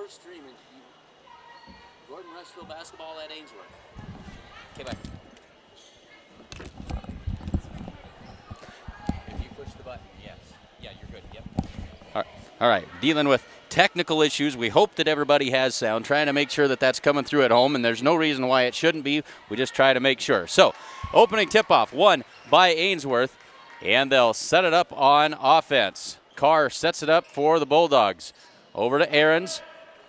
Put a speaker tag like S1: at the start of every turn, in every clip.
S1: we're streaming. Gordon Rushville basketball at Ainsworth. Okay, bye. If you push the button, yes. Yeah, you're good. Yep. All right. Dealing with technical issues. We hope that everybody has sound. Trying to make sure that that's coming through at home, and there's no reason why it shouldn't be. We just try to make sure. So, opening tip-off, won by Ainsworth, and they'll set it up on offense. Carr sets it up for the Bulldogs. Over to Ahrens.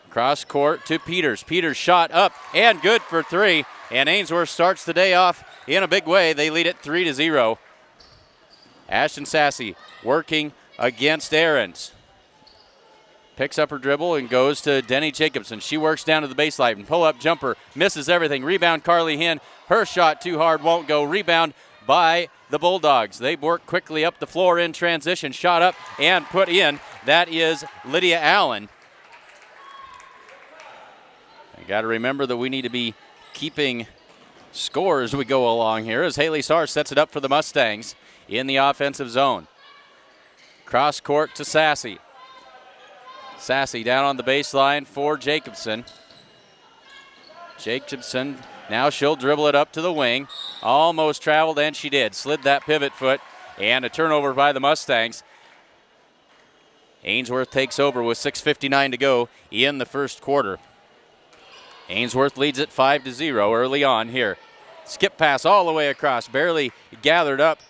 S1: Cross court to Peters. Peters shot up and good for three. And Ainsworth starts the day off in a big way. They lead it 3-0. Ashton Sassy working against Ahrens. Picks up her dribble and goes to Denny Jacobson. She works down to the baseline. Pull-up jumper. Misses everything. Rebound Carly Hinn. Her shot too hard. Won't go. Rebound by the Bulldogs. They work quickly up the floor in transition. Shot up and put in. That is Lydia Allen. You got to remember that we need to be keeping score as we go along here as Haley Sarr sets it up for the Mustangs in the offensive zone. Cross court to Sassy. Sassy down on the baseline for Jacobson. Jacobson, now she'll dribble it up to the wing. Almost traveled, and she did. Slid that pivot foot, and a turnover by the Mustangs. Ainsworth takes over with 6:59 to go in the first quarter. Ainsworth leads it 5-0 early on here. Skip pass all the way across, barely gathered up.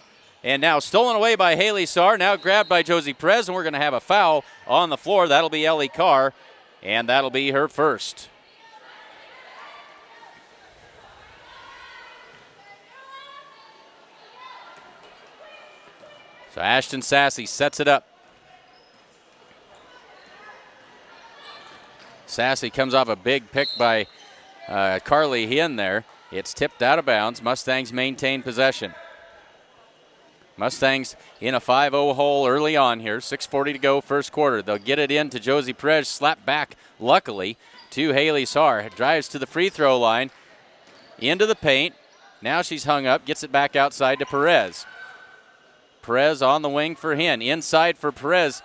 S1: And now stolen away by Haley Sarr, now grabbed by Josie Perez, and we're going to have a foul on the floor. That'll be Ellie Carr, and that'll be her first. So Ashton Sassy sets it up. Sassy comes off a big pick by Carly Hinn there. It's tipped out of bounds. Mustangs maintain possession. Mustangs in a 5-0 hole early on here. 6:40 to go first quarter. They'll get it in to Josie Perez. Slap back, luckily, to Haley Sarr. Drives to the free throw line. Into the paint. Now she's hung up. Gets it back outside to Perez. Perez on the wing for Hinn. Inside for Perez.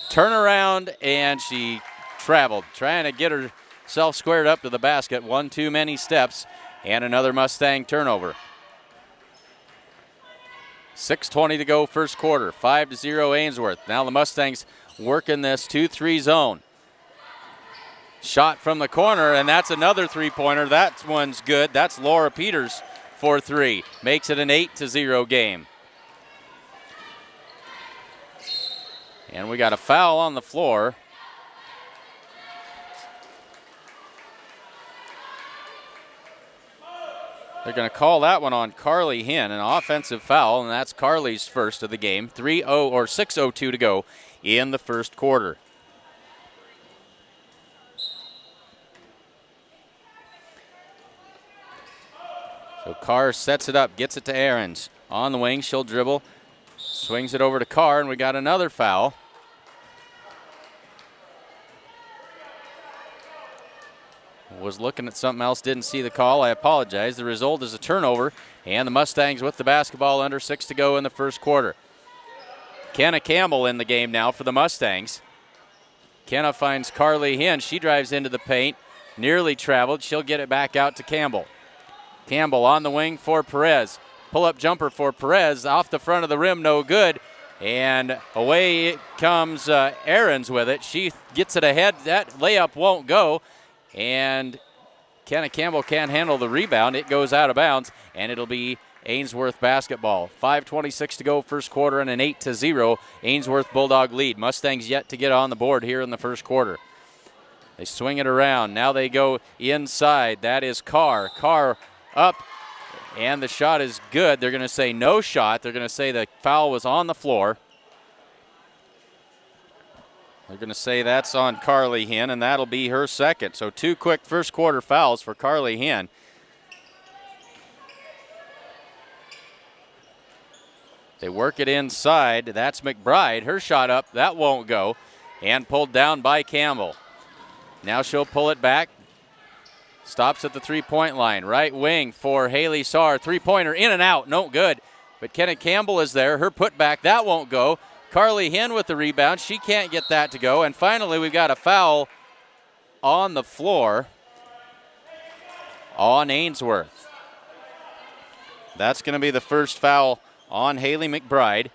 S1: Turn around, and she traveled. Trying to get herself squared up to the basket. One too many steps, and another Mustang turnover. 6:20 to go first quarter. 5-0 Ainsworth. Now the Mustangs working this 2-3 zone. Shot from the corner, and that's another three-pointer. That one's good. That's Laura Peters for three. Makes it an 8-0 game. And we got a foul on the floor. They're going to call that one on Carly Hinn, an offensive foul, and that's Carly's first of the game. 6:02 to go in the first quarter. So Carr sets it up, gets it to Ahrens. On the wing, she'll dribble, swings it over to Carr, and we got another foul. Was looking at something else, didn't see the call. I apologize. The result is a turnover, and the Mustangs with the basketball under 6 to go in the first quarter. Kenna Campbell in the game now for the Mustangs. Kenna finds Carly Hinn. She drives into the paint, nearly traveled. She'll get it back out to Campbell. Campbell on the wing for Perez. Pull-up jumper for Perez. Off the front of the rim, no good. And away comes Ahrens with it. She gets it ahead. That layup won't go. And Kenna Campbell can't handle the rebound. It goes out of bounds, and it'll be Ainsworth basketball. 5:26 to go first quarter, and an 8-0 Ainsworth Bulldog lead. Mustangs yet to get on the board here in the first quarter. They swing it around. Now they go inside. That is Carr. Carr up, and the shot is good. They're going to say no shot. They're going to say the foul was on the floor. They're going to say that's on Carly Hinn, and that'll be her second. So two quick first quarter fouls for Carly Hinn. They work it inside. That's McBride. Her shot up. That won't go. And pulled down by Campbell. Now she'll pull it back. Stops at the three-point line. Right wing for Haley Sarr. Three-pointer in and out. No good. But Kenna Campbell is there. Her putback. That won't go. Carly Hinn with the rebound. She can't get that to go. And finally, we've got a foul on the floor on Ainsworth. That's going to be the first foul on Haley McBride.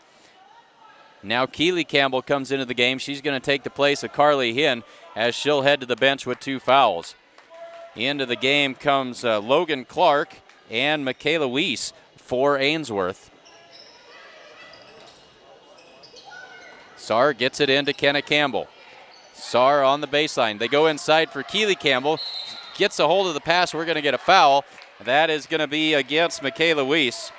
S1: Now Keely Campbell comes into the game. She's going to take the place of Carly Hinn as she'll head to the bench with 2 fouls. Into the game comes Logan Clark and Michaela Weiss for Ainsworth. Saar gets it into Kenna Campbell. Saar on the baseline. They go inside for Keely Campbell. Gets a hold of the pass. We're going to get a foul. That is going to be against Michaela Weiss,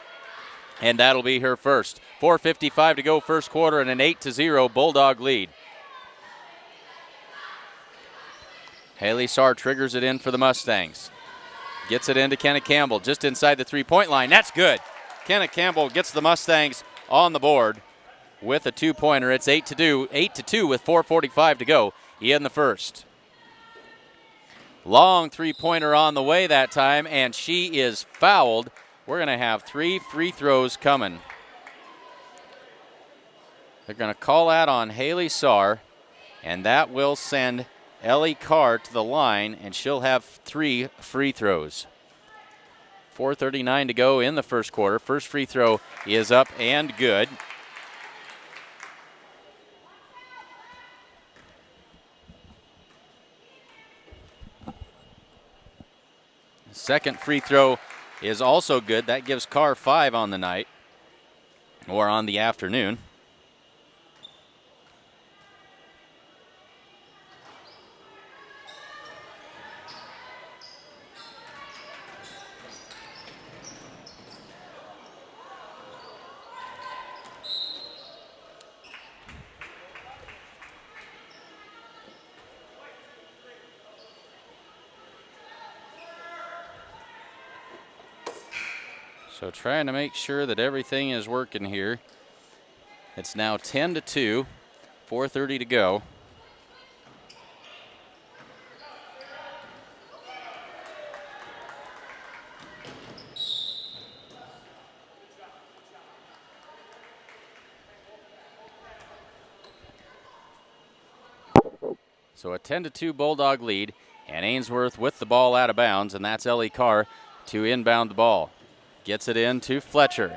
S1: and that'll be her first. 4:55 to go first quarter and an 8-0 Bulldog lead. Haley Saar triggers it in for the Mustangs. Gets it into Kenna Campbell just inside the three-point line. That's good. Kenna Campbell gets the Mustangs on the board with a 2-pointer. It's 8-2 with 4:45 to go in the first. Long three-pointer on the way that time, and she is fouled. We're going to have 3 free throws coming. They're going to call that on Haley Saar, and that will send Ellie Carr to the line, and she'll have 3 free throws. 4:39 to go in the first quarter. First free throw is up and good. Second free throw is also good. That gives Carr 5 on the night, or on the afternoon. So trying to make sure that everything is working here. It's now 10-2, 4:30 to go. So a 10-2 Bulldog lead, and Ainsworth with the ball out of bounds, and that's Ellie Carr to inbound the ball. Gets it in to Fletcher.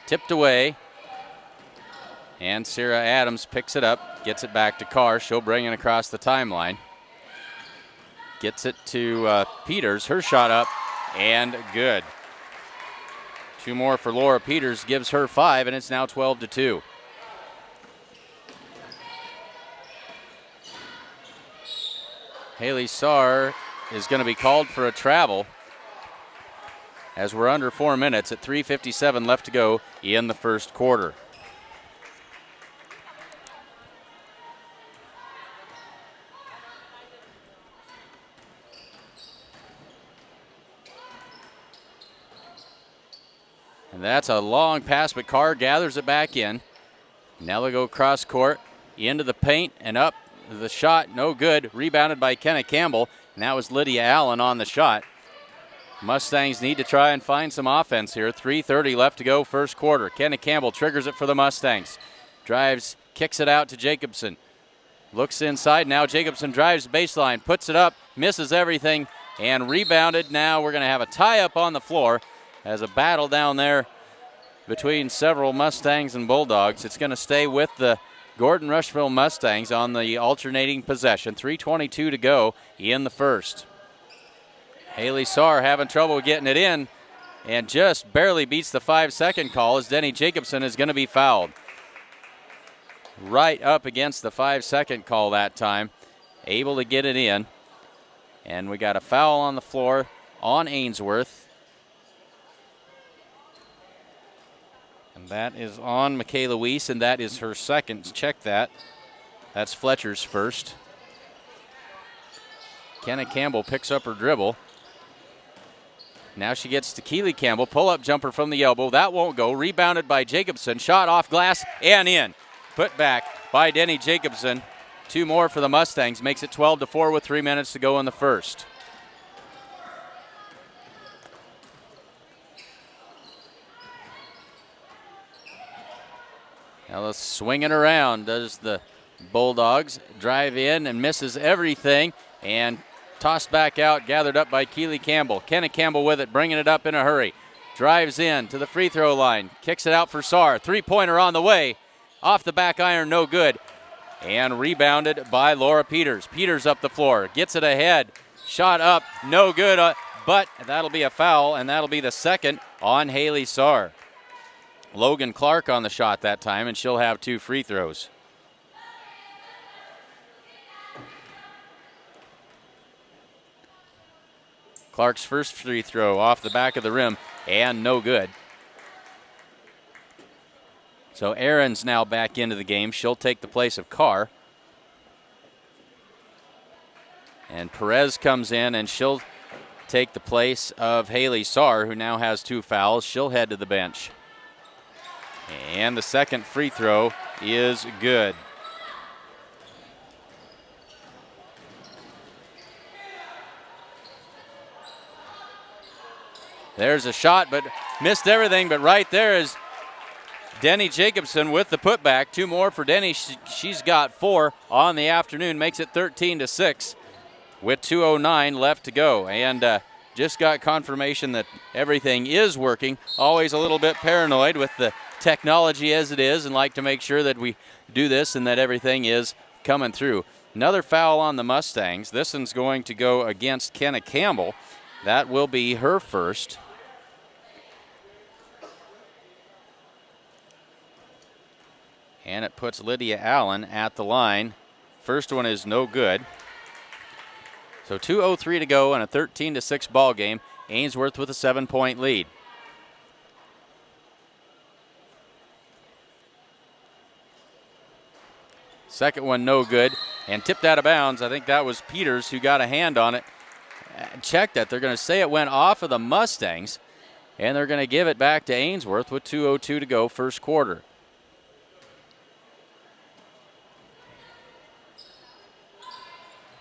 S1: Tipped away. And Sarah Adams picks it up, gets it back to Carr. She'll bring it across the timeline. Gets it to Peters. Her shot up and good. 2 more for Laura Peters, gives her 5, and it's now 12-2. Haley Saar is going to be called for a travel, as we're under 4 minutes at 3:57 left to go in the first quarter. And that's a long pass, but Carr gathers it back in. Now they go cross court, into the paint and up. The shot, no good. Rebounded by Kenna Campbell. And that was Lydia Allen on the shot. Mustangs need to try and find some offense here. 3:30 left to go first quarter. Kenna Campbell triggers it for the Mustangs. Drives, kicks it out to Jacobson. Looks inside. Now Jacobson drives baseline, puts it up, misses everything, and rebounded. Now we're going to have a tie-up on the floor as a battle down there between several Mustangs and Bulldogs. It's going to stay with the Gordon Rushville Mustangs on the alternating possession. 3:22 to go in the first. Haley Saar having trouble getting it in and just barely beats the 5-second call as Denny Jacobson is going to be fouled. Right up against the 5-second call that time. Able to get it in. And we got a foul on the floor on Ainsworth. And that is on Michaela Weiss, and that is her second. Check that. That's Fletcher's first. Kenna Campbell picks up her dribble. Now she gets to Keely Campbell. Pull-up jumper from the elbow. That won't go. Rebounded by Jacobson. Shot off glass and in. Put back by Denny Jacobson. 2 more for the Mustangs. Makes it 12-4 with 3 minutes to go in the first. Now let's swing it around. Does the Bulldogs drive in and misses everything, and tossed back out, gathered up by Keely Campbell. Kenna Campbell with it, bringing it up in a hurry. Drives in to the free throw line, kicks it out for Saar. Three-pointer on the way, off the back iron, no good. And rebounded by Laura Peters. Peters up the floor, gets it ahead. Shot up, no good, but that'll be a foul, and that'll be the second on Haley Saar. Logan Clark on the shot that time, and she'll have 2 free throws. Clark's first free throw off the back of the rim, and no good. So Aaron's now back into the game. She'll take the place of Carr. And Perez comes in, and she'll take the place of Haley Saar, who now has 2 fouls. She'll head to the bench. And the second free throw is good. There's a shot, but missed everything. But right there is Denny Jacobson with the putback. 2 more for Denny. She's got 4 on the afternoon. Makes it 13-6 with 2:09 left to go. And just got confirmation that everything is working. Always a little bit paranoid with the technology as it is, and like to make sure that we do this and that everything is coming through. Another foul on the Mustangs. This one's going to go against Kenna Campbell. That will be her first. And it puts Lydia Allen at the line. First one is no good. So 2:03 to go in a 13-6 ball game. Ainsworth with a 7-point lead. Second one no good and tipped out of bounds. I think that was Peters who got a hand on it. Checked it. They're going to say it went off of the Mustangs, and they're going to give it back to Ainsworth with 2:02 to go first quarter.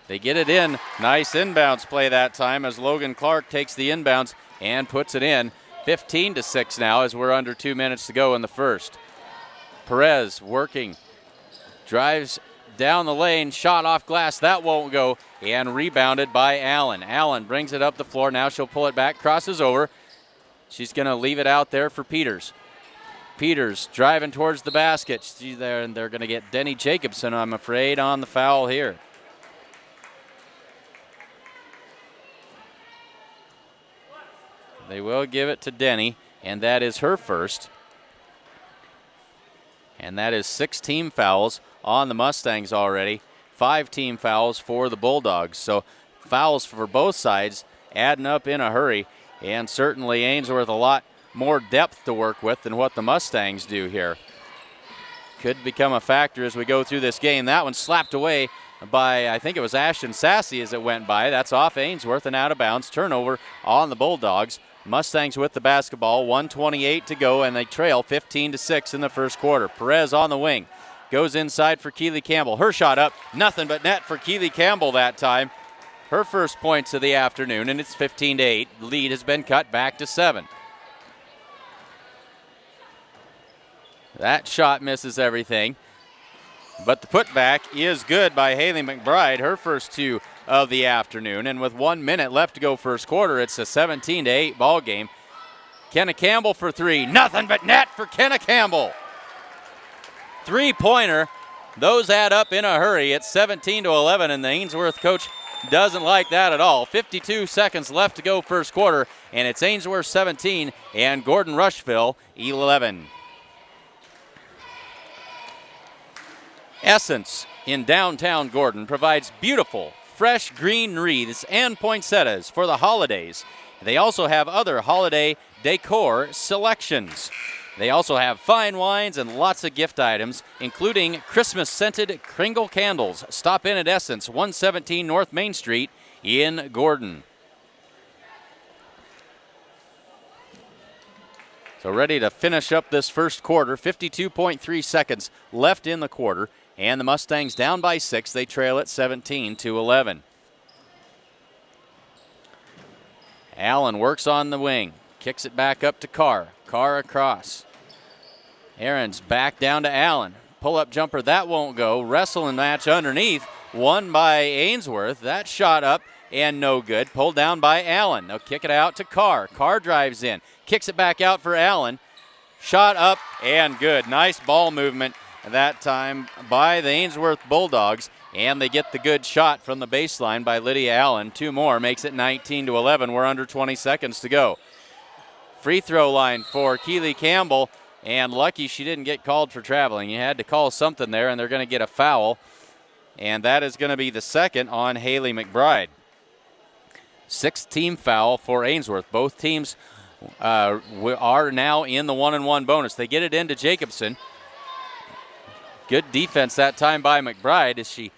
S1: They get it in. Nice inbounds play that time as Logan Clark takes the inbounds and puts it in. 15-6 now as we're under 2 minutes to go in the first. Perez working. Drives down the lane. Shot off glass. That won't go. And rebounded by Allen. Allen brings it up the floor. Now she'll pull it back. Crosses over. She's going to leave it out there for Peters. Peters driving towards the basket. She's there, and they're going to get Denny Jacobson, I'm afraid, on the foul here. They will give it to Denny, and that is her first. And that is 6 team fouls on the Mustangs already. 5 team fouls for the Bulldogs. So fouls for both sides adding up in a hurry. And certainly Ainsworth a lot more depth to work with than what the Mustangs do here. Could become a factor as we go through this game. That one slapped away by, I think it was Ashton Sassy as it went by. That's off Ainsworth and out of bounds. Turnover on the Bulldogs. Mustangs with the basketball, 1:28 to go, and they trail 15-6 in the first quarter. Perez on the wing, goes inside for Keely Campbell. Her shot up, nothing but net for Keely Campbell that time. Her first points of the afternoon, and it's 15-8. Lead has been cut back to 7. That shot misses everything, but the putback is good by Haley McBride, her first 2 of the afternoon. And with 1 minute left to go first quarter, it's a 17-8 ball game. Kenna Campbell for 3. Nothing but net for Kenna Campbell. 3-pointer. Those add up in a hurry. It's 17-11, and the Ainsworth coach doesn't like that at all. 52 seconds left to go first quarter, and it's Ainsworth 17 and Gordon Rushville 11. Essence in downtown Gordon provides beautiful, fresh green wreaths and poinsettias for the holidays. They also have other holiday decor selections. They also have fine wines and lots of gift items, including Christmas-scented Kringle candles. Stop in at Essence, 117 North Main Street in Gordon. So ready to finish up this first quarter. 52.3 seconds left in the quarter. And the Mustangs down by 6. They trail at 17-11. Allen works on the wing. Kicks it back up to Carr. Carr across. Aaron's back down to Allen. Pull-up jumper, that won't go. Wrestling match underneath, won by Ainsworth. That shot up and no good. Pulled down by Allen. They'll kick it out to Carr. Carr drives in, kicks it back out for Allen. Shot up and good. Nice ball movement that time by the Ainsworth Bulldogs, and they get the good shot from the baseline by Lydia Allen. 2 more makes it 19-11. We're under 20 seconds to go. Free throw line for Keely Campbell, and lucky she didn't get called for traveling. You had to call something there, and they're going to get a foul, and that is going to be the second on Haley McBride. 6th team foul for Ainsworth. Both teams are now in the 1-and-1 bonus. They get it into Jacobson. Good defense that time by McBride as she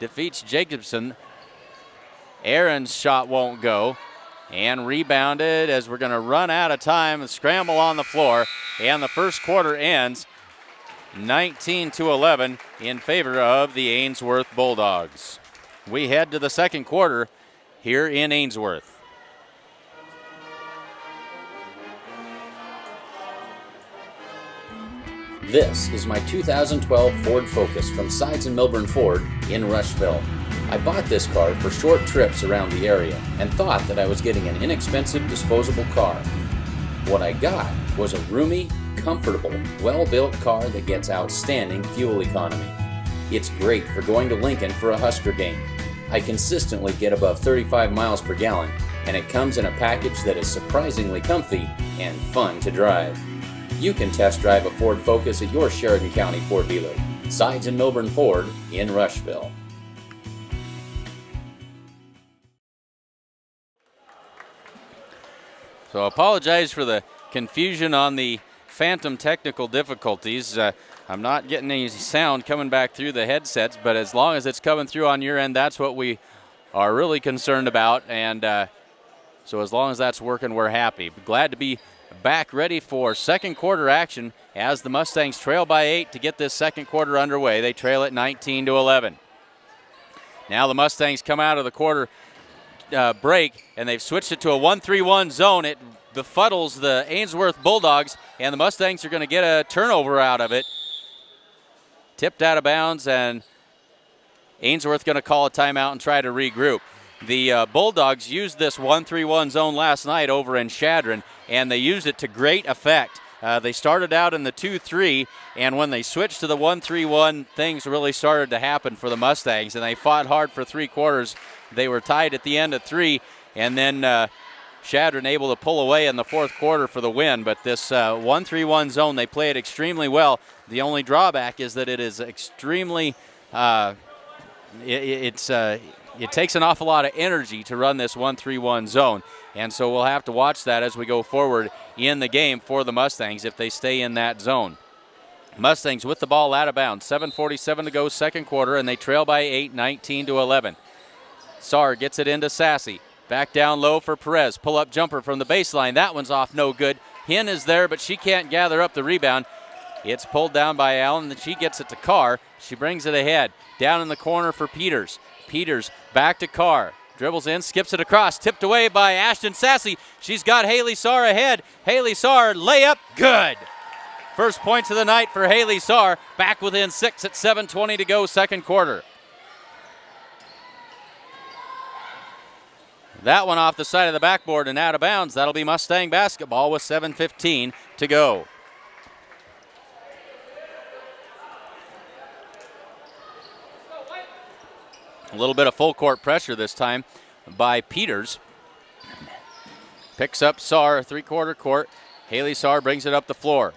S1: defeats Jacobson. Aaron's shot won't go. And rebounded as we're going to run out of time. Scramble on the floor. And the first quarter ends 19-11 in favor of the Ainsworth Bulldogs. We head to the second quarter here in Ainsworth.
S2: This is my 2012 Ford Focus from Sides and Milburn Ford in Rushville. I bought this car for short trips around the area and thought that I was getting an inexpensive disposable car. What I got was a roomy, comfortable, well-built car that gets outstanding fuel economy. It's great for going to Lincoln for a Husker game. I consistently get above 35 miles per gallon, and it comes in a package that is surprisingly comfy and fun to drive. You can test drive a Ford Focus at your Sheridan County Ford dealer. Sides and Milburn Ford in Rushville.
S1: So apologize for the confusion on the phantom technical difficulties. I'm not getting any sound coming back through the headsets, but as long as it's coming through on your end, that's what we are really concerned about. And so as long as that's working, we're happy. Glad to be back ready for second quarter action as the Mustangs trail by 8 to get this second quarter underway. They trail at 19-11. Now the Mustangs come out of the quarter break, and they've switched it to a 1-3-1 zone. It befuddles the Ainsworth Bulldogs, and the Mustangs are going to get a turnover out of it. Tipped out of bounds, and Ainsworth going to call a timeout and try to regroup. The Bulldogs used this 1-3-1 zone last night over in Shadron, and they used it to great effect. They started out in the 2-3, and when they switched to the 1-3-1, things really started to happen for the Mustangs, and they fought hard for 3 quarters. They were tied at the end of 3, and then Shadron able to pull away in the fourth quarter for the win. But this 1-3-1 zone, they play it extremely well. The only drawback is that it is extremely it takes an awful lot of energy to run this 1-3-1 zone. And so we'll have to watch that as we go forward in the game for the Mustangs if they stay in that zone. Mustangs with the ball out of bounds. 7:47 to go second quarter, and they trail by 8, 19-11. Saar gets it into Sassy. Back down low for Perez. Pull-up jumper from the baseline. That one's off, no good. Hinn is there, but she can't gather up the rebound. It's pulled down by Allen, and she gets it to Carr. She brings it ahead. Down in the corner for Peters. Peters back to Carr. Dribbles in, skips it across. Tipped away by Ashton Sassy. She's got Haley Saar ahead. Haley Saar, layup, good. First points of the night for Haley Saar. Back within 6 at 7:20 to go second quarter. That one off the side of the backboard and out of bounds. That'll be Mustang basketball with 7:15 to go. A little bit of full court pressure this time by Peters. Picks up Saar, three-quarter court. Haley Saar brings it up the floor.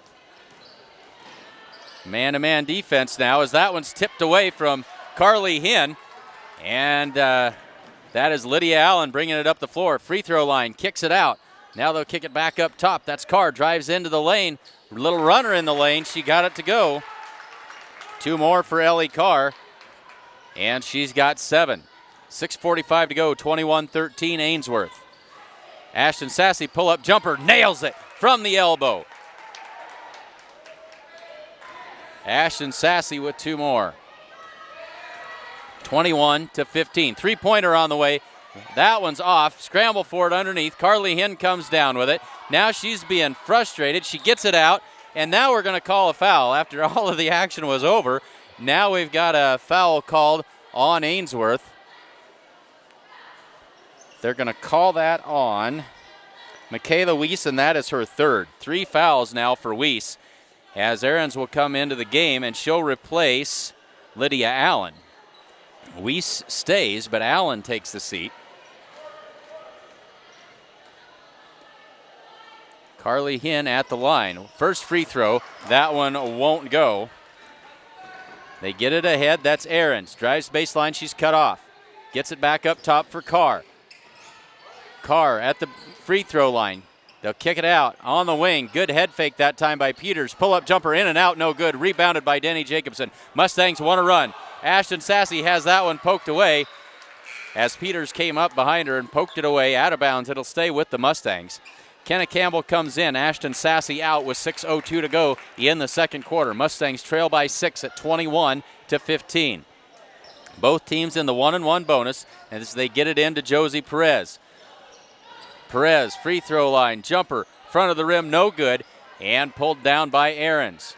S1: Man-to-man defense now as that one's tipped away from Carly Hinn. And that is Lydia Allen bringing it up the floor. Free throw line, kicks it out. Now they'll kick it back up top. That's Carr, drives into the lane. Little runner in the lane. She got it to go. 2 more for Ellie Carr. And she's got 7. 6:45 to go, 21-13 Ainsworth. Ashton Sassy, pull-up jumper, nails it from the elbow. Ashton Sassy with 2 more. 21-15. Three-pointer on the way. That one's off. Scramble for it underneath. Carly Hinn comes down with it. Now she's being frustrated. She gets it out, And now we're going to call a foul after all of the action was over. Now we've got a foul called on Ainsworth. They're going to call that on Michaela Weiss, and that is her third. 3 fouls now for Weiss, as Ahrens will come into the game, and she'll replace Lydia Allen. Weiss stays, but Allen takes the seat. Carly Hinn at the line. First free throw, that one won't go. They get it ahead, that's Ahrens. Drives baseline, she's cut off. Gets it back up top for Carr. Carr at the free throw line. They'll kick it out on the wing. Good head fake that time by Peters. Pull-up jumper in and out, no good. Rebounded by Denny Jacobson. Mustangs want to run. Ashton Sassy has that one poked away as Peters came up behind her and poked it away out of bounds. It'll stay with the Mustangs. Kenna Campbell comes in. Ashton Sassy out with 6:02 to go in the second quarter. Mustangs trail by 6 at 21-15. Both teams in the 1-and-1 bonus as they get it into Josie Perez. Perez, free throw line, jumper, front of the rim, no good, and pulled down by Ahrens.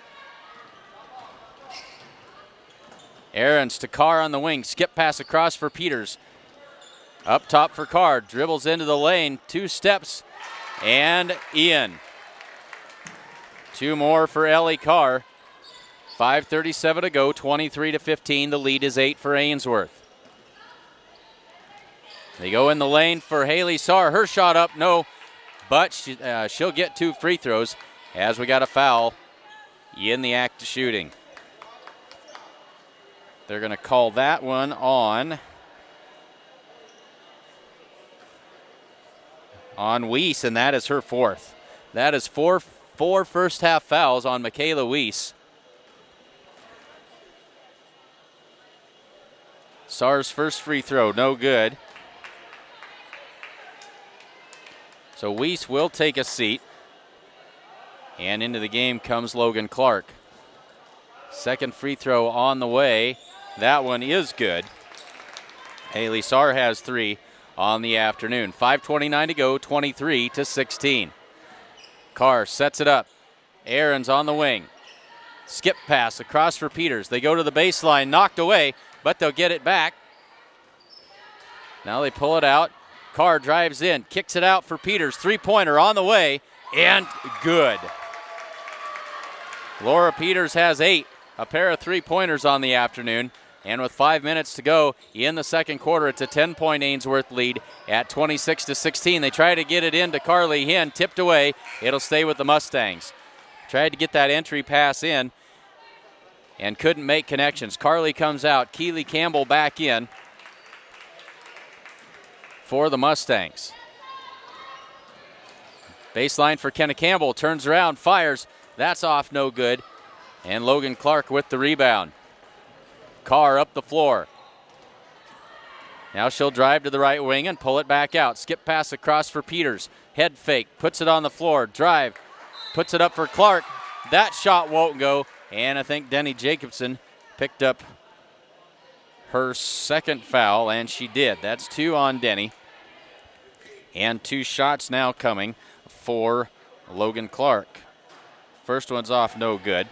S1: Ahrens to Carr on the wing, skip pass across for Peters. Up top for Carr, dribbles into the lane, 2 steps, and in. 2 more for Ellie Carr. 5:37 to go, 23-15. The lead is 8 for Ainsworth. They go in the lane for Haley Saar. Her shot up, no, but she'll get 2 free throws as we got a foul in the act of shooting. They're going to call that one on Weiss, and that is her 4th. That is four first half fouls on Michaela Weiss. Saar's first free throw, no good. So Weiss will take a seat. And into the game comes Logan Clark. Second free throw on the way. That one is good. Haley Saar has 3 on the afternoon. 5:29 to go, 23-16. Carr sets it up. Ahrens on the wing. Skip pass across for Peters. They go to the baseline, knocked away, but they'll get it back. Now they pull it out. Carr drives in, kicks it out for Peters. 3-pointer on the way, and good. Laura Peters has 8, a pair of 3-pointers on the afternoon. And with 5 minutes to go in the second quarter, it's a 10-point Ainsworth lead at 26-16. They try to get it into Carly Hinn, tipped away. It'll stay with the Mustangs. Tried to get that entry pass in and couldn't make connections. Carly comes out. Keely Campbell back in for the Mustangs. Baseline for Kenna Campbell. Turns around, fires. That's off, no good. And Logan Clark with the rebound. Carr up the floor. Now she'll drive to the right wing and pull it back out. Skip pass across for Peters. Head fake, puts it on the floor. Drive, puts it up for Clark. That shot won't go. And I think Denny Jacobson picked up her second foul, and she did. That's 2 on Denny. And 2 shots now coming for Logan Clark. First one's off, no good.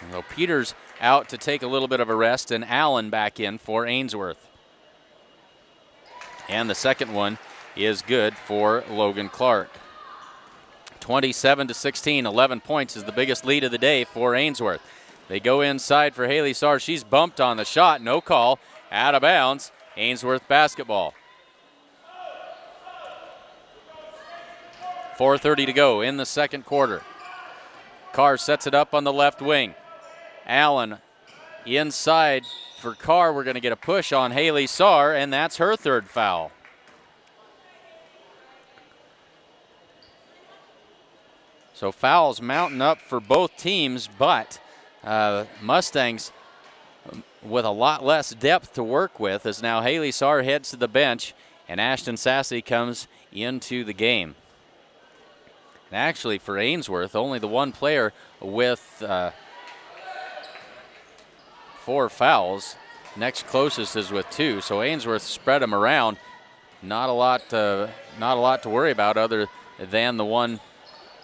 S1: So Peters out to take a little bit of a rest, and Allen back in for Ainsworth. And the second one is good for Logan Clark. 27-16, 11 points is the biggest lead of the day for Ainsworth. They go inside for Haley Saar. She's bumped on the shot, no call, out of bounds. Ainsworth basketball. 4:30 to go in the second quarter. Carr sets it up on the left wing. Allen inside for Carr. We're going to get a push on Haley Saar, and that's her 3rd foul. So fouls mounting up for both teams, but Mustangs with a lot less depth to work with as now Haley Saar heads to the bench and Ashton Sassy comes into the game. And actually for Ainsworth, only the one player with 4 fouls. Next closest is with 2, so Ainsworth spread them around not a lot to worry about other than the one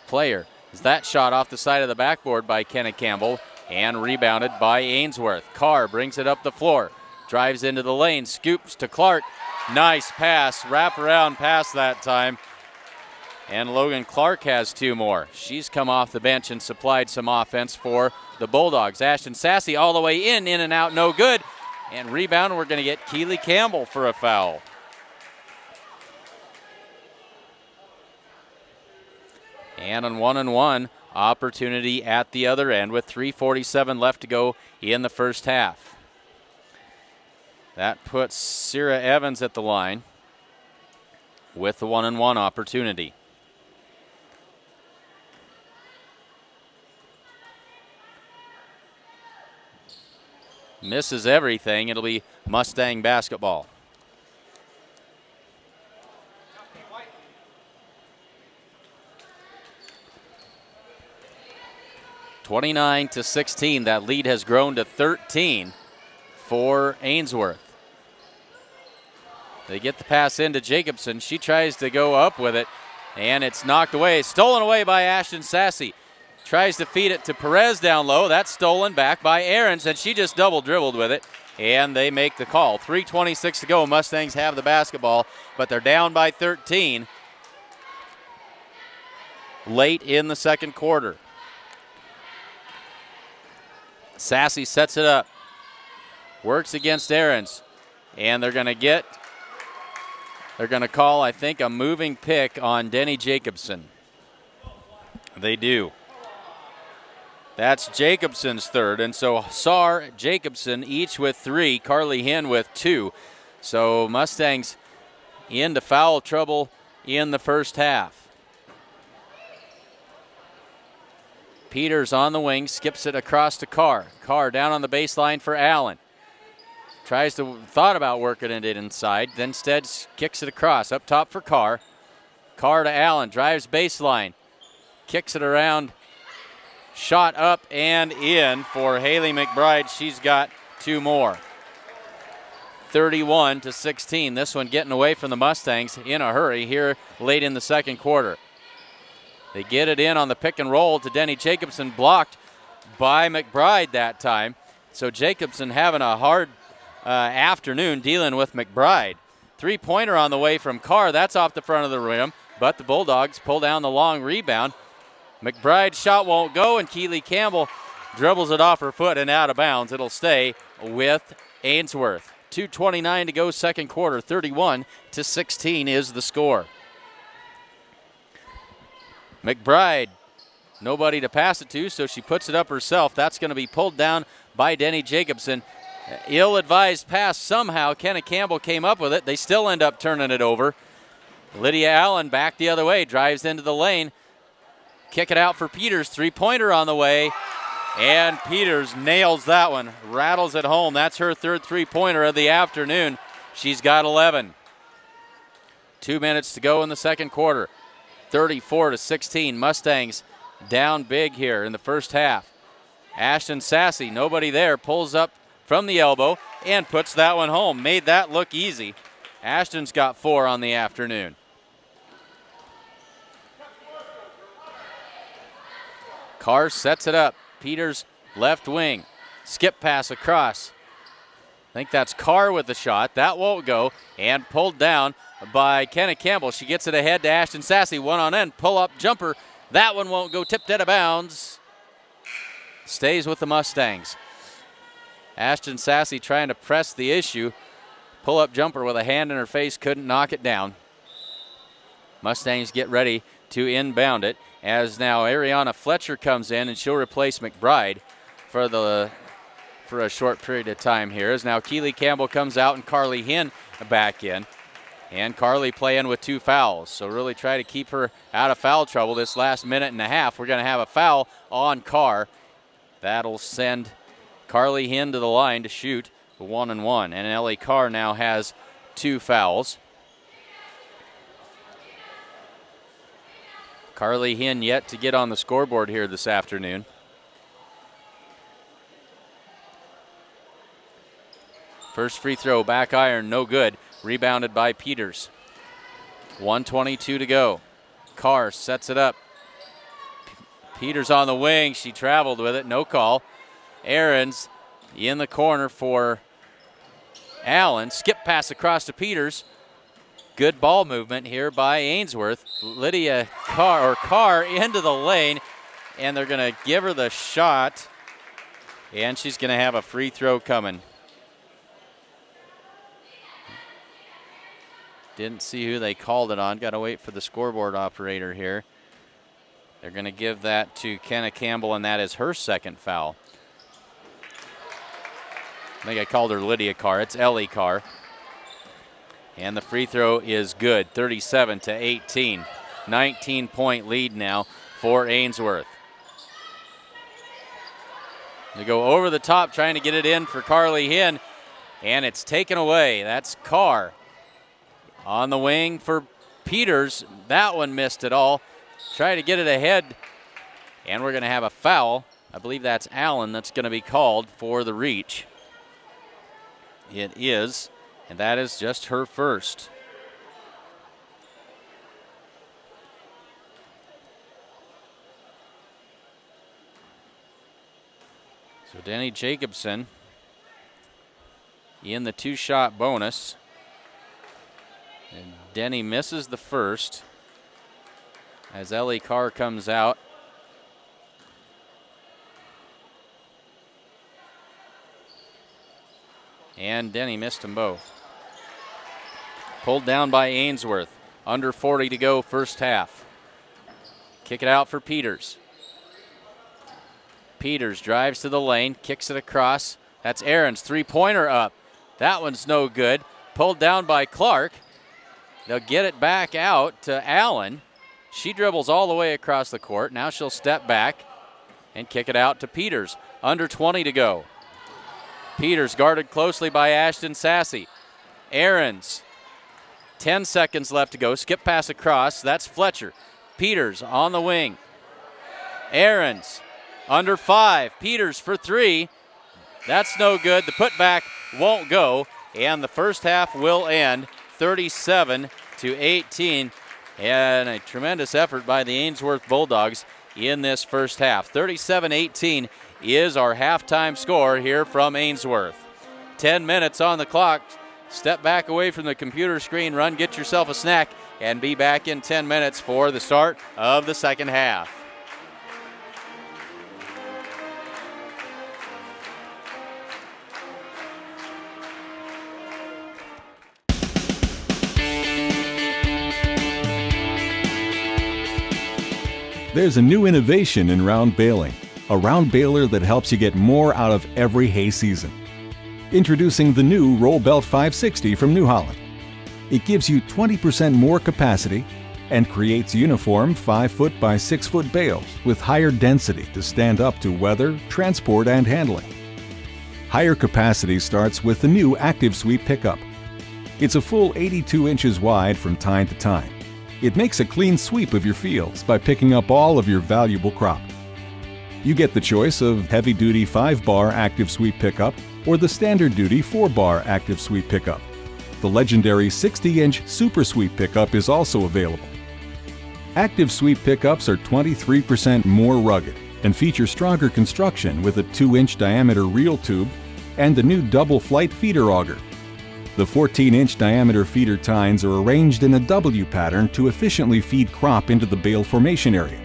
S1: player. Is that shot off the side of the backboard by Kenna Campbell and rebounded by Ainsworth. Carr brings it up the floor, drives into the lane, scoops to Clark. Nice pass, wraparound pass that time. And Logan Clark has 2 more. She's come off the bench and supplied some offense for the Bulldogs. Ashton Sassy all the way in and out, no good. And rebound, we're going to get Keely Campbell for a foul. And on 1-on-1 opportunity at the other end with 3:47 left to go in the first half. That puts Sierra Evans at the line with the 1-on-1 opportunity. Misses everything. It'll be Mustang basketball. (29-16). That lead has grown to 13 for Ainsworth. They get the pass into Jacobson. She tries to go up with it, and it's knocked away. Stolen away by Ashton Sassy. Tries to feed it to Perez down low. That's stolen back by Aarons, and she just double dribbled with it, and they make the call. 3:26 to go. Mustangs have the basketball, but they're down by 13 late in the second quarter. Sassy sets it up, works against Aarons, and they're going to call, I think, a moving pick on Denny Jacobson. They do. That's Jacobson's third, and so Saar, Jacobson each with 3, Carly Hinn with 2. So Mustangs into foul trouble in the first half. Peters on the wing, skips it across to Carr. Carr down on the baseline for Allen. Thought about working it inside, then instead kicks it across. Up top for Carr. Carr to Allen, drives baseline. Kicks it around. Shot up and in for Haley McBride. She's got 2 more. 31-16. This one getting away from the Mustangs in a hurry here late in the second quarter. They get it in on the pick and roll to Denny Jacobson, blocked by McBride that time. So Jacobson having a hard afternoon dealing with McBride. 3-pointer on the way from Carr. That's off the front of the rim, but the Bulldogs pull down the long rebound. McBride's shot won't go, and Keely Campbell dribbles it off her foot and out of bounds. It'll stay with Ainsworth. 2:29 to go second quarter. 31-16 is the score. McBride, nobody to pass it to, so she puts it up herself. That's going to be pulled down by Denny Jacobson. Ill-advised pass somehow. Kenna Campbell came up with it. They still end up turning it over. Lydia Allen back the other way, drives into the lane. Kick it out for Peters. 3-pointer on the way. And Peters nails that one. Rattles it home. That's her third 3-pointer of the afternoon. She's got 11. 2 minutes to go in the second quarter. 34-16. Mustangs down big here in the first half. Ashton Sassy, nobody there, pulls up from the elbow and puts that one home. Made that look easy. Ashton's got 4 on the afternoon. Carr sets it up. Peters left wing. Skip pass across. I think that's Carr with the shot. That won't go. And pulled down by Kenna Campbell. She gets it ahead to Ashton Sassy. One on end. Pull up jumper. That one won't go. Tipped out of bounds. Stays with the Mustangs. Ashton Sassy trying to press the issue. Pull up jumper with a hand in her face. Couldn't knock it down. Mustangs get ready to inbound it, as now Ariana Fletcher comes in and she'll replace McBride for a short period of time here. As now Keely Campbell comes out and Carly Hinn back in. And Carly playing with 2 fouls. So really try to keep her out of foul trouble this last minute and a half. We're going to have a foul on Carr. That'll send Carly Hinn to the line to shoot 1-on-1. And Ellie Carr now has 2 fouls. Carly Hinn yet to get on the scoreboard here this afternoon. First free throw, back iron, no good. Rebounded by Peters. 1:22 to go. Carr sets it up. Peters on the wing. She traveled with it. No call. Ahrens in the corner for Allen. Skip pass across to Peters. Good ball movement here by Ainsworth. Lydia Carr into the lane, and they're going to give her the shot, and she's going to have a free throw coming. Didn't see who they called it on. Got to wait for the scoreboard operator here. They're going to give that to Kenna Campbell, and that is her second foul. I think I called her Lydia Carr. It's Ellie Carr. And the free throw is good, 37-18. 19-point lead now for Ainsworth. They go over the top trying to get it in for Carly Hinn, and it's taken away. That's Carr. On the wing for Peters. That one missed it all. Try to get it ahead, and we're going to have a foul. I believe that's Allen that's going to be called for the reach. It is, and that is just her first. So Denny Jacobson in the two-shot bonus. And Denny misses the first as Ellie Carr comes out. And Denny missed them both. Pulled down by Ainsworth. Under 40 to go, first half. Kick it out for Peters. Peters drives to the lane, kicks it across. That's Ahrens, three-pointer up. That one's no good. Pulled down by Clark. They'll get it back out to Allen. She dribbles all the way across the court. Now she'll step back and kick it out to Peters. Under 20 to go. Peters guarded closely by Ashton Sassy. Ahrens, 10 seconds left to go. Skip pass across. That's Fletcher. Peters on the wing. Ahrens under 5. Peters for 3. That's no good. The putback won't go. And the first half will end 37-18. And a tremendous effort by the Ainsworth Bulldogs in this first half. 37-18 is our halftime score here from Ainsworth. 10 minutes on the clock. Step back away from the computer screen, run, get yourself a snack, and be back in 10 minutes for the start of the second half.
S3: There's a new innovation in round baling, a round baler that helps you get more out of every hay season. Introducing the new Roll Belt 560 from New Holland. It gives you 20% more capacity and creates uniform 5-foot by 6-foot bales with higher density to stand up to weather, transport, and handling. Higher capacity starts with the new Active Sweep pickup. It's a full 82 inches wide from tine to tine. It makes a clean sweep of your fields by picking up all of your valuable crop. You get the choice of heavy-duty 5-bar Active Sweep pickup or the standard-duty 4-bar Active Sweep pickup. The legendary 60-inch Super Sweep pickup is also available. Active Sweep pickups are 23% more rugged and feature stronger construction with a 2-inch diameter reel tube and the new double flight feeder auger. The 14-inch diameter feeder tines are arranged in a W pattern to efficiently feed crop into the bale formation area.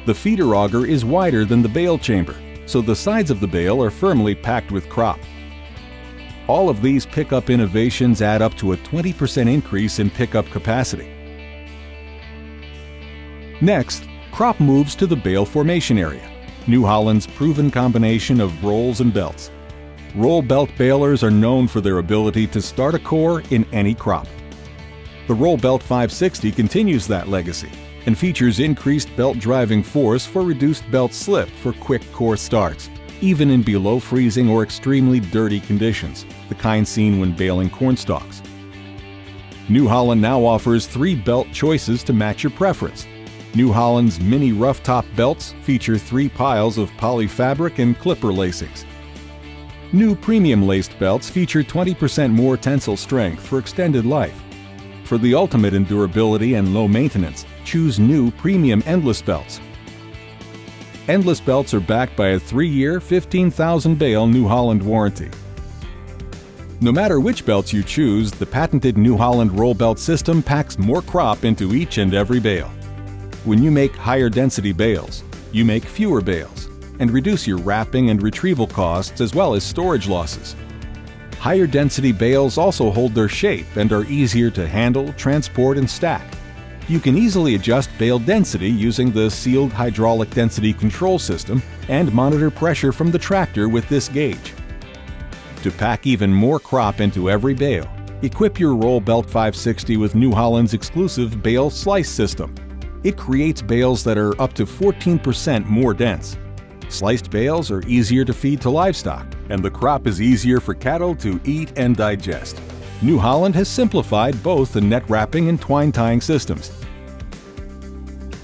S3: The feeder auger is wider than the bale chamber, so the sides of the bale are firmly packed with crop. All of these pickup innovations add up to a 20% increase in pickup capacity. Next, crop moves to the bale formation area, New Holland's proven combination of rolls and belts. Roll belt balers are known for their ability to start a core in any crop. The Roll Belt 560 continues that legacy and features increased belt driving force for reduced belt slip for quick core starts, even in below freezing or extremely dirty conditions, the kind seen when baling corn stalks. New Holland now offers 3 belt choices to match your preference. New Holland's mini rough top belts feature 3 piles of poly fabric and clipper lacings. New premium laced belts feature 20% more tensile strength for extended life. for the ultimate in durability and low maintenance, choose new premium Endless belts. Endless belts are backed by a 3-year, 15,000 bale New Holland warranty. No matter which belts you choose, the patented New Holland roll belt system packs more crop into each and every bale. When you make higher density bales, you make fewer bales and reduce your wrapping and retrieval costs as well as storage losses. Higher density bales also hold their shape and are easier to handle, transport, and stack. You can easily adjust bale density using the sealed hydraulic density control system and monitor pressure from the tractor with this gauge. To pack even more crop into every bale, equip your Roll Belt 560 with New Holland's exclusive bale slice system. It creates bales that are up to 14% more dense. Sliced bales are easier to feed to livestock, and the crop is easier for cattle to eat and digest. New Holland has simplified both the net wrapping and twine tying systems.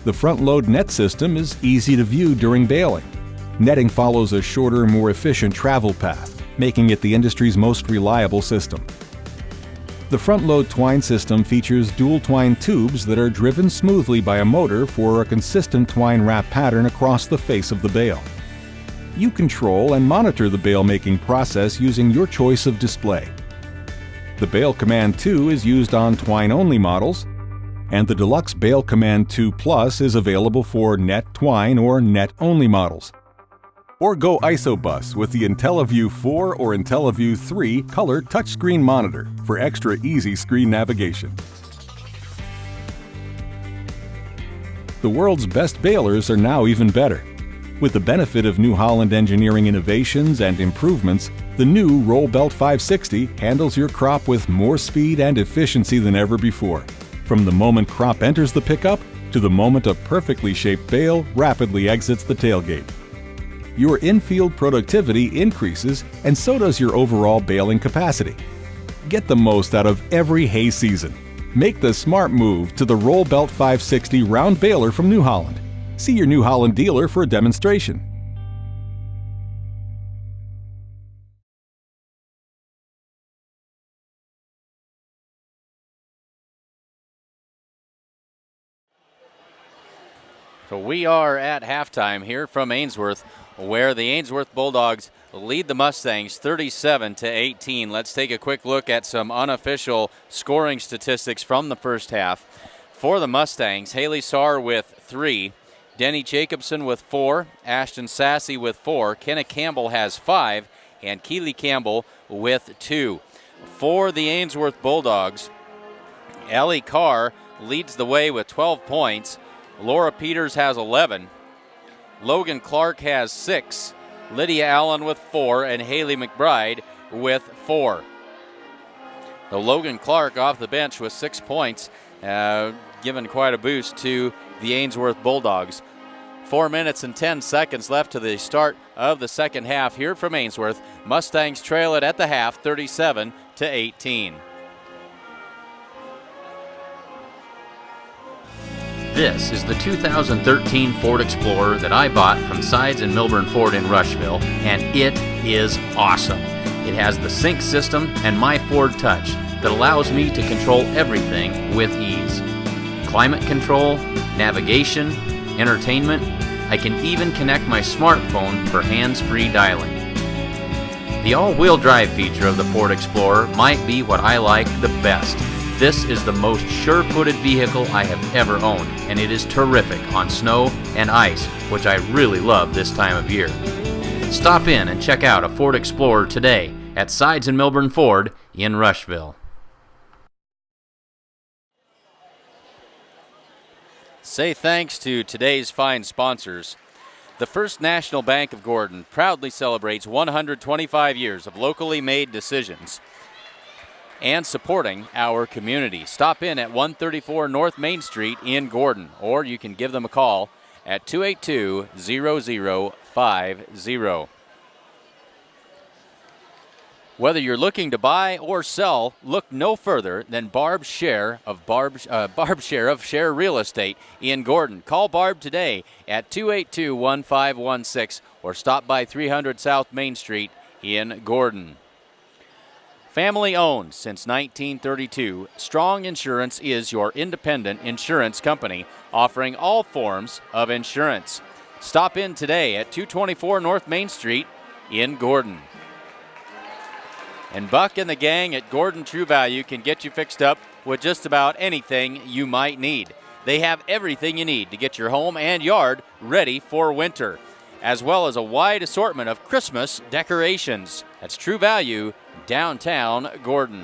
S3: The front load net system is easy to view during baling. Netting follows a shorter, more efficient travel path, making it the industry's most reliable system. The front load twine system features dual twine tubes that are driven smoothly by a motor for a consistent twine wrap pattern across the face of the bale. You control and monitor the bale making process using your choice of display. The Bale Command 2 is used on twine-only models, and the Deluxe Bale Command 2 Plus is available for net twine or net-only models. Or go ISOBUS with the IntelliView 4 or IntelliView 3 color touchscreen monitor for extra easy screen navigation. The world's best balers are now even better. With the benefit of New Holland engineering innovations and improvements, the new Roll Belt 560 handles your crop with more speed and efficiency than ever before. From the moment crop enters the pickup to the moment a perfectly shaped bale rapidly exits the tailgate. Your in-field productivity increases, and so does your overall baling capacity. Get the most out of every hay season. Make the smart move to the Roll Belt 560 round baler from New Holland. See your New Holland dealer for a demonstration.
S1: So we are at halftime here from Ainsworth, where the Ainsworth Bulldogs lead the Mustangs 37-18. Let's take a quick look at some unofficial scoring statistics from the first half. For the Mustangs, Haley Saar with 3, Denny Jacobson with 4, Ashton Sassy with 4, Kenna Campbell has 5, and Keely Campbell with 2. For the Ainsworth Bulldogs, Ellie Carr leads the way with 12 points. Laura Peters has 11. Logan Clark has 6. Lydia Allen with 4, and Haley McBride with 4. So Logan Clark off the bench with 6 points, giving quite a boost to the Ainsworth Bulldogs. 4 minutes and 10 seconds left to the start of the second half here from Ainsworth. Mustangs trail it at the half 37-18. This is the 2013 Ford Explorer that I bought from Sides and Milburn Ford in Rushville, and it is awesome. It has the sync system and My Ford Touch that allows me to control everything with ease. Climate control, navigation, entertainment. I can even connect my smartphone for hands-free dialing. The all-wheel drive feature of the Ford Explorer might be what I like the best. This is the most sure-footed vehicle I have ever owned, and it is terrific on snow and ice, which I really love this time of year. Stop in and check out a Ford Explorer today at Sides and Milburn Ford in Rushville. Say thanks to today's fine sponsors. The First National Bank of Gordon proudly celebrates 125 years of locally made decisions and supporting our community. Stop in at 134 North Main Street in Gordon, or you can give them a call at 282-0050. Whether you're looking to buy or sell, look no further than Barb's Share of Share Real Estate in Gordon. Call Barb today at 282-1516 or stop by 300 South Main Street in Gordon. Family owned since 1932, Strong Insurance is your independent insurance company offering all forms of insurance. Stop in today at 224 North Main Street in Gordon. And Buck and the gang at Gordon True Value can get you fixed up with just about anything you might need. They have everything you need to get your home and yard ready for winter, as well as a wide assortment of Christmas decorations. That's True Value, downtown Gordon.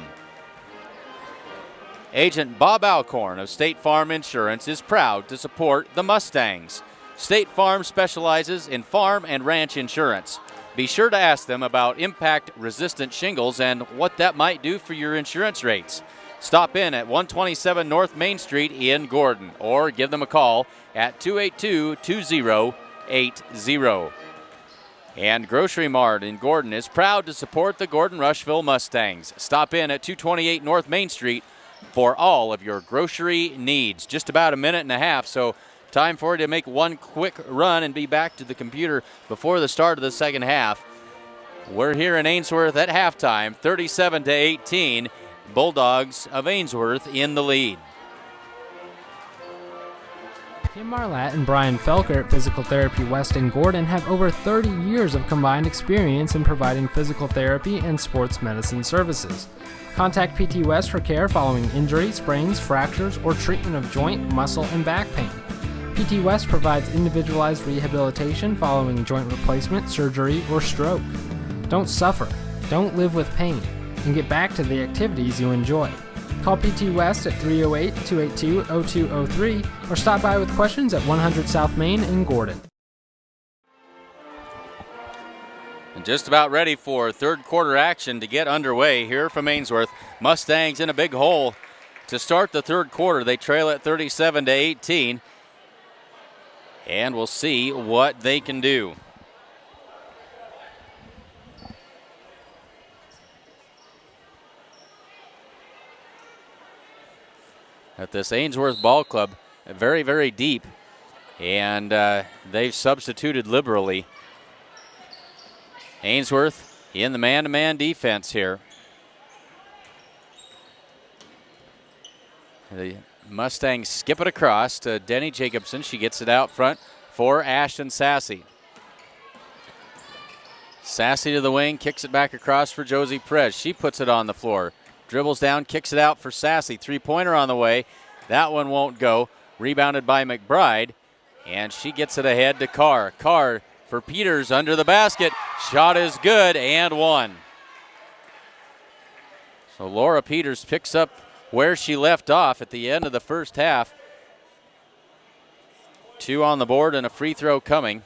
S1: Agent Bob Alcorn of State Farm Insurance is proud to support the Mustangs. State Farm specializes in farm and ranch insurance. Be sure to ask them about impact-resistant shingles and what that might do for your insurance rates. Stop in at 127 North Main Street in Gordon or give them a call at 282-2080. And Grocery Mart in Gordon is proud to support the Gordon Rushville Mustangs. Stop in at 228 North Main Street for all of your grocery needs. Just about a minute and a half, so time for you to make one quick run and be back to the computer before the start of the second half. We're here in Ainsworth at halftime, 37-18. Bulldogs of Ainsworth in the lead.
S4: Kim Marlatt and Brian Felker at Physical Therapy West in Gordon have over 30 years of combined experience in providing physical therapy and sports medicine services. Contact PT West for care following injury, sprains, fractures, or treatment of joint, muscle, and back pain. PT West provides individualized rehabilitation following joint replacement, surgery, or stroke. Don't suffer, don't live with pain, and get back to the activities you enjoy. Call PT West at 308-282-0203 or stop by with questions at 100 South Main in Gordon.
S1: And just about ready for third quarter action to get underway here from Ainsworth. Mustangs in a big hole to start the third quarter. They trail at 37-18. And we'll see what they can do. At this Ainsworth Ball Club, very, very deep. And they've substituted liberally. Ainsworth in the man-to-man defense here. The Mustangs skip it across to Denny Jacobson. She gets it out front for Ashton Sassy. Sassy to the wing, kicks it back across for Josie Perez. She puts it on the floor. Dribbles down, kicks it out for Sassy. Three-pointer on the way. That one won't go. Rebounded by McBride. And she gets it ahead to Carr. Carr for Peters under the basket. Shot is good and one. So Laura Peters picks up where she left off at the end of the first half. 2 on the board and a free throw coming.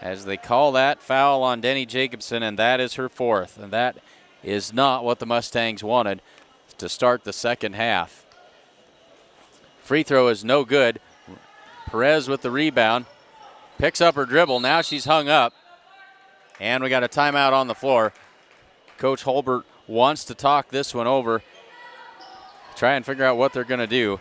S1: As they call that foul on Denny Jacobson, and that is her fourth. And that is not what the Mustangs wanted to start the second half. Free throw is no good. Perez with the rebound. Picks up her dribble. Now she's hung up. And we got a timeout on the floor. Coach Holbert wants to talk this one over. Try and figure out what they're going to do.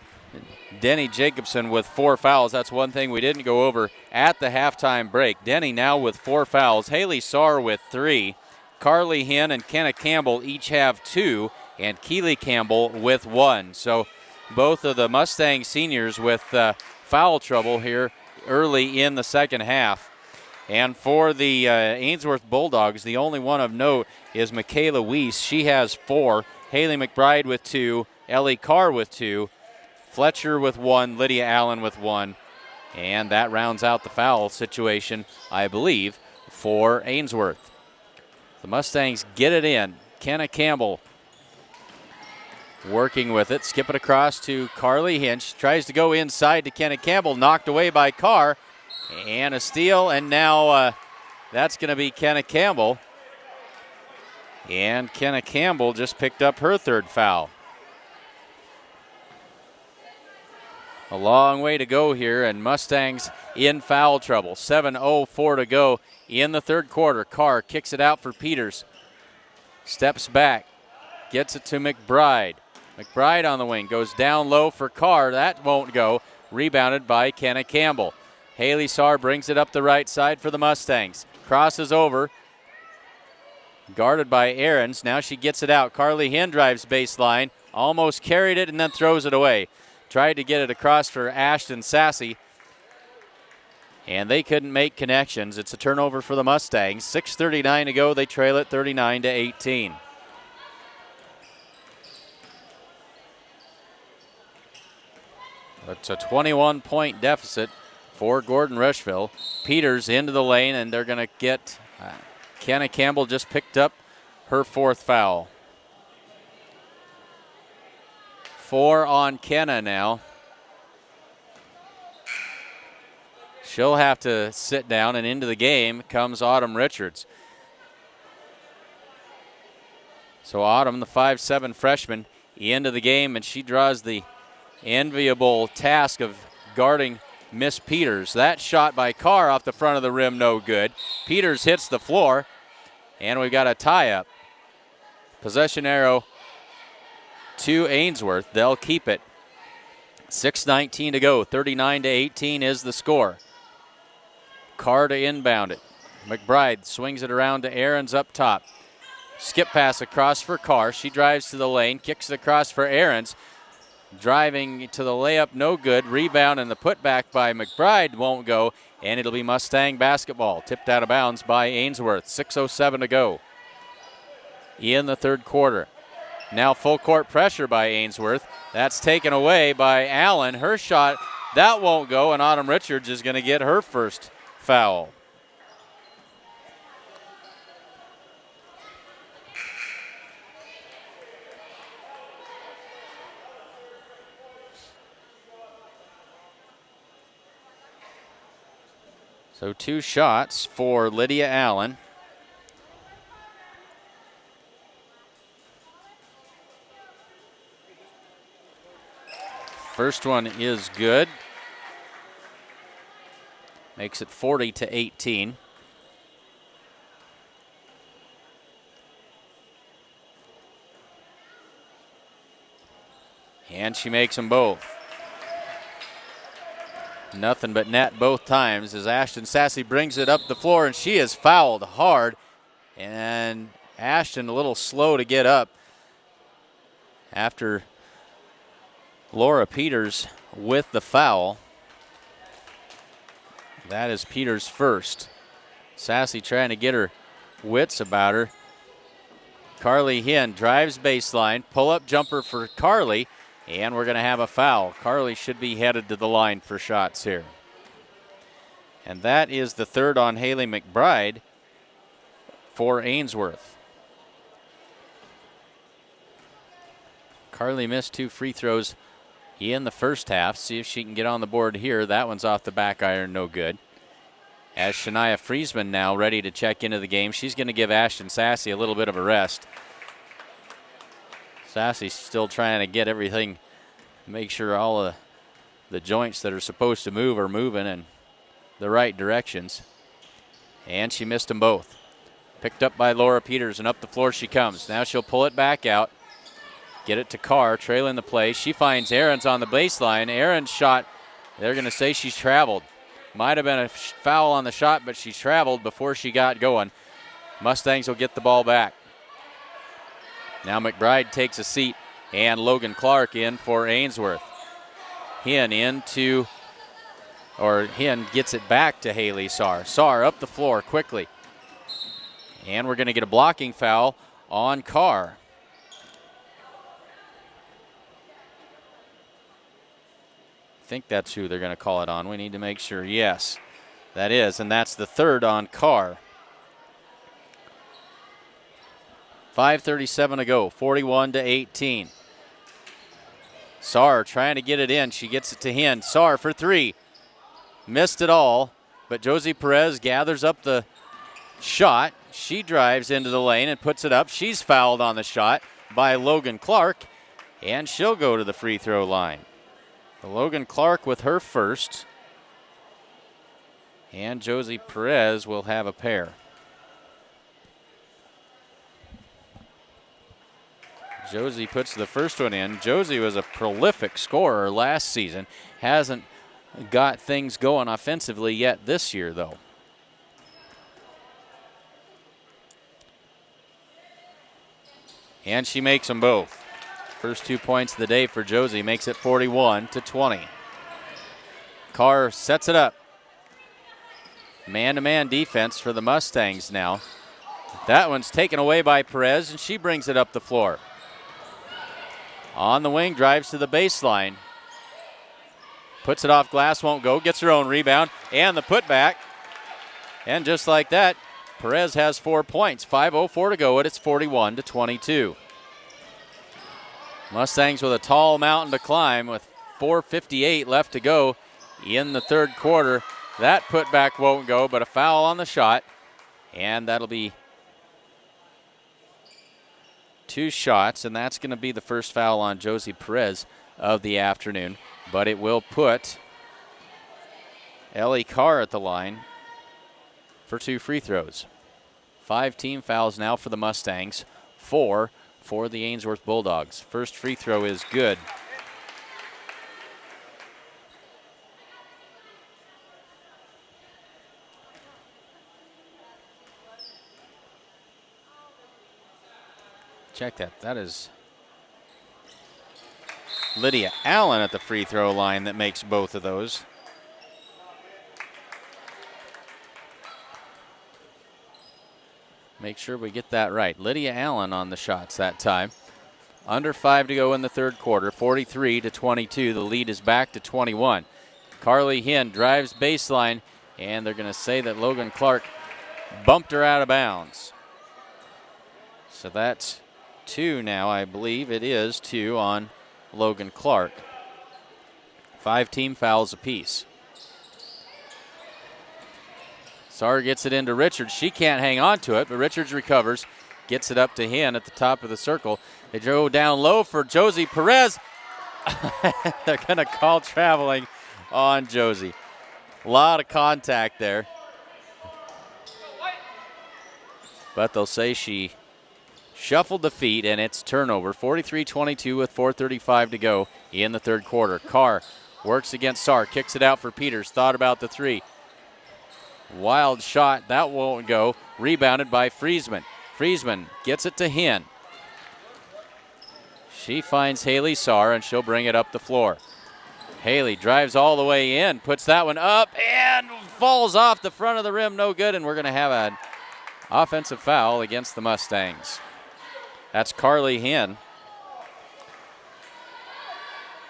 S1: Denny Jacobson with 4 fouls. That's one thing we didn't go over at the halftime break. Denny now with 4 fouls. Haley Sarr with 3. Carly Hinn and Kenna Campbell each have 2. And Keely Campbell with 1. So both of the Mustang seniors with foul trouble here early in the second half. And for the Ainsworth Bulldogs, the only one of note is Michaela Weiss. She has 4. Haley McBride with 2. Ellie Carr with 2. Fletcher with 1. Lydia Allen with 1. And that rounds out the foul situation, I believe, for Ainsworth. The Mustangs get it in. Kenna Campbell working with it. Skip it across to Carly Hinch. Tries to go inside to Kenna Campbell. Knocked away by Carr. And a steal. And now that's going to be Kenna Campbell. And Kenna Campbell just picked up her 3rd foul. A long way to go here, and Mustangs in foul trouble. 7:04 to go in the third quarter. Carr kicks it out for Peters. Steps back. Gets it to McBride. McBride on the wing. Goes down low for Carr. That won't go. Rebounded by Kenna Campbell. Haley Saar brings it up the right side for the Mustangs. Crosses over. Guarded by Ahrens. Now she gets it out. Carly Hinn drives baseline. Almost carried it and then throws it away. Tried to get it across for Ashton Sassy. And they couldn't make connections. It's a turnover for the Mustangs. 6:39 to go. They trail it 39-18. It's a 21-point deficit for Gordon Rushville. Peters into the lane, and they're going to get Kenna Campbell just picked up her 4th foul. 4 on Kenna now. She'll have to sit down, and into the game comes Autumn Richards. So Autumn, the 5'7" freshman, into the game, and she draws the enviable task of guarding Miss Peters. That shot by Carr off the front of the rim, no good. Peters hits the floor, and we've got a tie-up. Possession arrow to Ainsworth. They'll keep it. 6:19 to go. 39-18 is the score. Carr to inbound it. McBride swings it around to Ahrens up top. Skip pass across for Carr. She drives to the lane, kicks it across for Ahrens. Driving to the layup, no good. Rebound, and the putback by McBride won't go, and it'll be Mustang basketball. Tipped out of bounds by Ainsworth. 6:07 to go in the 3rd quarter. Now full court pressure by Ainsworth. That's taken away by Allen. Her shot, that won't go, and Autumn Richards is going to get her 1st foul. So 2 shots for Lydia Allen. First one is good. Makes it 40-18. And she makes them both. Nothing but net both times as Ashton Sassy brings it up the floor, and she is fouled hard. And Ashton a little slow to get up after Laura Peters with the foul. That is Peters' 1st. Sassy trying to get her wits about her. Carly Hinn drives baseline, pull-up jumper for Carly, and we're going to have a foul. Carly should be headed to the line for shots here. And that is the 3rd on Haley McBride for Ainsworth. Carly missed 2 free throws in the first half. See if she can get on the board here. That one's off the back iron, no good. As Shania Friesman now ready to check into the game. She's going to give Ashton Sassy a little bit of a rest. Sassy's still trying to get everything, make sure all of the joints that are supposed to move are moving in the right directions. And she missed them both. Picked up by Laura Peters, and up the floor she comes. Now she'll pull it back out. Get it to Carr, trailing the play. She finds Ahrens on the baseline. Ahrens' shot, they're going to say she's traveled. Might have been a foul on the shot, but she traveled before she got going. Mustangs will get the ball back. Now McBride takes a seat, and Logan Clark in for Ainsworth. Hinn gets it back to Haley Saar. Saar up the floor quickly. And we're going to get a blocking foul on Carr. I think that's who they're going to call it on. We need to make sure. Yes, that is, and that's the 3rd on Carr. 5:37 to go, 41-18. Saar trying to get it in. She gets it to Hinn. Saar for 3. Missed it all, but Josie Perez gathers up the shot. She drives into the lane and puts it up. She's fouled on the shot by Logan Clark, and she'll go to the free throw line. Logan Clark with her 1st, and Josie Perez will have a pair. Josie puts the first one in. Josie was a prolific scorer last season. Hasn't got things going offensively yet this year, though. And she makes them both. First 2 points of the day for Josie makes it 41-20. Carr sets it up. Man-to-man defense for the Mustangs now. That one's taken away by Perez, and she brings it up the floor. On the wing, drives to the baseline. Puts it off glass, won't go, gets her own rebound, and the putback. And just like that, Perez has 4 points. 5:04 to go, and it's 41-22. Mustangs with a tall mountain to climb with 4:58 left to go in the third quarter. That putback won't go, but a foul on the shot, and that'll be 2 shots, and that's going to be the first foul on Josie Perez of the afternoon. But it will put Ellie Carr at the line for 2 free throws. 5 team fouls now for the Mustangs, 4 for the Ainsworth Bulldogs. First free throw is good. Check that. That is Lydia Allen at the free throw line that makes both of those. Make sure we get that right. Lydia Allen on the shots that time. Under 5 to go in the third quarter. 43-22. The lead is back to 21. Carly Hinn drives baseline, and they're going to say that Logan Clark bumped her out of bounds. So that's 2 now, I believe. It is 2 on Logan Clark. 5 team fouls apiece. Saar gets it into Richards. She can't hang on to it, but Richards recovers, gets it up to Hinn at the top of the circle. They go down low for Josie Perez. They're going to call traveling on Josie. A lot of contact there. But they'll say she shuffled the feet, and it's turnover. 43-22 with 4:35 to go in the third quarter. Carr works against Saar, kicks it out for Peters. Thought about the 3. Wild shot, that won't go. Rebounded by Friesman. Friesman gets it to Hinn. She finds Haley Saar, and she'll bring it up the floor. Haley drives all the way in, puts that one up, and falls off the front of the rim. No good, and we're going to have an offensive foul against the Mustangs. That's Carly Hinn.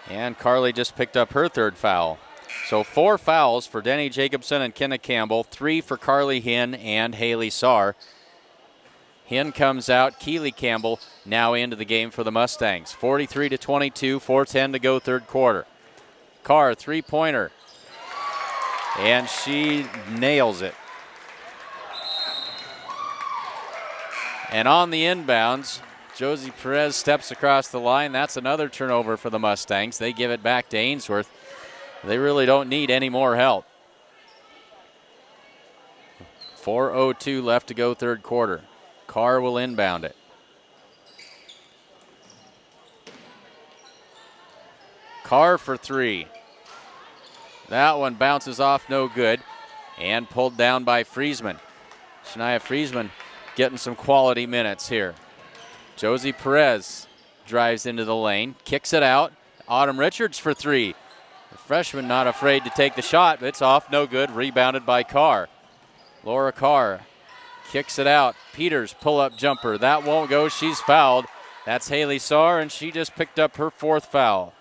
S1: And Carly just picked up her 3rd foul. So 4 fouls for Denny Jacobson and Kenna Campbell, 3 for Carly Hinn and Haley Saar. Hinn comes out. Keely Campbell now into the game for the Mustangs. 43-22, 4:10 to go third quarter. Carr, 3-pointer. And she nails it. And on the inbounds, Josie Perez steps across the line. That's another turnover for the Mustangs. They give it back to Ainsworth. They really don't need any more help. 4:02 left to go third quarter. Carr will inbound it. Carr for 3. That one bounces off, no good, and pulled down by Friesman. Shania Friesman getting some quality minutes here. Josie Perez drives into the lane, kicks it out. Autumn Richards for 3. The freshman not afraid to take the shot, but it's off, no good, rebounded by Carr. Laura Carr kicks it out. Peters pull-up jumper. That won't go. She's fouled. That's Haley Saar, and she just picked up her 4th foul.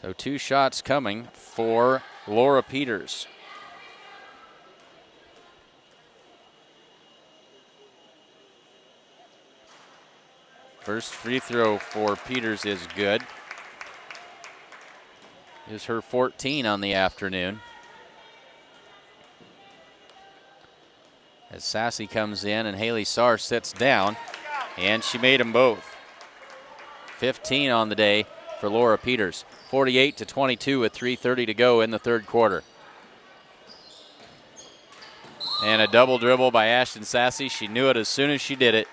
S1: So 2 shots coming for Laura Peters. First free throw for Peters is good. Is her 14 on the afternoon. As Sassy comes in and Haley Saar sits down, and she made them both. 15 on the day for Laura Peters. 48-22 with 3:30 to go in the third quarter. And a double dribble by Ashton Sassy. She knew it as soon as she did it.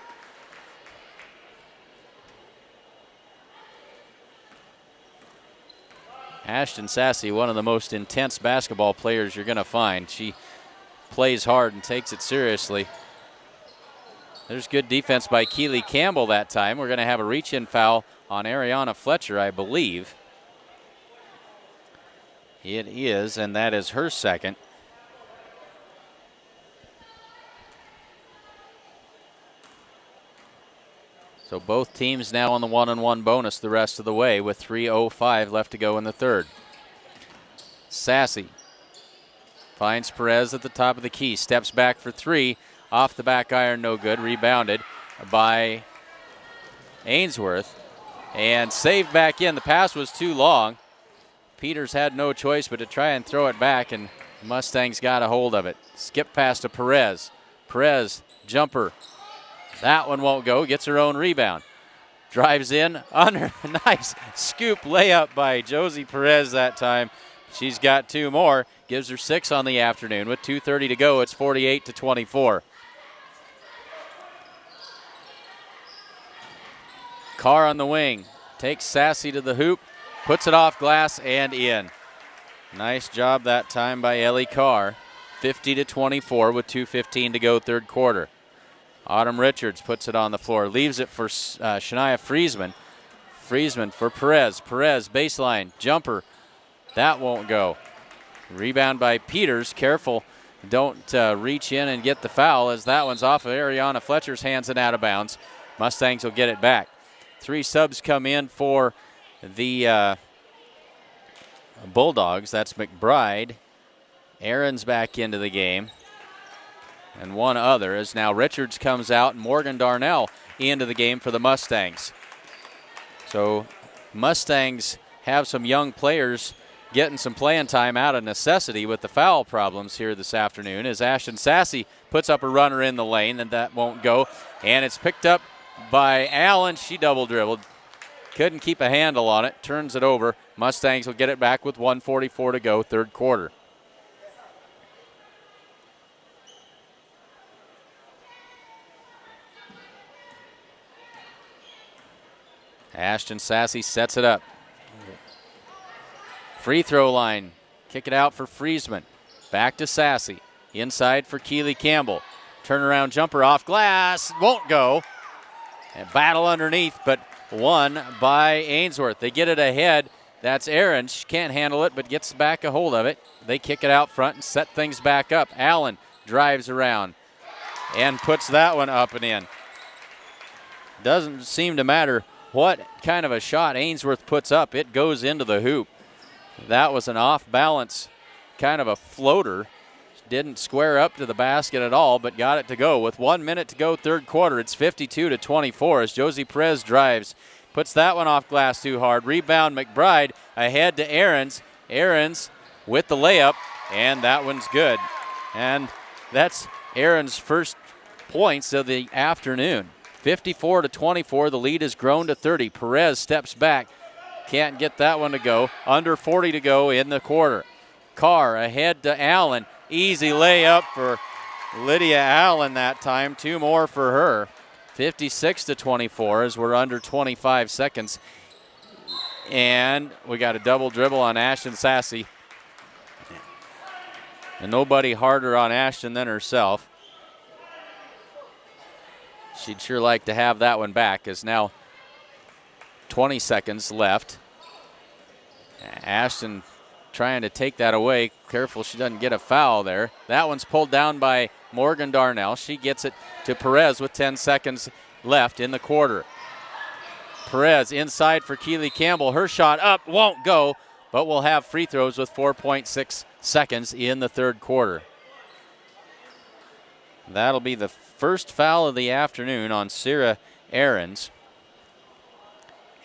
S1: Ashton Sassy, one of the most intense basketball players you're going to find. She plays hard and takes it seriously. There's good defense by Keely Campbell that time. We're going to have a reach-in foul on Ariana Fletcher, I believe. It is, and that is her second. So both teams now on the 1-on-1 bonus the rest of the way with 3:05 left to go in the third. Sassy finds Perez at the top of the key, steps back for three, off the back iron, no good, rebounded by Ainsworth, and saved back in. The pass was too long. Peters had no choice but to try and throw it back, and Mustangs got a hold of it. Skip pass to Perez. Perez, jumper. That one won't go, gets her own rebound. Drives in, under, nice scoop layup by Josie Perez that time. She's got two more, gives her 6 on the afternoon. With 2:30 to go, it's 48-24. Carr on the wing, takes Sassy to the hoop, puts it off glass and in. Nice job that time by Ellie Carr. 50-24 with 2:15 to go third quarter. Autumn Richards puts it on the floor, leaves it for Shania Friesman. Friesman for Perez. Perez, baseline, jumper. That won't go. Rebound by Peters. Careful, don't reach in and get the foul, as that one's off of Ariana Fletcher's hands and out of bounds. Mustangs will get it back. 3 subs come in for the Bulldogs. That's McBride. Aaron's back into the game. And one other, as now Richards comes out and Morgan Darnell into the game for the Mustangs. So Mustangs have some young players getting some playing time out of necessity with the foul problems here this afternoon, as Ashton Sassy puts up a runner in the lane, and that won't go. And it's picked up by Allen. She double dribbled. Couldn't keep a handle on it. Turns it over. Mustangs will get it back with 1:44 to go, third quarter. Ashton Sassy sets it up. Free throw line. Kick it out for Friesman. Back to Sassy. Inside for Keely Campbell. Turnaround jumper off glass. Won't go. And battle underneath, but won by Ainsworth. They get it ahead. That's Aaron. She can't handle it, but gets back a hold of it. They kick it out front and set things back up. Allen drives around and puts that one up and in. Doesn't seem to matter what kind of a shot Ainsworth puts up. It goes into the hoop. That was an off-balance kind of a floater. Didn't square up to the basket at all, but got it to go. With 1 minute to go third quarter, it's 52-24 as Josie Perez drives. Puts that one off glass too hard. Rebound McBride ahead to Aarons. Aarons with the layup, and that one's good. And that's Aaron's first points of the afternoon. 54-24, the lead has grown to 30. Perez steps back, can't get that one to go. Under 40 to go in the quarter. Carr ahead to Allen. Easy layup for Lydia Allen that time. 2 more for her. 56-24 as we're under 25 seconds. And we got a double dribble on Ashton Sassy. And nobody harder on Ashton than herself. She'd sure like to have that one back, as now 20 seconds left. Ashton trying to take that away. Careful she doesn't get a foul there. That one's pulled down by Morgan Darnell. She gets it to Perez with 10 seconds left in the quarter. Perez inside for Keely Campbell. Her shot up, won't go, but we'll have free throws with 4.6 seconds in the third quarter. That'll be the first foul of the afternoon on Sarah Aarons.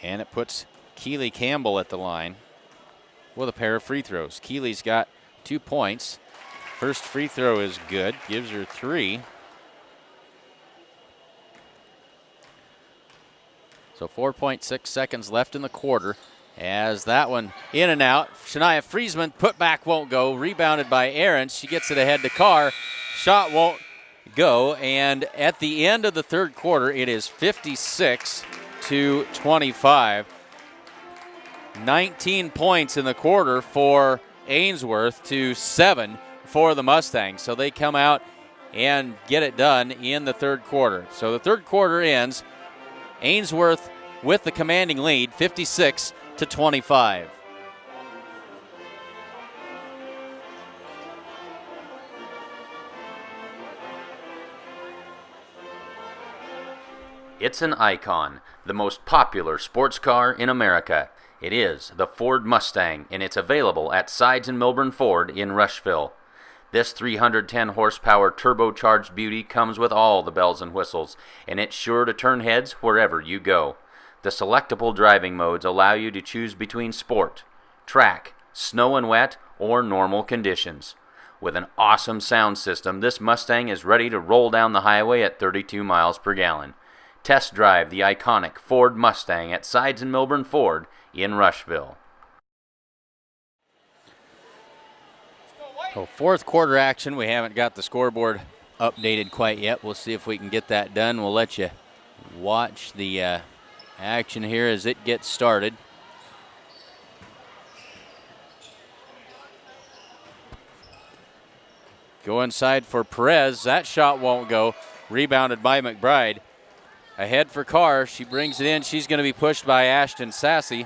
S1: And it puts Keely Campbell at the line with a pair of free throws. Keely's got 2 points. First free throw is good, gives her 3. So 4.6 seconds left in the quarter. As that one in and out. Shania Friesman, put back, won't go. Rebounded by Aarons. She gets it ahead to Carr. Shot won't go. And at the end of the third quarter, it is 56-25. 19 points in the quarter for Ainsworth to 7 for the Mustangs. So they come out and get it done in the third quarter. So the third quarter ends, Ainsworth with the commanding lead, 56-25.
S2: It's an icon, the most popular sports car in America. It is the Ford Mustang, and it's available at Sides and Milburn Ford in Rushville. This 310 horsepower turbocharged beauty comes with all the bells and whistles, and it's sure to turn heads wherever you go. The selectable driving modes allow you to choose between sport, track, snow and wet, or normal conditions. With an awesome sound system, this Mustang is ready to roll down the highway at 32 miles per gallon. Test drive the iconic Ford Mustang at Sides and Milburn Ford in Rushville.
S1: So fourth quarter action. We haven't got the scoreboard updated quite yet. We'll see if we can get that done. We'll let you watch the action here as it gets started. Go inside for Perez. That shot won't go. Rebounded by McBride. Ahead for Carr. She brings it in. She's going to be pushed by Ashton Sassy.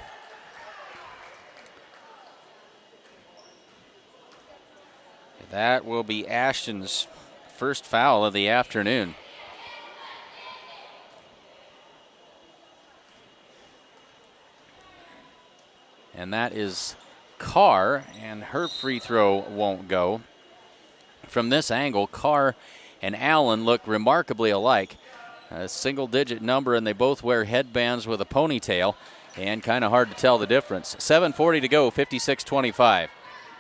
S1: That will be Ashton's first foul of the afternoon. And that is Carr, and her free throw won't go. From this angle, Carr and Allen look remarkably alike. A single-digit number, and they both wear headbands with a ponytail, and kind of hard to tell the difference. 7:40 to go, 56-25.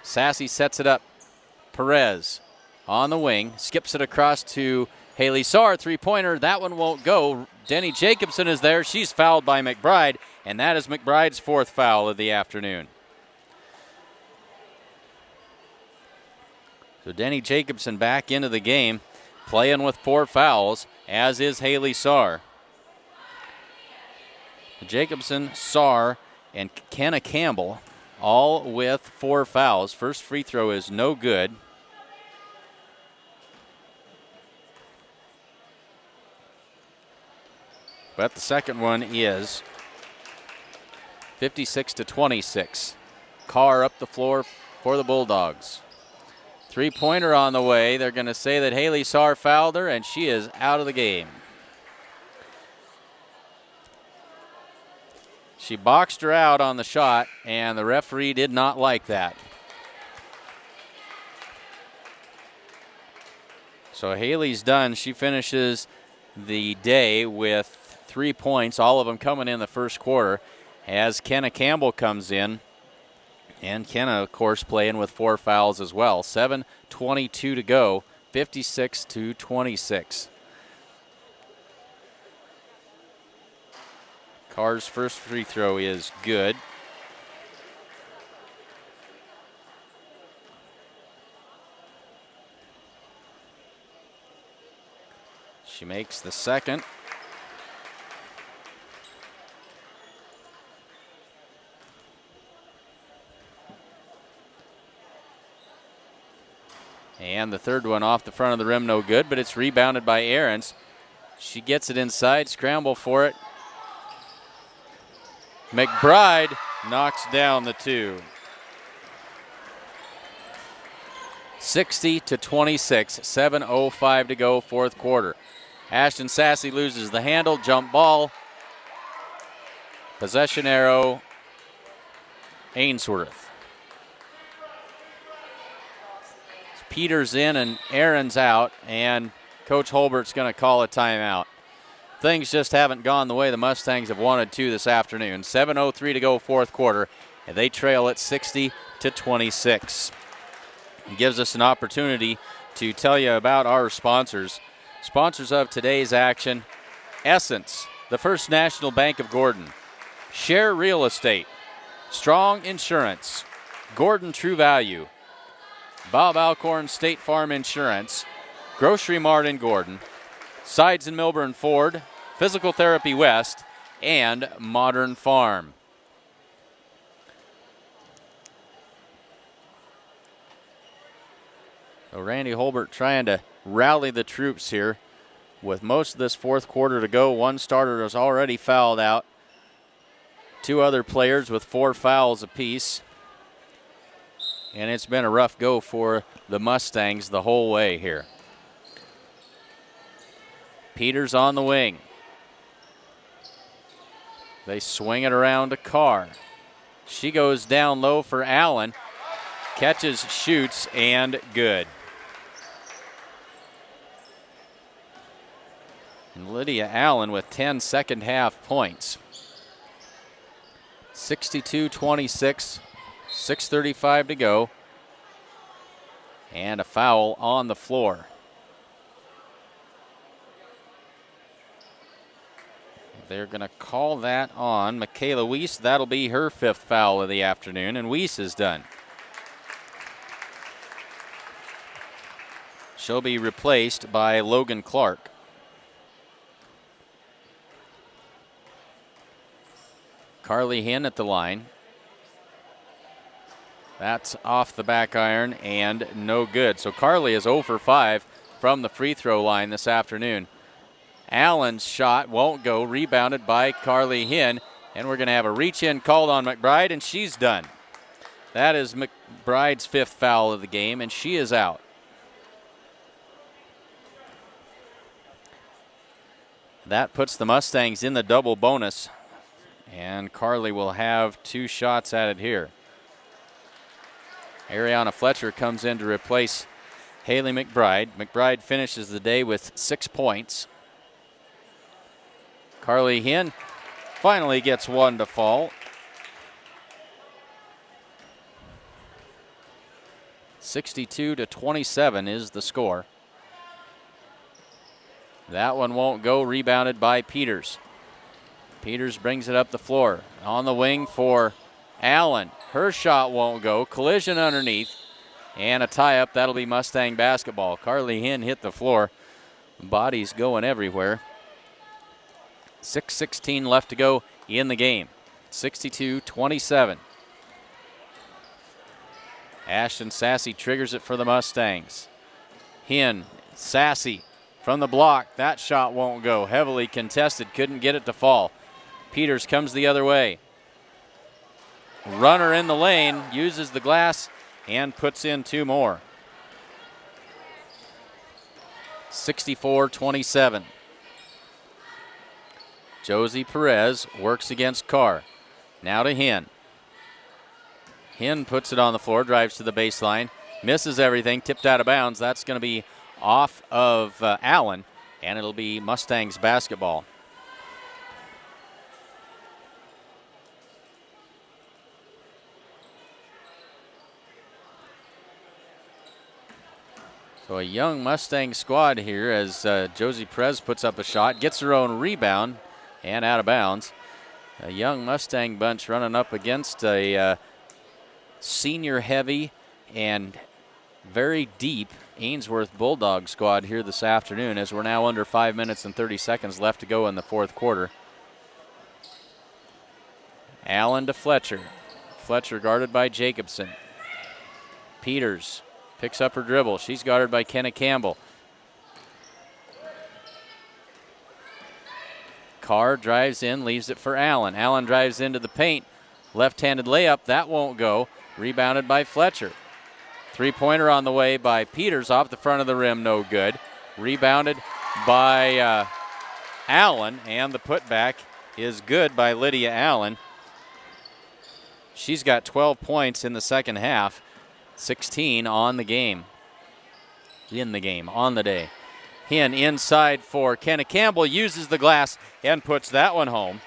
S1: Sassy sets it up. Perez on the wing, skips it across to Haley Saar, three-pointer. That one won't go. Denny Jacobson is there. She's fouled by McBride, and that is McBride's fourth foul of the afternoon. So Denny Jacobson back into the game, playing with 4 fouls, as is Haley Saar. Jacobson, Saar, and Kenna Campbell all with 4 fouls. First free throw is no good. But the second one is. 56-26. Carr up the floor for the Bulldogs. Three-pointer on the way. They're going to say that Haley Saar fouled her, and she is out of the game. She boxed her out on the shot, and the referee did not like that. So Haley's done. She finishes the day with 3 points, all of them coming in the first quarter, as Kenna Campbell comes in. And Kenna, of course, playing with 4 fouls as well. 7:22 to go, 56-26. Carr's first free throw is good. She makes the second. And the third one off the front of the rim, no good, but it's rebounded by Ahrens. She gets it inside, scramble for it. McBride knocks down the 2. 60-26, 7:05 to go, fourth quarter. Ashton Sassy loses the handle, jump ball. Possession arrow, Ainsworth. Peters in and Aaron's out, and Coach Holbert's going to call a timeout. Things just haven't gone the way the Mustangs have wanted to this afternoon. 7:03 to go, fourth quarter, and they trail at 60-26. It gives us an opportunity to tell you about our sponsors. Sponsors of today's action: Essence, the First National Bank of Gordon; Share Real Estate; Strong Insurance; Gordon True Value; Bob Alcorn State Farm Insurance; Grocery Mart in Gordon; Sides and Milburn Ford; Physical Therapy West; and Modern Farm. So Randy Holbert trying to rally the troops here. With most of this fourth quarter to go, one starter is already fouled out. Two other players with 4 fouls apiece. And it's been a rough go for the Mustangs the whole way here. Peters on the wing. They swing it around to Carr. She goes down low for Allen. Catches, shoots, and good. And Lydia Allen with 10 second half points. 62-26, 6:35 to go. And a foul on the floor. They're going to call that on Michaela Weiss. That'll be her 5th foul of the afternoon, and Weiss is done. She'll be replaced by Logan Clark. Carly Hinn at the line. That's off the back iron and no good. So Carly is 0 for 5 from the free throw line this afternoon. Allen's shot won't go, rebounded by Carly Hinn, and we're going to have a reach-in called on McBride, and she's done. That is McBride's 5th foul of the game, and she is out. That puts the Mustangs in the double bonus, and Carly will have 2 shots at it here. Ariana Fletcher comes in to replace Haley McBride. McBride finishes the day with 6 points. Carly Hinn finally gets 1 to fall. 62-27 is the score. That one won't go, rebounded by Peters. Peters brings it up the floor. On the wing for Allen. Her shot won't go. Collision underneath. And a tie-up. That'll be Mustang basketball. Carly Hinn hit the floor. Bodies going everywhere. 6:16 left to go in the game. 62-27. Ashton Sassy triggers it for the Mustangs. Hinn, Sassy from the block. That shot won't go. Heavily contested. Couldn't get it to fall. Peters comes the other way. Runner in the lane. Uses the glass and puts in 2 more. 64-27. Josie Perez works against Carr. Now to Hinn. Hinn puts it on the floor, drives to the baseline, misses everything, tipped out of bounds. That's going to be off of Allen, and it'll be Mustangs basketball. So a young Mustang squad here as Josie Perez puts up a shot, gets her own rebound, and out of bounds. A young Mustang bunch running up against a senior heavy and very deep Ainsworth Bulldog squad here this afternoon, as we're now under 5 minutes and 30 seconds left to go in the fourth quarter. Allen to Fletcher. Fletcher guarded by Jacobson. Peters picks up her dribble. She's guarded by Kenna Campbell. Carr drives in, leaves it for Allen. Allen drives into the paint. Left-handed layup, that won't go. Rebounded by Fletcher. Three-pointer on the way by Peters off the front of the rim, no good. Rebounded by Allen, and the putback is good by Lydia Allen. She's got 12 points in the second half, 16 on the game. On the day. Hinn inside for Kenna Campbell, uses the glass and puts that one home.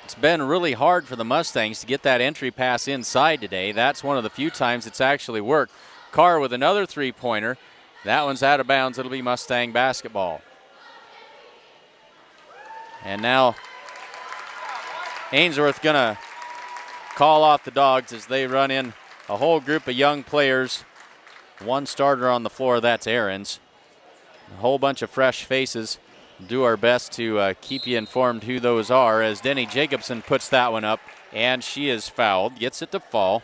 S1: It's been really hard for the Mustangs to get that entry pass inside today. That's one of the few times it's actually worked. Carr with another three-pointer. That one's out of bounds. It'll be Mustang basketball. And now Ainsworth going to call off the Dogs as they run in a whole group of young players. One starter on the floor, that's Ahrens. A whole bunch of fresh faces. Do our best to keep you informed who those are, as Denny Jacobson puts that one up, and she is fouled. Gets it to fall.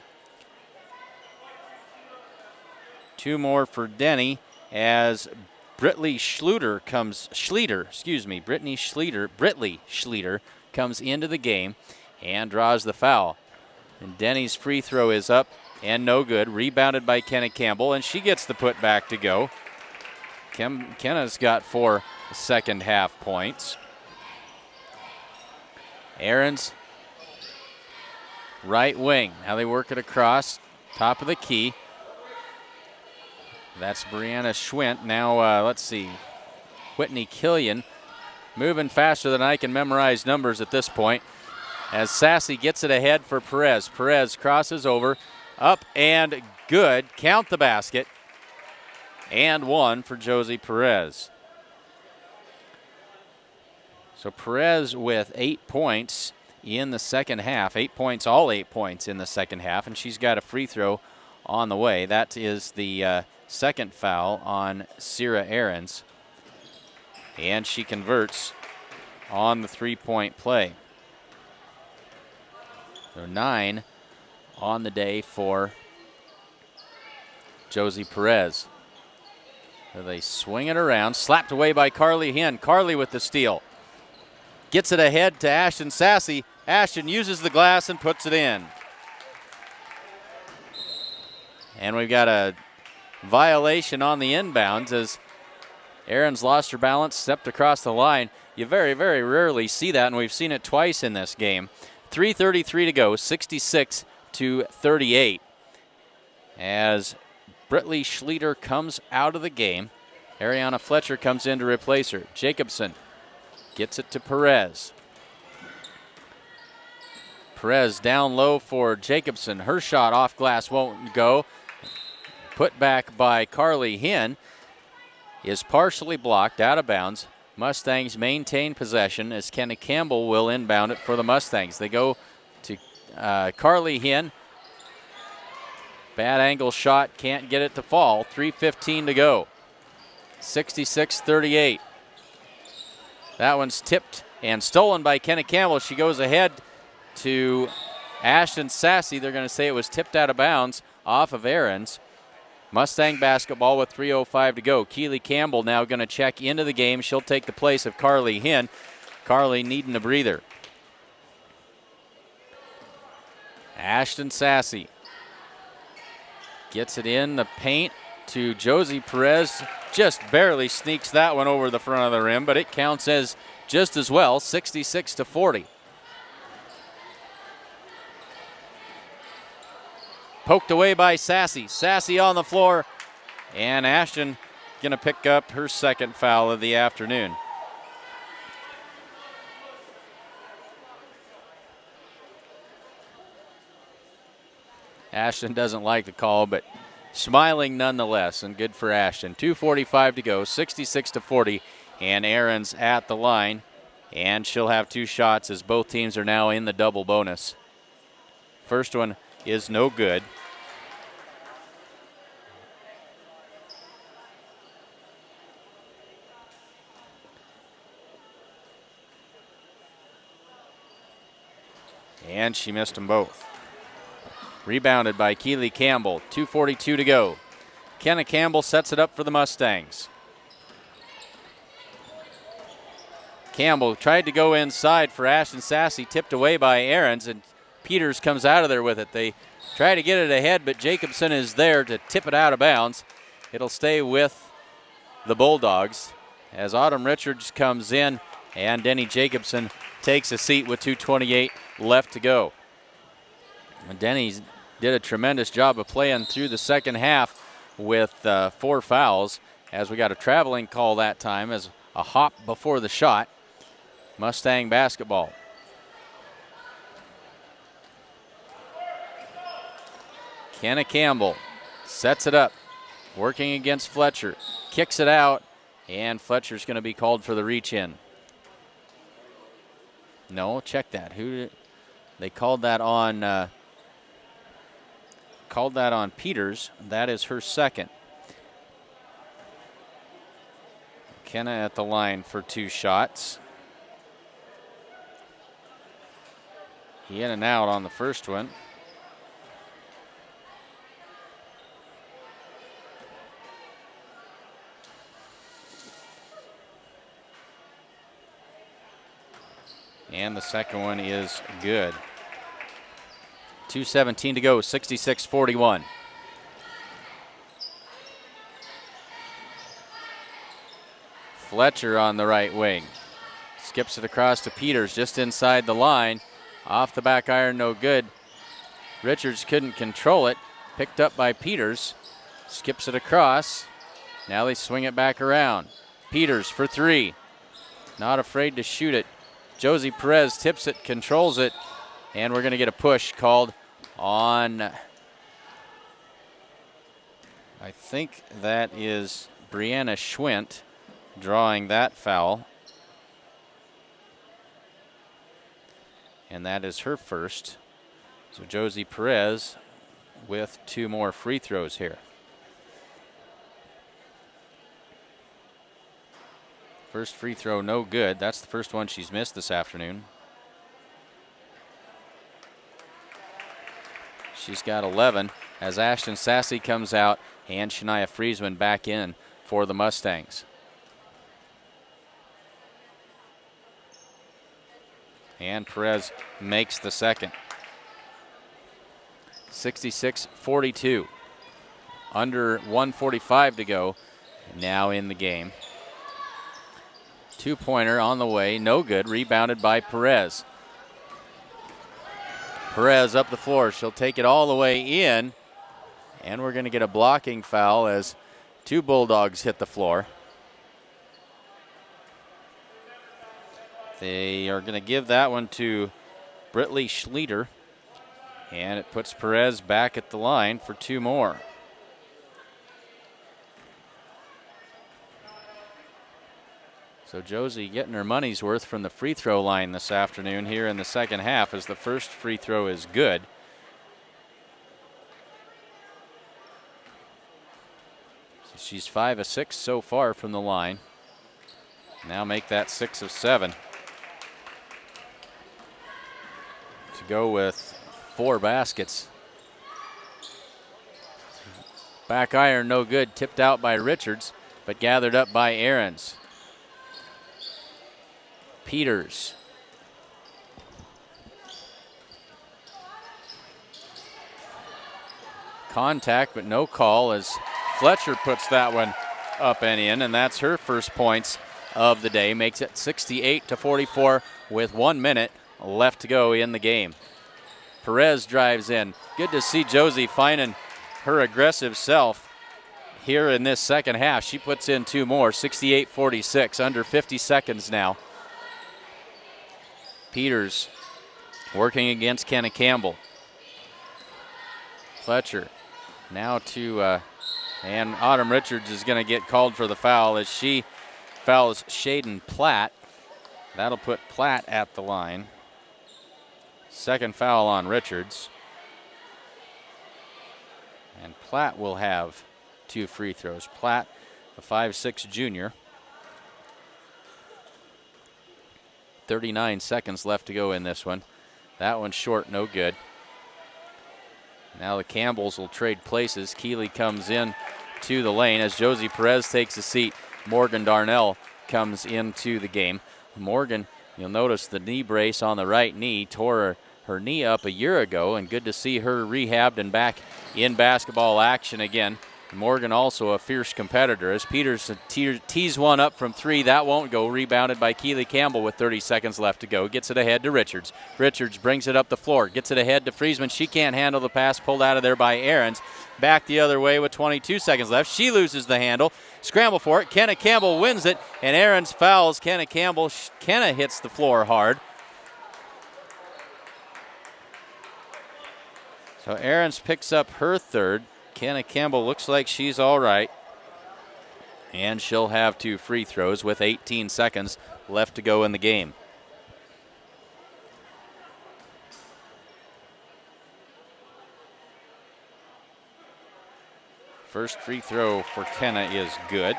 S1: 2 more for Denny as Brittany Schluter comes into the game and draws the foul. And Denny's free throw is up and no good. Rebounded by Kenna Campbell, and she gets the putback to go. Kenna's got 4 second half points. Aarons, right wing. Now they work it across, top of the key. That's Brianna Schwint. Now, let's see. Whitney Killian moving faster than I can memorize numbers at this point. As Sassy gets it ahead for Perez. Perez crosses over, up and good. Count the basket. And 1 for Josie Perez. So Perez with 8 points in the second half. 8 points, all 8 points in the second half. And she's got a free throw on the way. That is the second foul on Sierra Aarons. And she converts on the 3-point play. So 9 on the day for Josie Perez. So they swing it around, slapped away by Carly Hinn. Carly with the steal. Gets it ahead to Ashton Sassy. Ashton uses the glass and puts it in. And we've got a violation on the inbounds as Aarons lost her balance, stepped across the line. You very, very rarely see that, and we've seen it twice in this game. 3:33 to go, 66-38. As Brittany Schluter comes out of the game, Ariana Fletcher comes in to replace her. Jacobson gets it to Perez. Perez down low for Jacobson. Her shot off glass won't go. Put back by Carly Hinn is partially blocked, out of bounds. Mustangs maintain possession as Kenna Campbell will inbound it for the Mustangs. They go to Carly Hinn. Bad angle shot, can't get it to fall. 3:15 to go. 66-38. That one's tipped and stolen by Kenna Campbell. She goes ahead to Ashton Sassy. They're going to say it was tipped out of bounds off of Aarons. Mustang basketball with 3:05 to go. Keely Campbell now going to check into the game. She'll take the place of Carly Hinn. Carly needing a breather. Ashton Sassy gets it in the paint to Josie Perez. Just barely sneaks that one over the front of the rim, but it counts as just as well, 66-40. Poked away by Sassy. Sassy on the floor, and Ashton going to pick up her second foul of the afternoon. Ashton doesn't like the call, but smiling nonetheless, and good for Ashton. 2:45 to go, 66-40, and Aarons at the line, and she'll have 2 shots as both teams are now in the double bonus. First one is no good. And she missed them both. Rebounded by Keely Campbell. 2:42 to go. Kenna Campbell sets it up for the Mustangs. Campbell tried to go inside for Ashton Sassy, tipped away by Aarons, and Peters comes out of there with it. They try to get it ahead, but Jacobson is there to tip it out of bounds. It'll stay with the Bulldogs as Autumn Richards comes in, and Denny Jacobson takes a seat with 2:28 left to go. And Denny did a tremendous job of playing through the second half with 4 fouls, as we got a traveling call that time as a hop before the shot. Mustang basketball. Kenna Campbell sets it up, working against Fletcher, kicks it out, and Fletcher's going to be called for the reach in. No, check that. They called that on Peters. That is her second. Kenna at the line for 2 shots. In and out on the first one. And the second one is good. 2:17 to go, 66-41. Fletcher on the right wing. Skips it across to Peters just inside the line. Off the back iron, no good. Richards couldn't control it. Picked up by Peters. Skips it across. Now they swing it back around. Peters for three. Not afraid to shoot it. Josie Perez tips it, controls it, and we're going to get a push called on, I think that is Brianna Schwint drawing that foul. And that is her first. So Josie Perez with 2 more free throws here. First free throw, no good. That's the first one she's missed this afternoon. She's got 11 as Ashton Sassy comes out and Shania Friesman back in for the Mustangs. And Perez makes the second. 66-42. Under 1:45 to go now in the game. 2-pointer on the way, no good, rebounded by Perez. Perez up the floor, she'll take it all the way in, and we're going to get a blocking foul as 2 Bulldogs hit the floor. They are going to give that one to Britley Schleter, and it puts Perez back at the line for 2 more. So Josie getting her money's worth from the free throw line this afternoon here in the second half as the first free throw is good. So she's 5 of 6 so far from the line. Now make that 6 of 7. To go with 4 baskets. Back iron no good, tipped out by Richards, but gathered up by Ahrens. Peters. Contact, but no call as Fletcher puts that one up and in, and that's her first points of the day. Makes it 68-44 with 1 minute left to go in the game. Perez drives in. Good to see Josie finding her aggressive self here in this second half. She puts in 2 more, 68-46, under 50 seconds now. Peters working against Kenna Campbell. Fletcher now to, and Autumn Richards is going to get called for the foul as she fouls Shaden Platt. That'll put Platt at the line. Second foul on Richards. And Platt will have 2 free throws. Platt, a 5'6" junior. 39 seconds left to go in this one. That one's short, no good. Now the Campbells will trade places. Keeley comes in to the lane as Josie Perez takes a seat. Morgan Darnell comes into the game. Morgan, you'll notice the knee brace on the right knee, tore her knee up a year ago, and good to see her rehabbed and back in basketball action again. Morgan also a fierce competitor as Peters tees one up from 3. That won't go. Rebounded by Keeley Campbell with 30 seconds left to go. Gets it ahead to Richards. Richards brings it up the floor. Gets it ahead to Friesman. She can't handle the pass. Pulled out of there by Ahrens. Back the other way with 22 seconds left. She loses the handle. Scramble for it. Kenna Campbell wins it, and Ahrens fouls Kenna Campbell. Kenna hits the floor hard. So Ahrens picks up her third. Kenna Campbell looks like she's all right. And she'll have 2 free throws with 18 seconds left to go in the game. First free throw for Kenna is good.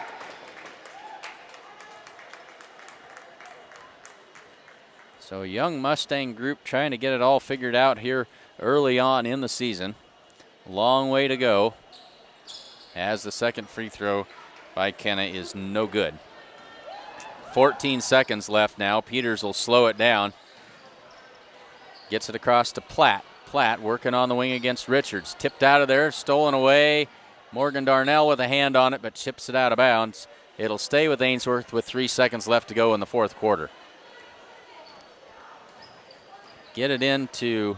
S1: So a young Mustang group trying to get it all figured out here early on in the season. Long way to go as the second free throw by Kenna is no good. 14 seconds left now. Peters will slow it down Gets it across to Platt. Platt working on the wing against Richards. Tipped out of there, stolen away. Morgan Darnell with a hand on it, but chips it out of bounds. It'll stay with Ainsworth with 3 seconds left to go in the fourth quarter. Get it into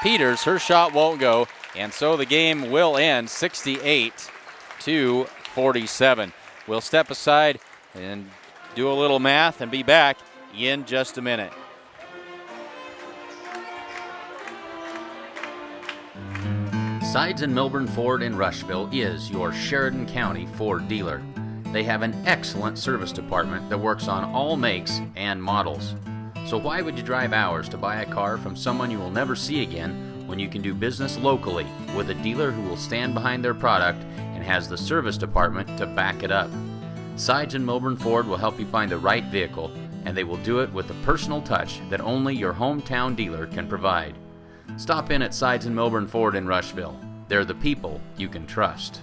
S1: Peters. Her shot won't go, and so the game will end 68-47. We'll step aside and do a little math and be back in just a minute.
S2: Sides and Milburn Ford in Rushville is your Sheridan County Ford dealer. They have an excellent service department that works on all makes and models. So why would you drive hours to buy a car from someone you will never see again when you can do business locally with a dealer who will stand behind their product and has the service department to back it up? Sides and Milburn Ford will help you find the right vehicle, and they will do it with the personal touch that only your hometown dealer can provide. Stop in at Sides and Milburn Ford in Rushville. They're the people you can trust.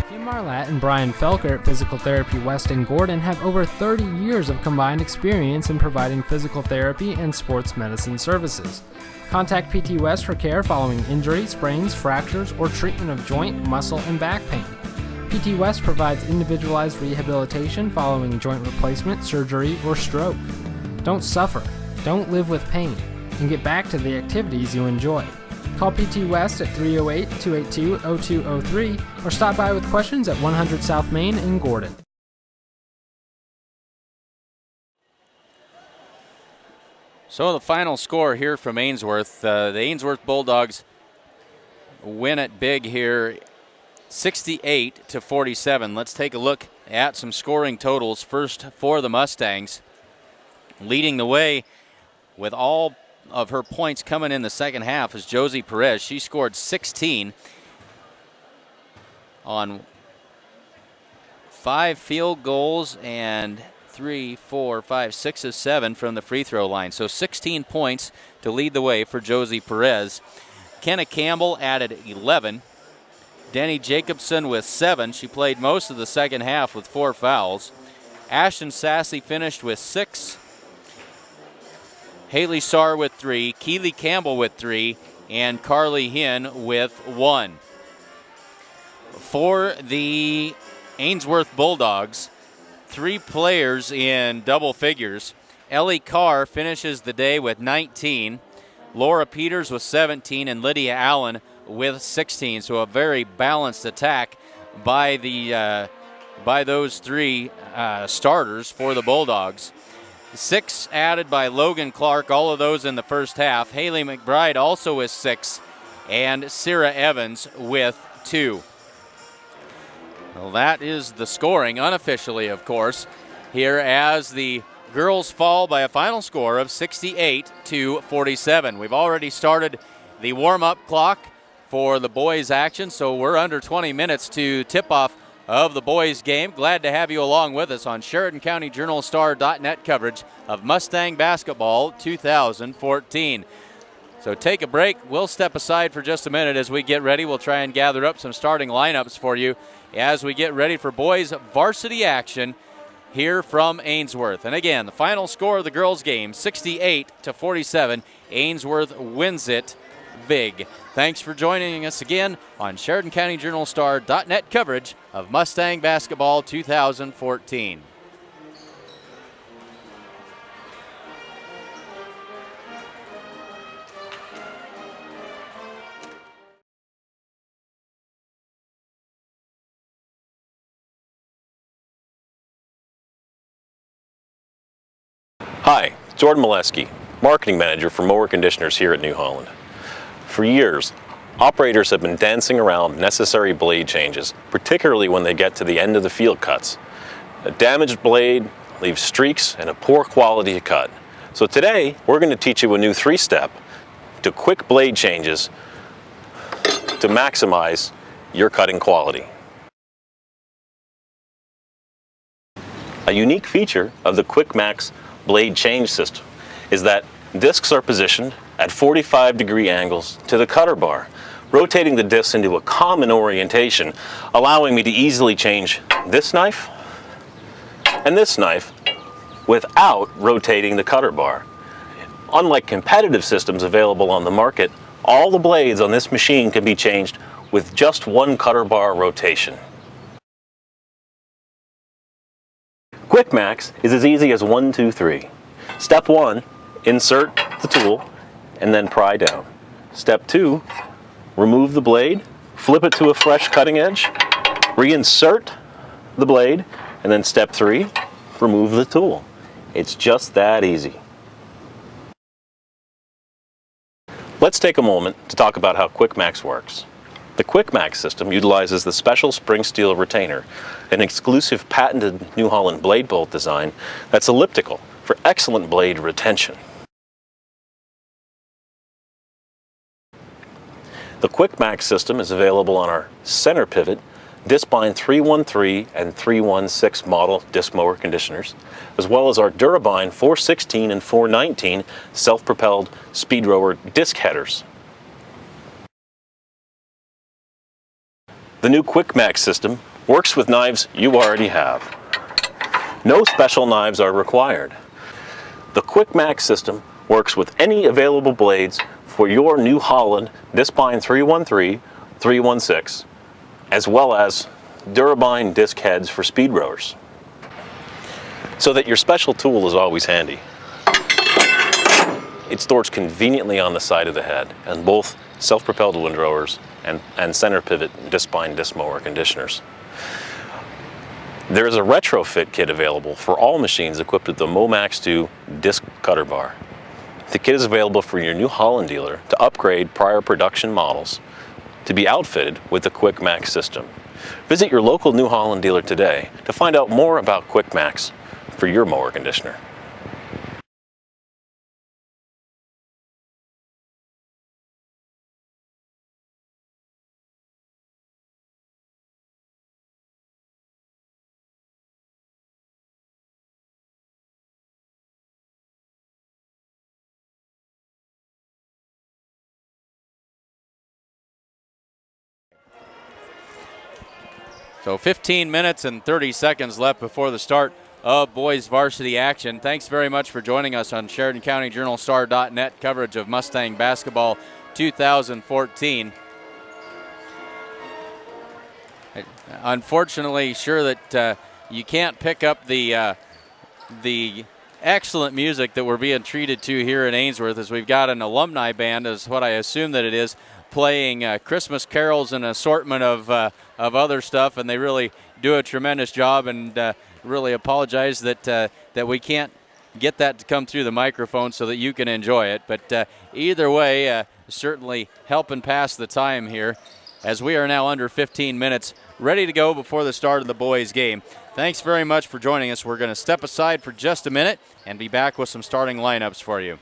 S4: Kim Marlatt and Brian Felker at Physical Therapy West in Gordon have over 30 years of combined experience in providing physical therapy and sports medicine services. Contact PT West for care following injury, sprains, fractures, or treatment of joint, muscle, and back pain. PT West provides individualized rehabilitation following joint replacement, surgery, or stroke. Don't suffer, don't live with pain, and get back to the activities you enjoy. Call PT West at 308-282-0203 or stop by with questions at 100 South Main in Gordon.
S1: So the final score here from Ainsworth. The Ainsworth Bulldogs win it big here, 68-47. Let's take a look at some scoring totals. First for the Mustangs. Leading the way with all of her points coming in the second half is Josie Perez. She scored 16 on 5 field goals and 3, 4, 5, 6 of 7 from the free throw line. So 16 points to lead the way for Josie Perez. Kenna Campbell added 11. Denny Jacobson with 7. She played most of the second half with 4 fouls. Ashton Sassy finished with 6. Haley Sarr with 3. Keely Campbell with 3. And Carly Hinn with 1. For the Ainsworth Bulldogs, 3 players in double figures. Ellie Carr finishes the day with 19. Laura Peters with 17 and Lydia Allen with 16. So a very balanced attack by those 3 starters for the Bulldogs. 6 added by Logan Clark, all of those in the first half. Haley McBride also with 6 and Sarah Evans with 2. Well, that is the scoring, unofficially, of course, here as the girls fall by a final score of 68-47. We've already started the warm-up clock for the boys' action, so we're under 20 minutes to tip-off of the boys' game. Glad to have you along with us on SheridanCountyJournalStar.net coverage of Mustang Basketball 2014. So take a break. We'll step aside for just a minute as we get ready. We'll try and gather up some starting lineups for you as we get ready for boys varsity action here from Ainsworth. And again, the final score of the girls' game, 68-47. Ainsworth wins it big. Thanks for joining us again on SheridanCountyJournalStar.net coverage of Mustang Basketball 2014.
S5: Hi, Jordan Molesky, Marketing Manager for Mower Conditioners here at New Holland. For years, operators have been dancing around necessary blade changes, particularly when they get to the end of the field cuts. A damaged blade leaves streaks and a poor quality of cut. So today, we're going to teach you a new 3-step to quick blade changes to maximize your cutting quality. A unique feature of the Quick Max blade change system is that discs are positioned at 45-degree angles to the cutter bar, rotating the discs into a common orientation, allowing me to easily change this knife and this knife without rotating the cutter bar. Unlike competitive systems available on the market, all the blades on this machine can be changed with just one cutter bar rotation. Quick Max is as easy as 1, 2, 3. Step 1, insert the tool and then pry down. Step 2, remove the blade, flip it to a fresh cutting edge, reinsert the blade, and then step 3, remove the tool. It's just that easy. Let's take a moment to talk about how Quick Max works. The Quick Max system utilizes the special spring steel retainer, an exclusive patented New Holland blade bolt design that's elliptical for excellent blade retention. The Quick Max system is available on our center pivot, Discbind 313 and 316 model disc mower conditioners, as well as our Durabind 416 and 419 self-propelled speed rower disc headers. The new Quick Max system works with knives you already have. No special knives are required. The Quick Max system works with any available blades for your New Holland Discbind 313, 316, as well as Durabind disc heads for speed rowers, so that your special tool is always handy. It stores conveniently on the side of the head and both self-propelled windrowers and center pivot Discbind disc mower conditioners. There is a retrofit kit available for all machines equipped with the Momax 2 disc cutter bar. The kit is available for your New Holland dealer to upgrade prior production models to be outfitted with the Quick Max system. Visit your local New Holland dealer today to find out more about Quick Max for your mower conditioner.
S1: So 15 minutes and 30 seconds left before the start of boys varsity action. Thanks very much for joining us on Sheridan County Journal-Star.net coverage of Mustang basketball 2014. Unfortunately, sure that you can't pick up the excellent music that we're being treated to here in Ainsworth, as we've got an alumni band, is what I assume that it is, playing Christmas carols and an assortment of other stuff, and they really do a tremendous job, and really apologize that we can't get that to come through the microphone so that you can enjoy it. But either way, certainly helping pass the time here, as we are now under 15 minutes, ready to go before the start of the boys' game. Thanks very much for joining us. We're going to step aside for just a minute and be back with some starting lineups for you.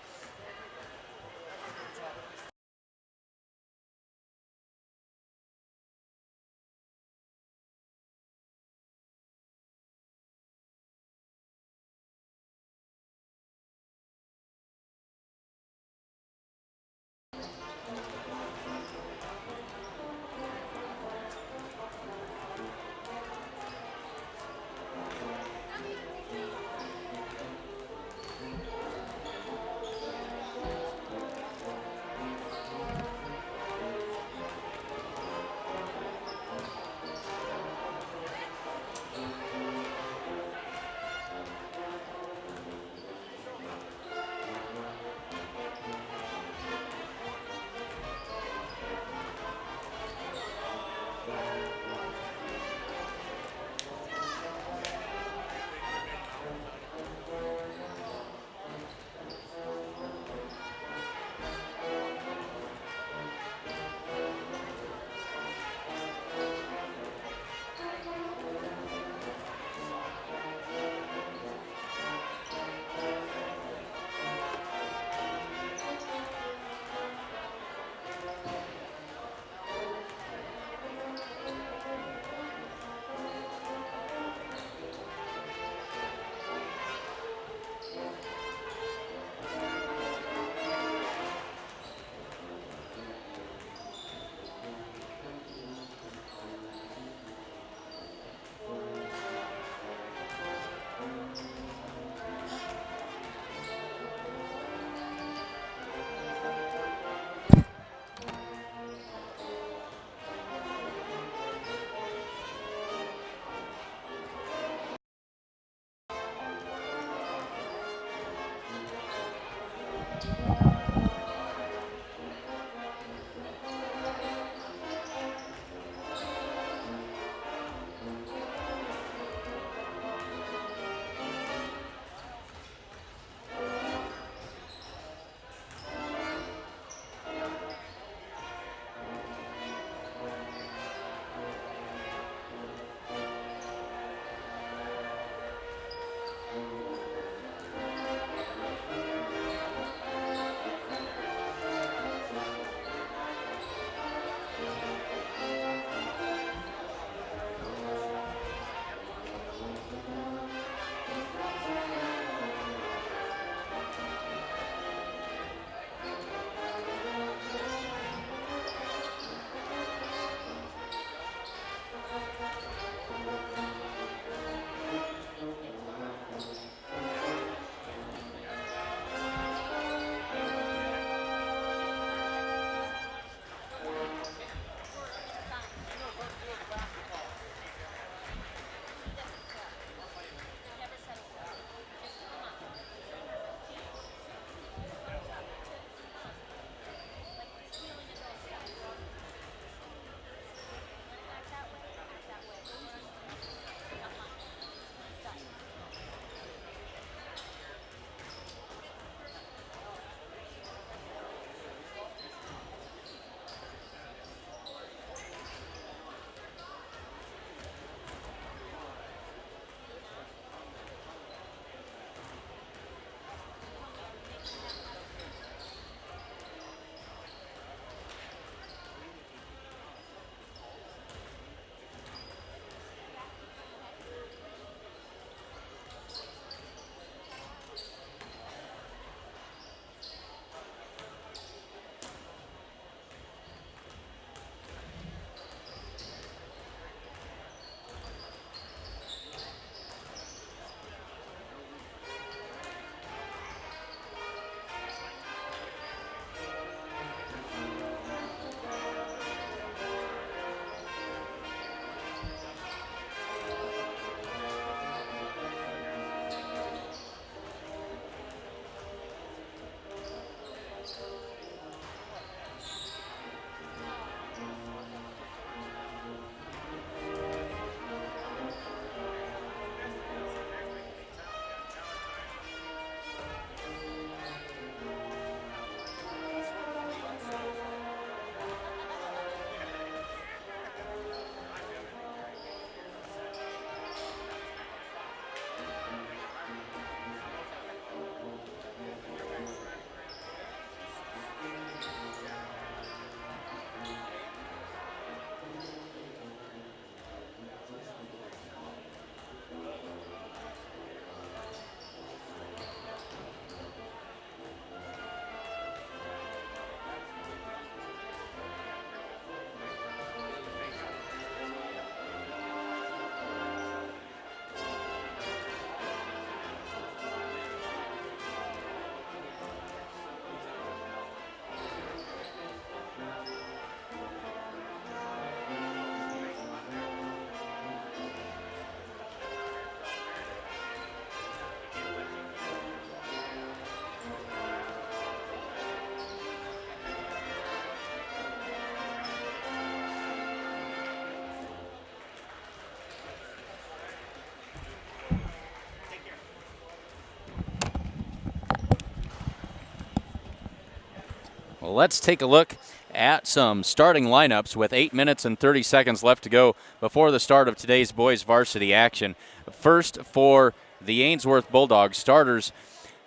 S1: Well, let's take a look at some starting lineups with 8 minutes and 30 seconds left to go before the start of today's boys varsity action. First, for the Ainsworth Bulldogs starters,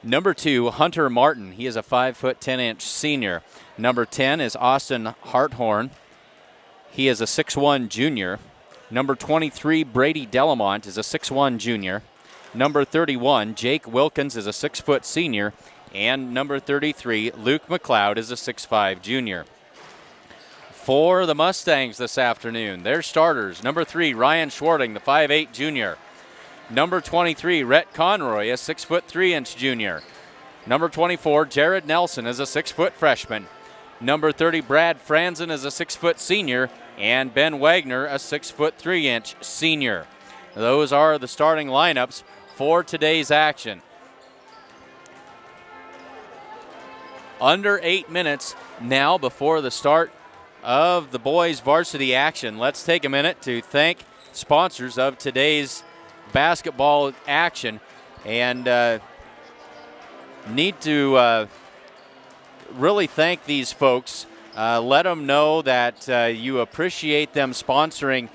S1: number 2, Hunter Martin. He is a 5'10" senior. Number 10 is Austin Harthorn. He is a 6'1" junior. Number 23, Brady Delamont, is a 6'1" junior. Number 31, Jake Wilkins, is a 6-foot senior. And number 33, Luke McLeod, is a 6'5" junior. For the Mustangs this afternoon, their starters, number 3, Ryan Schwarting, the 5'8" junior. Number 23, Rhett Conroy, a 6'3" junior. Number 24, Jared Nelson, is a 6-foot freshman. Number 30, Brad Franzen, is a 6-foot senior. And Ben Wagner, a 6'3" senior. Those are the starting lineups for today's action. Under 8 minutes now before the start of the boys varsity action. Let's take a minute to thank sponsors of today's basketball action, and need to really thank these folks. Let them know that you appreciate them sponsoring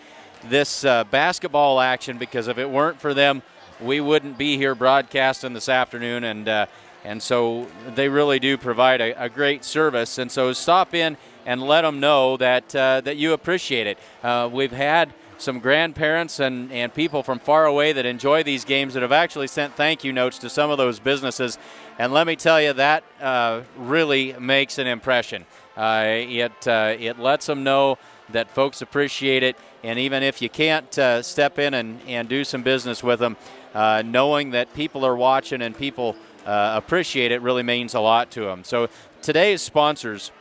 S1: this basketball action, because if it weren't for them, we wouldn't be here broadcasting this afternoon, and so they really do provide a great service. And so stop in and let them know that that you appreciate it. We've had some grandparents and people from far away that enjoy these games that have actually sent thank you notes to some of those businesses, and let me tell you, that really makes an impression. It lets them know that folks appreciate it, and even if you can't step in and do some business with them, knowing that people are watching and people appreciate it really means a lot to them. So today's sponsors,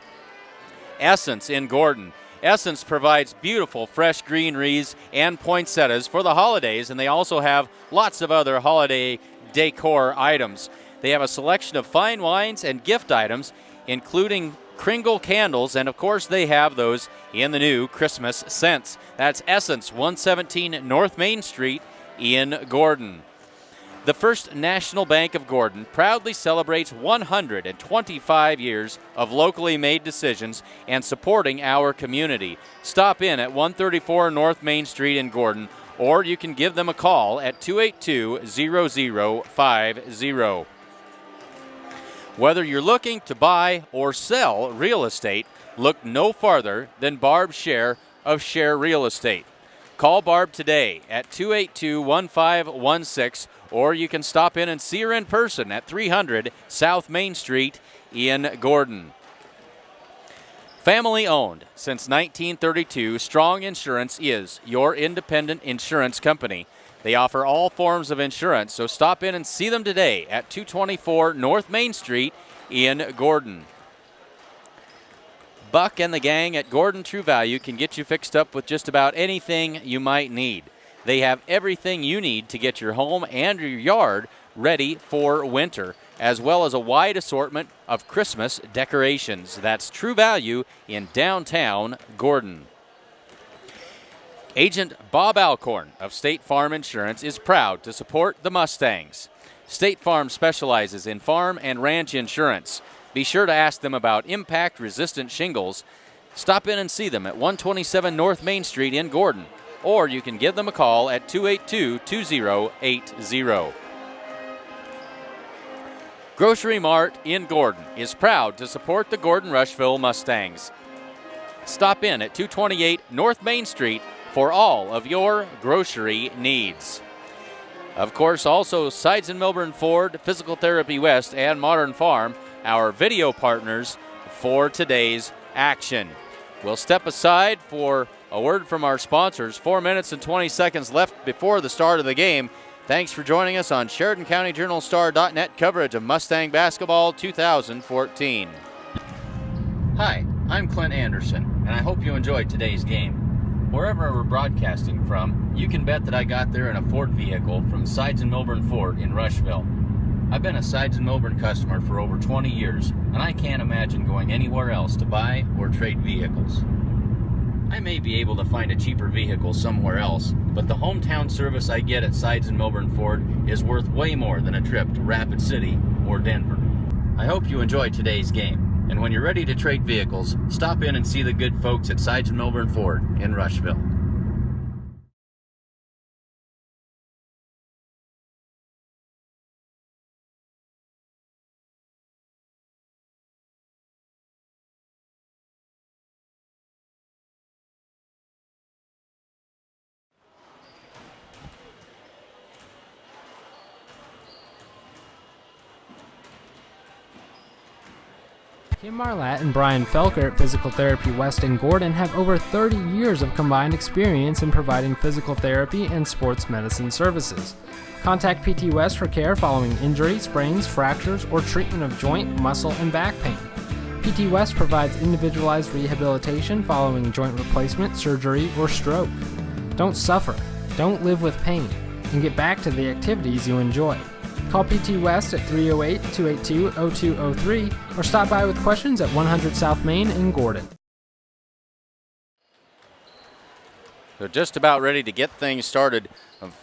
S1: Essence in Gordon. Essence provides beautiful fresh green wreaths and poinsettias for the holidays, and they also have lots of other holiday decor items. They have a selection of fine wines and gift items, including Kringle candles, and of course they have those in the new Christmas scents. That's Essence, 117 North Main Street in Gordon. The First National Bank of Gordon proudly celebrates 125 years of locally made decisions and supporting our community. Stop in at 134 North Main Street in Gordon, or you can give them a call at 282-0050. Whether you're looking to buy or sell real estate, look no farther than Barb Share of Share Real Estate. Call Barb today at 282-1516, or you can stop in and see her in person at 300 South Main Street in Gordon. Family owned since 1932, Strong Insurance is your independent insurance company. They offer all forms of insurance, so stop in and see them today at 224 North Main Street in Gordon. Buck and the gang at Gordon True Value can get you fixed up with just about anything you might need. They have everything you need to get your home and your yard ready for winter, as well as a wide assortment of Christmas decorations. That's True Value in downtown Gordon. Agent Bob Alcorn of State Farm Insurance is proud to support the Mustangs. State Farm specializes in farm and ranch insurance. Be sure to ask them about impact-resistant shingles. Stop in and see them at 127 North Main Street in Gordon, or you can give them a call at 282-2080. Grocery Mart in Gordon is proud to support the Gordon Rushville Mustangs. Stop in at 228 North Main Street for all of your grocery needs. Of course, also Sides and Milburn Ford, Physical Therapy West, and Modern Farm, our video partners for today's action. We'll step aside for a word from our sponsors. 4 minutes and 20 seconds left before the start of the game. Thanks for joining us on SheridanCountyJournalStar.net coverage of Mustang Basketball 2014. Hi, I'm Clint Anderson, and I hope you enjoyed today's game. Wherever we're broadcasting from, you can bet that I got there in a Ford vehicle from Sides and Milburn Ford in Rushville. I've been a Sides and Milburn customer for over 20 years, and I can't imagine going anywhere else to buy or trade vehicles. I may be able to find a cheaper vehicle somewhere else, but the hometown service I get at Sides and Milburn Ford is worth way more than a trip to Rapid City or Denver. I hope you enjoyed today's game. And when you're ready to trade vehicles, stop in and see the good folks at Sides and Milburn Ford in Rushville.
S4: Kim Marlatt and Brian Felker at Physical Therapy West in Gordon have over 30 years of combined experience in providing physical therapy and sports medicine services. Contact PT West for care following injury, sprains, fractures, or treatment of joint, muscle, and back pain. PT West provides individualized rehabilitation following joint replacement, surgery, or stroke. Don't suffer, don't live with pain, and get back to the activities you enjoy. Call PT West at 308-282-0203 or stop by with questions at 100 South Main in Gordon.
S1: They're just about ready to get things started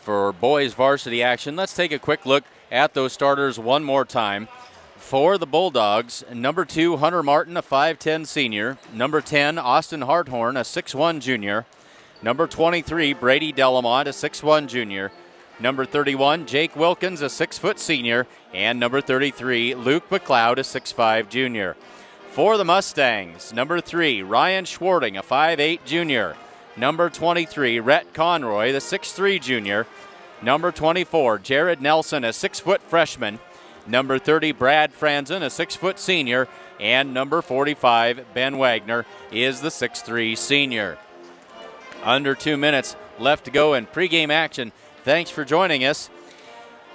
S1: for boys varsity action. Let's take a quick look at those starters one more time. For the Bulldogs, number 2, Hunter Martin, a 5'10 senior. Number 10, Austin Harthorn, a 6'1 junior. Number 23, Brady Delamont, a 6'1 junior. Number 31, Jake Wilkins, a 6-foot senior. And number 33, Luke McLeod, a 6'5 junior. For the Mustangs, number 3, Ryan Schwarting, a 5'8 junior. Number 23, Rhett Conroy, the 6'3 junior. Number 24, Jared Nelson, a 6-foot freshman. Number 30, Brad Franzen, a 6-foot senior. And number 45, Ben Wagner, is the 6'3 senior. Under 2 minutes left to go in pregame action. Thanks for joining us.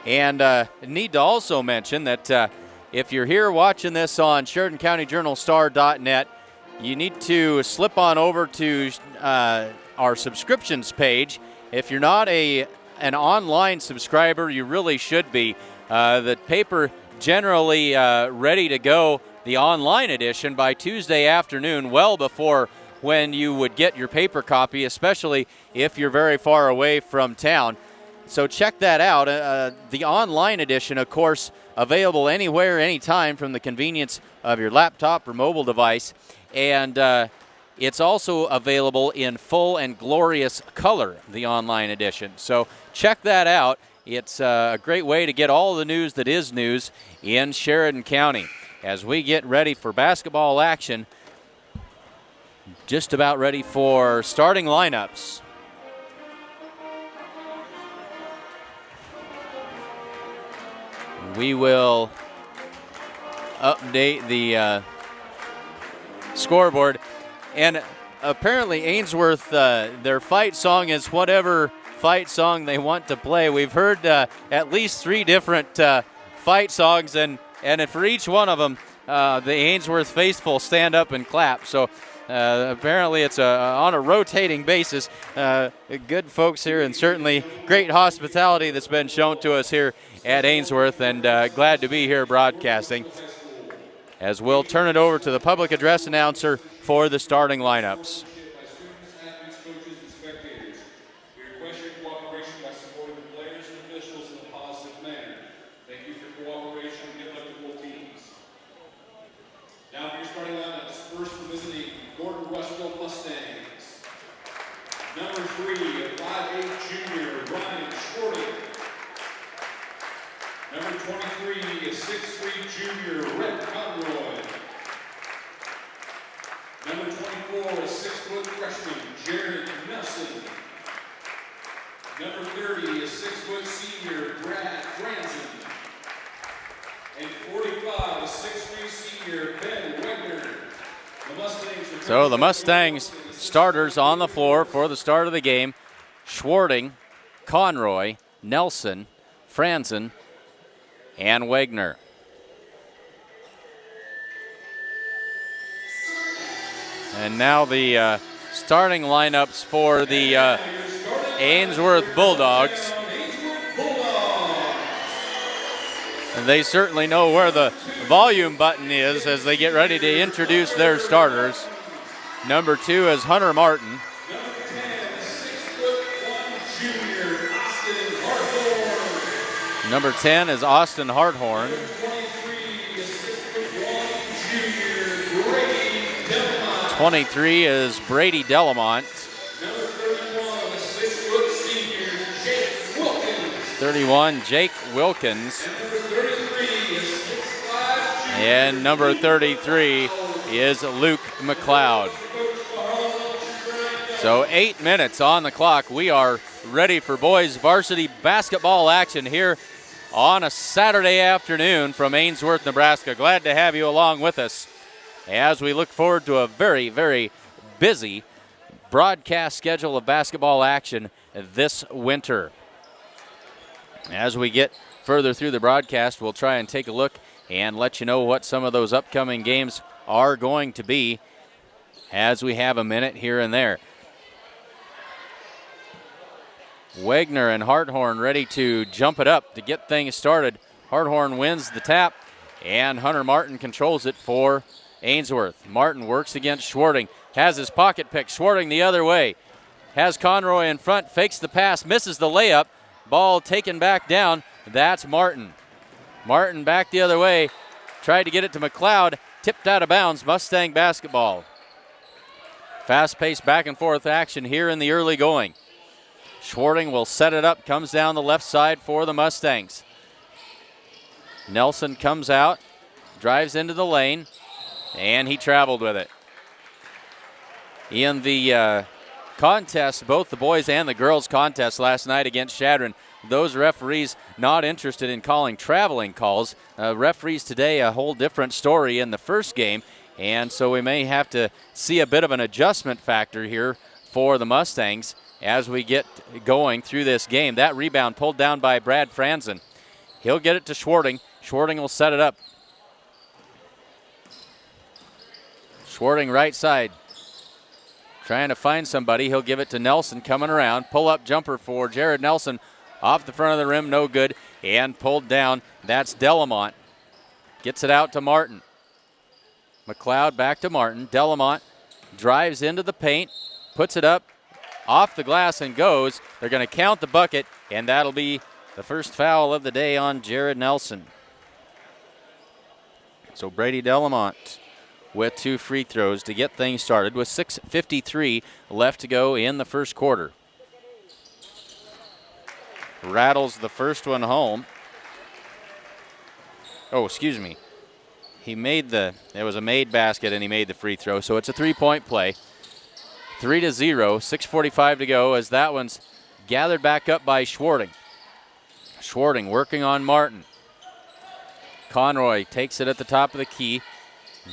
S1: And need to also mention that if you're here watching this on SheridanCountyJournalStar.net, you need to slip on over to our subscriptions page. If you're not an online subscriber, you really should be. The paper generally ready to go, the online edition, by Tuesday afternoon, well before when you would get your paper copy, especially if you're very far away from town. So check that out. The online edition, of course, available anywhere, anytime from the convenience of your laptop or mobile device. And it's also available in full and glorious color, the online edition. So check that out. It's a great way to get all the news that is news in Sheridan County. As we get ready for basketball action, just about ready for starting lineups. We will update the scoreboard. And apparently Ainsworth, their fight song is whatever fight song they want to play. We've heard at least 3 different fight songs, and for each one of them, the Ainsworth faithful stand up and clap. So apparently it's on a rotating basis. Good folks here, and certainly great hospitality that's been shown to us here at Ainsworth, and glad to be here broadcasting. As we'll turn it over to the public address announcer for the starting lineups.
S6: Number 3, a 5'8 junior, Ryan Schwarting. Number 23, a 6'3 junior, Rhett Conroy. Number 24, a 6-foot freshman, Jared Nelson. Number 30, a 6-foot senior, Brad Franzen. And 45, a 6'3 senior, Ben Wagner.
S1: So the Mustangs starters on the floor for the start of the game: Schwarting, Conroy, Nelson, Franzen, and Wagner. And now the starting lineups for the Ainsworth Bulldogs. And they certainly know where the volume button is as they get ready to introduce their starters. Number 2 is Hunter Martin. Number 10 is Austin Harthorn. 23 is Brady Delamont.
S6: Number 31, 6-foot senior Jake Wilkins.
S1: 31, Jake Wilkins.
S6: And number 33 is
S1: And number 33 is Luke McLeod. So 8 minutes on the clock. We are ready for boys varsity basketball action here on a Saturday afternoon from Ainsworth, Nebraska. Glad to have you along with us as we look forward to a very, very busy broadcast schedule of basketball action this winter. As we get further through the broadcast, we'll try and take a look and let you know what some of those upcoming games are going to be as we have a minute here and there. Wagner and Harthorn ready to jump it up to get things started. Harthorn wins the tap, and Hunter Martin controls it for Ainsworth. Martin works against Schwarting, has his pocket pick. Schwarting the other way, has Conroy in front, fakes the pass, misses the layup. Ball taken back down. That's Martin. Martin back the other way, tried to get it to McLeod, tipped out of bounds. Mustang basketball. Fast-paced back and forth action here in the early going. Schwarting will set it up, comes down the left side for the Mustangs. Nelson comes out, drives into the lane, and he traveled with it. In the contest, both the boys and the girls contest last night against Chadron, those referees not interested in calling traveling calls. Referees today, a whole different story in the first game, and so we may have to see a bit of an adjustment factor here for the Mustangs as we get going through this game. That rebound pulled down by Brad Franzen. He'll get it to Schwarting. Schwarting will set it up. Schwarting right side. Trying to find somebody. He'll give it to Nelson coming around. Pull-up jumper for Jared Nelson. Off the front of the rim, no good. And pulled down. That's Delamont. Gets it out to Martin. McLeod back to Martin. Delamont drives into the paint. Puts it up. Off the glass and goes. They're going to count the bucket, and that'll be the first foul of the day on Jared Nelson. So Brady Delamont with 2 free throws to get things started with 6:53 left to go in the first quarter. Rattles the first one home. Oh, excuse me. It was a made basket, and he made the free throw, so it's a 3-point play. 3-0, 6:45 to go as that one's gathered back up by Schwarting. Schwarting working on Martin. Conroy takes it at the top of the key.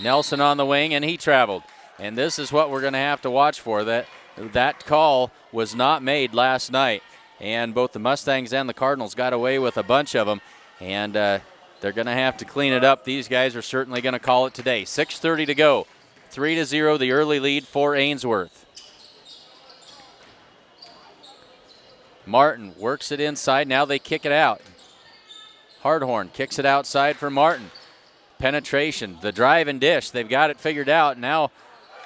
S1: Nelson on the wing, and he traveled. And this is what we're going to have to watch for. That call was not made last night. And both the Mustangs and the Cardinals got away with a bunch of them. And they're going to have to clean it up. These guys are certainly going to call it today. 6:30 to go. 3-0, the early lead for Ainsworth. Martin works it inside. Now they kick it out. Hardhorn kicks it outside for Martin. Penetration, the drive and dish. They've got it figured out. Now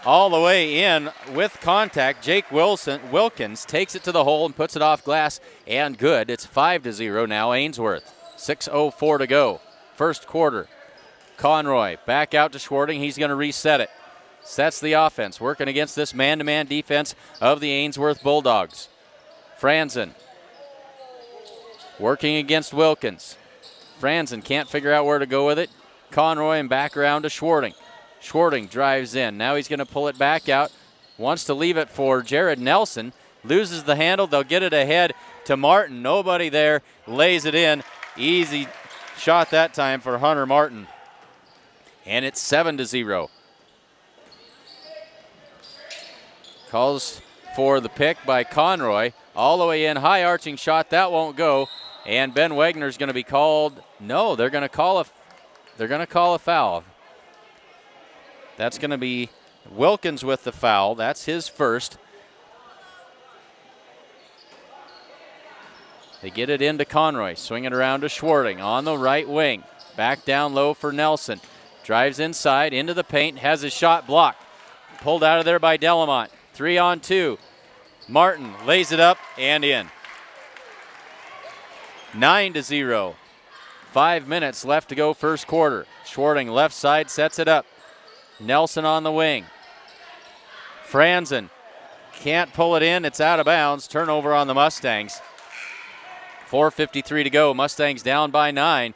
S1: all the way in with contact. Jake Wilkins takes it to the hole and puts it off glass, and good. It's 5-0 now, Ainsworth. 6:04 to go. First quarter. Conroy back out to Schwarting. He's going to reset it. Sets the offense, working against this man-to-man defense of the Ainsworth Bulldogs. Franzen working against Wilkins. Franzen can't figure out where to go with it. Conroy and back around to Schwarting. Schwarting drives in. Now he's going to pull it back out. Wants to leave it for Jared Nelson. Loses the handle. They'll get it ahead to Martin. Nobody there. Lays it in. Easy shot that time for Hunter Martin. And it's 7-0. Calls for the pick by Conroy. All the way in. High arching shot. That won't go. And Ben Wagner's going to be called. No, they're going to call a foul. That's going to be Wilkins with the foul. That's his first. They get it into Conroy. Swing it around to Schwarting on the right wing. Back down low for Nelson. Drives inside into the paint. Has his shot blocked. Pulled out of there by Delamont. 3-on-2. Martin lays it up and in. 9-0. 5 minutes left to go first quarter. Schwarting left side sets it up. Nelson on the wing. Franzen can't pull it in. It's out of bounds. Turnover on the Mustangs. 4:53 to go. Mustangs down by 9.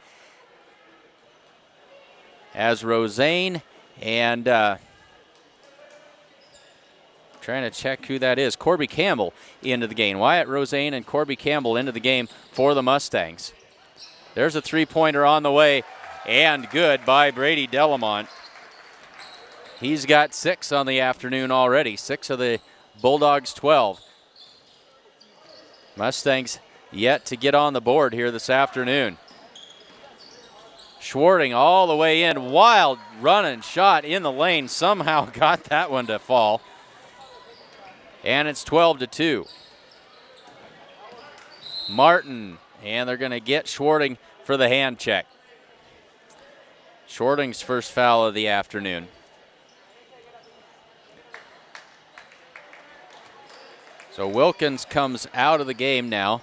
S1: As Rosane and trying to check who that is. Corby Campbell into the game. Wyatt Rosane and Corby Campbell into the game for the Mustangs. There's a three-pointer on the way, and good by Brady Delamont. He's got 6 on the afternoon already. 6 of the Bulldogs' 12. Mustangs yet to get on the board here this afternoon. Schwarting all the way in. Wild running shot in the lane. Somehow got that one to fall. And it's 12-2. Martin, and they're going to get Schwarting for the hand check. Schwarting's first foul of the afternoon. So Wilkins comes out of the game now.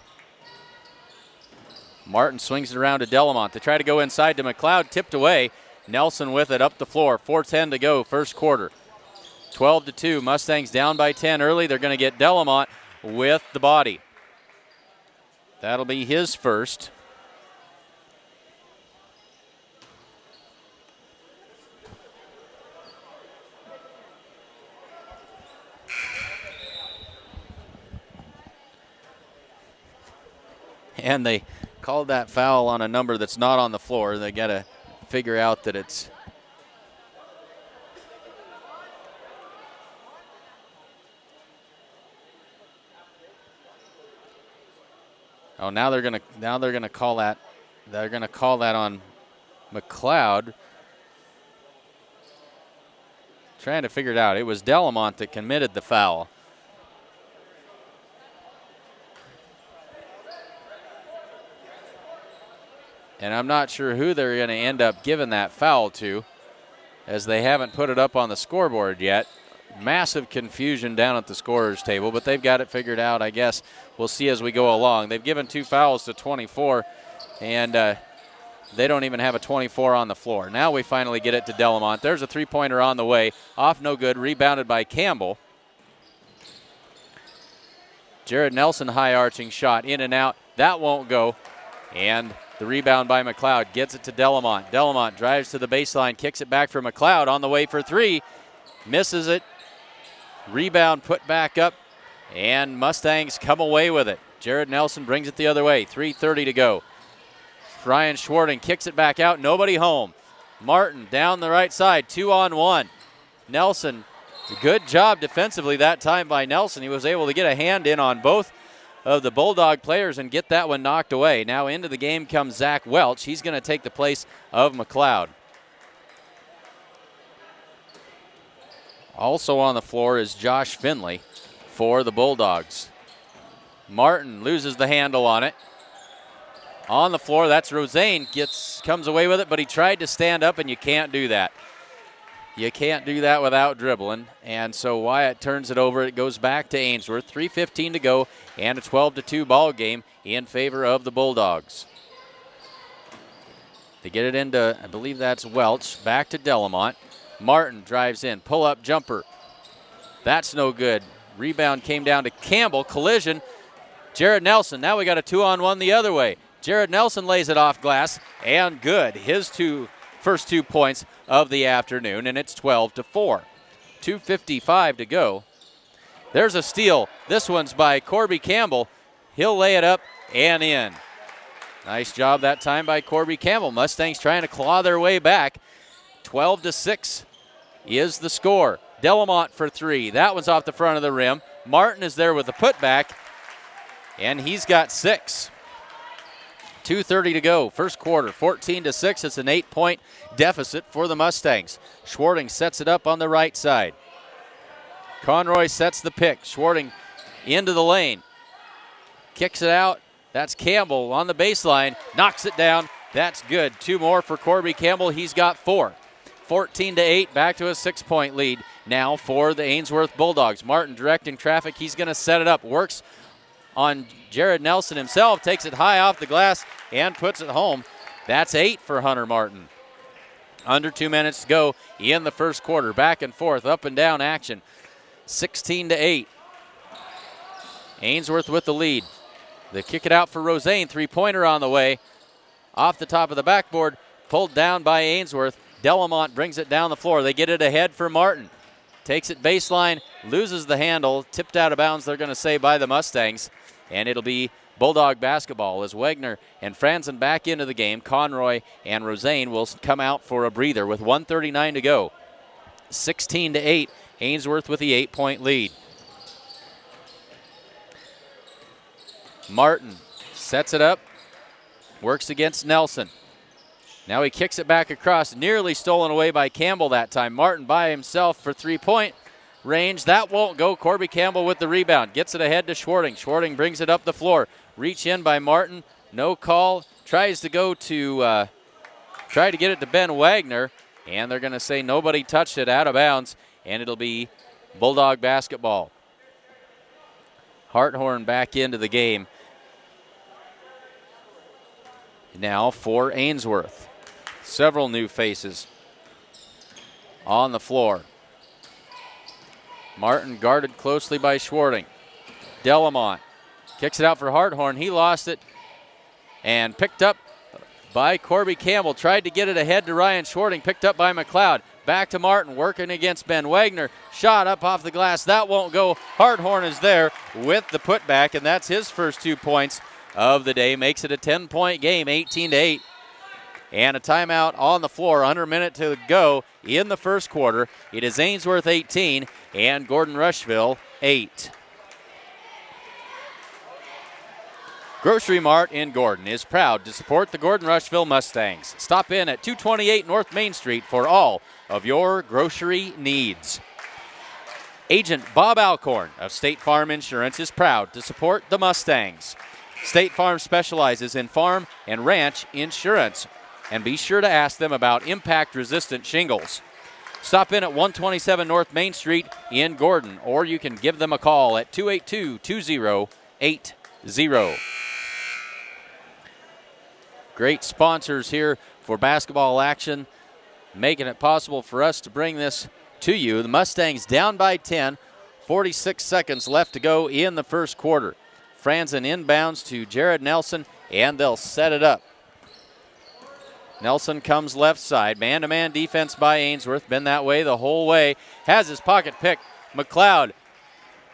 S1: Martin swings it around to Delamont. They try to go inside to McLeod, tipped away. Nelson with it up the floor. 4:10 to go, first quarter. 12-2, Mustangs down by 10 early. They're going to get Delamont with the body. That'll be his first. And they called that foul on a number that's not on the floor. They got to figure out that it's now they're gonna call that on McLeod. Trying to figure it out. It was Delamont that committed the foul. And I'm not sure who they're going to end up giving that foul to, as they haven't put it up on the scoreboard yet. Massive confusion down at the scorer's table, but they've got it figured out, I guess. We'll see as we go along. They've given 2 fouls to 24, and they don't even have a 24 on the floor. Now we finally get it to Delamont. There's a three-pointer on the way. Off no good, rebounded by Campbell. Jared Nelson, high-arching shot, in and out. That won't go, and the rebound by McLeod gets it to Delamont. Delamont drives to the baseline, kicks it back for McLeod on the way for 3. Misses it. Rebound put back up, and Mustangs come away with it. Jared Nelson brings it the other way. 3:30 to go. Ryan Schwarting kicks it back out. Nobody home. Martin down the right side. 2-on-1. Nelson, good job defensively that time by Nelson. He was able to get a hand in on both of the Bulldog players and get that one knocked away. Now into the game comes Zach Welch. He's going to take the place of McLeod. Also on the floor is Josh Finley for the Bulldogs. Martin loses the handle on it. On the floor, that's Rosane. Comes away with it, but he tried to stand up, and you can't do that. You can't do that without dribbling. And so Wyatt turns it over. It goes back to Ainsworth. 3:15 to go, and a 12-2 ball game in favor of the Bulldogs. They get it into, I believe that's Welch. Back to Delamont. Martin drives in. Pull-up jumper. That's no good. Rebound came down to Campbell. Collision. Jared Nelson. Now we got a 2-on-1 the other way. Jared Nelson lays it off glass, and good. His first 2 points of the afternoon, and it's 12-4. 2:55 to go. There's a steal. This one's by Corby Campbell. He'll lay it up and in. Nice job that time by Corby Campbell. Mustangs trying to claw their way back. 12-6 is the score. Delamont for 3. That one's off the front of the rim. Martin is there with the putback, and he's got 6. 2:30 to go, first quarter, 14-6. It's an 8-point deficit for the Mustangs. Schwarting sets it up on the right side. Conroy sets the pick. Schwarting into the lane. Kicks it out. That's Campbell on the baseline. Knocks it down. That's good. 2 more for Corby Campbell. He's got 4. 14-8, back to a 6-point lead now for the Ainsworth Bulldogs. Martin directing traffic. He's going to set it up. Works on Jared Nelson himself, takes it high off the glass and puts it home. That's 8 for Hunter Martin. Under 2 minutes to go in the first quarter. Back and forth, up and down action. 16-8. Ainsworth with the lead. They kick it out for Rosane. Three-pointer on the way. Off the top of the backboard. Pulled down by Ainsworth. Delamont brings it down the floor. They get it ahead for Martin. Takes it baseline. Loses the handle. Tipped out of bounds, they're going to say, by the Mustangs. And it'll be Bulldog basketball as Wagner and Franzen back into the game. Conroy and Rosane will come out for a breather with 1:39 to go. 16-8. Ainsworth with the 8-point lead. Martin sets it up. Works against Nelson. Now he kicks it back across. Nearly stolen away by Campbell that time. Martin by himself for three-point range. That won't go. Corby Campbell with the rebound. Gets it ahead to Schwarting. Schwarting brings it up the floor. Reach in by Martin. No call. Tries to go to, try to get it to Ben Wagner. And they're going to say nobody touched it, out of bounds. And it'll be Bulldog basketball. Harthorn back into the game. Now for Ainsworth. Several new faces on the floor. Martin guarded closely by Schwarting. Delamont kicks it out for Harthorn. He lost it and picked up by Corby Campbell. Tried to get it ahead to Ryan Schwarting. Picked up by McLeod. Back to Martin, working against Ben Wagner. Shot up off the glass. That won't go. Harthorn is there with the putback, and that's his first 2 points of the day. Makes it a 10-point game, 18-8. And a timeout on the floor, under a minute to go in the first quarter. It is Ainsworth 18 and Gordon Rushville 8. Grocery Mart in Gordon is proud to support the Gordon Rushville Mustangs. Stop in at 228 North Main Street for all of your grocery needs. Agent Bob Alcorn of State Farm Insurance is proud to support the Mustangs. State Farm specializes in farm and ranch insurance. And be sure to ask them about impact-resistant shingles. Stop in at 127 North Main Street in Gordon, or you can give them a call at 282-2080. Great sponsors here for basketball action, making it possible for us to bring this to you. The Mustangs down by 10, 46 seconds left to go in the first quarter. Franzen inbounds to Jared Nelson, and they'll set it up. Nelson comes left side. Man-to-man defense by Ainsworth. Been that way the whole way. Has his pocket picked. McLeod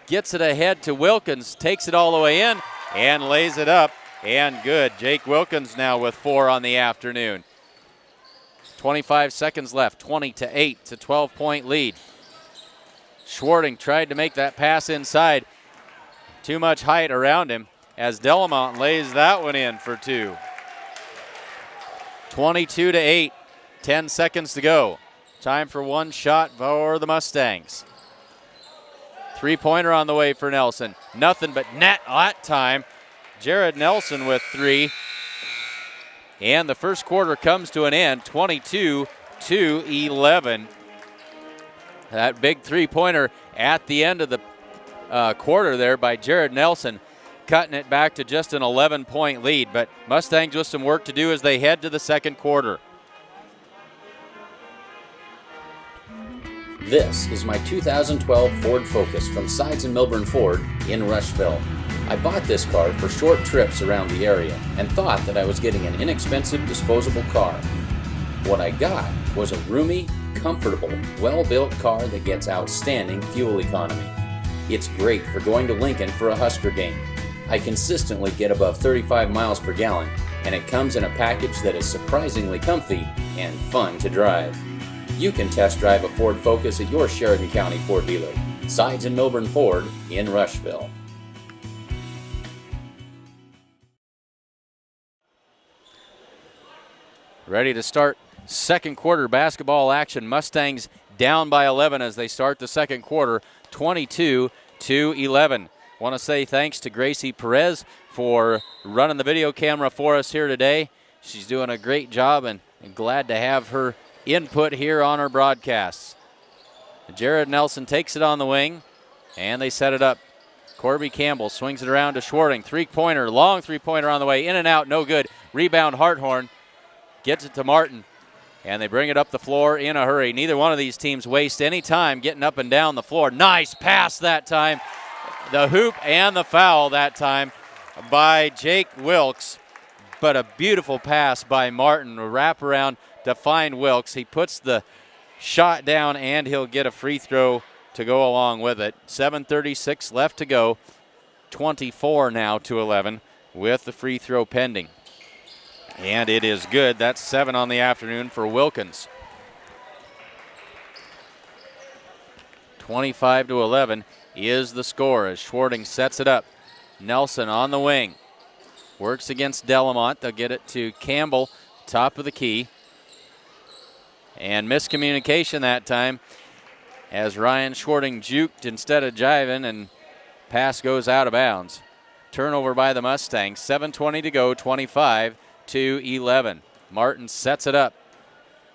S1: gets it ahead to Wilkins. Takes it all the way in and lays it up. And good. Jake Wilkins now with 4 on the afternoon. 25 seconds left. 20-8. It's a 12-point lead. Schwarting tried to make that pass inside. Too much height around him as Delamont lays that one in for 2. 22-8, 10 seconds to go. Time for one shot for the Mustangs. Three-pointer on the way for Nelson. Nothing but net that time. Jared Nelson with 3. And the first quarter comes to an end, 22-11. That big three-pointer at the end of the quarter there by Jared Nelson, cutting it back to just an 11-point lead. But Mustangs with some work to do as they head to the second quarter.
S2: This is my 2012 Ford Focus from Sides and Milburn Ford in Rushville. I bought this car for short trips around the area and thought that I was getting an inexpensive disposable car. What I got was a roomy, comfortable, well-built car that gets outstanding fuel economy. It's great for going to Lincoln for a Husker game. I consistently get above 35 miles per gallon, and it comes in a package that is surprisingly comfy and fun to drive. You can test drive a Ford Focus at your Sheridan County Ford dealer. Sides and Milburn Ford in Rushville.
S1: Ready to start second quarter basketball action. Mustangs down by 11 as they start the second quarter, 22-11. Want to say thanks to Gracie Perez for running the video camera for us here today. She's doing a great job and glad to have her input here on our broadcasts. Jared Nelson takes it on the wing, and they set it up. Corby Campbell swings it around to Schwarting. Three-pointer, long three-pointer on the way. In and out, no good. Rebound, Harthorn. Gets it to Martin. and they bring it up the floor in a hurry. Neither one of these teams waste any time getting up and down the floor. Nice pass that time. The hoop and the foul that time by Jake Wilkes, but a beautiful pass by Martin. A wrap around to find Wilkes. He puts the shot down, and he'll get a free throw to go along with it. 7:36 left to go. 24 now to 11 with the free throw pending. And it is good. That's 7 on the afternoon for Wilkins. 25-11 is the score as Schwarting sets it up. Nelson on the wing. Works against Delamont. They'll get it to Campbell, top of the key. And miscommunication that time as Ryan Schwarting juked instead of jiving, and pass goes out of bounds. Turnover by the Mustangs. 7:20 to go, 25-11. Martin sets it up.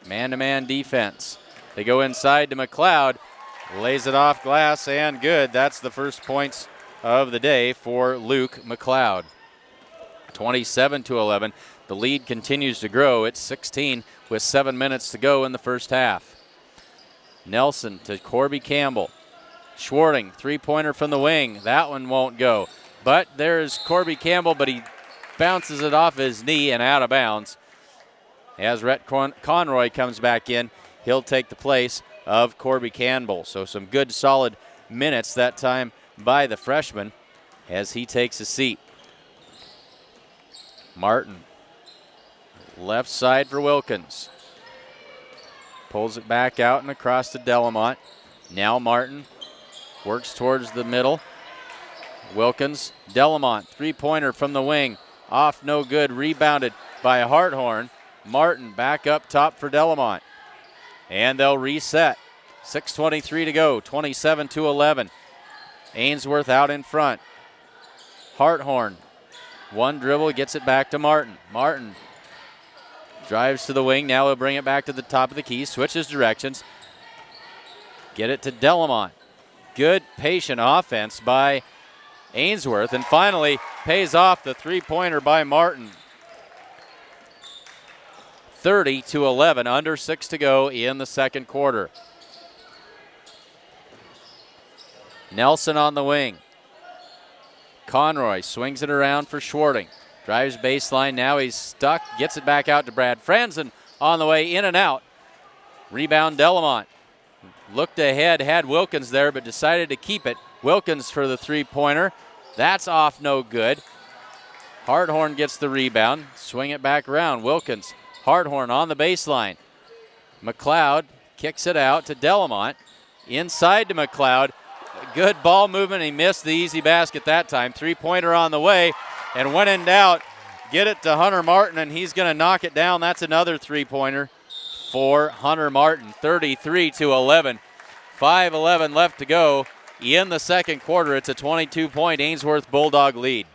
S1: Man-to-man defense. They go inside to McLeod. Lays it off glass and good. That's the first points of the day for Luke McLeod. 27-11. The lead continues to grow. It's 16 with 7 minutes to go in the first half. Nelson to Corby Campbell. Schwarting, three-pointer from the wing. That one won't go. But there's Corby Campbell, but he bounces it off his knee and out of bounds. As Rhett Conroy comes back in, he'll take the place of Corby Campbell. So some good, solid minutes that time by the freshman as he takes a seat. Martin, left side for Wilkins. Pulls it back out and across to Delamont. Now Martin works towards the middle. Wilkins, Delamont, three-pointer from the wing. Off, no good, rebounded by Harthorn. Martin back up top for Delamont. And they'll reset. 6:23 to go, 27-11. Ainsworth out in front. Harthorn, one dribble, gets it back to Martin. Martin drives to the wing. Now he'll bring it back to the top of the key, switches directions. Get it to Delamont. Good, patient offense by Ainsworth, and finally pays off the three-pointer by Martin. 30-11, under 6 to go in the second quarter. Nelson on the wing. Conroy swings it around for Schwarting. Drives baseline, now he's stuck, gets it back out to Brad Franzen on the way in and out. Rebound Delamont. Looked ahead, had Wilkins there, but decided to keep it. Wilkins for the three-pointer. That's off, no good. Harthorn gets the rebound. Swing it back around. Wilkins, Harthorn on the baseline. McLeod kicks it out to Delamont. Inside to McLeod. Good ball movement. He missed the easy basket that time. Three-pointer on the way. And when in doubt, get it to Hunter Martin, and he's going to knock it down. That's another three-pointer for Hunter Martin. 33-11. 5:11 left to go in the second quarter. It's a 22-point Ainsworth Bulldog lead.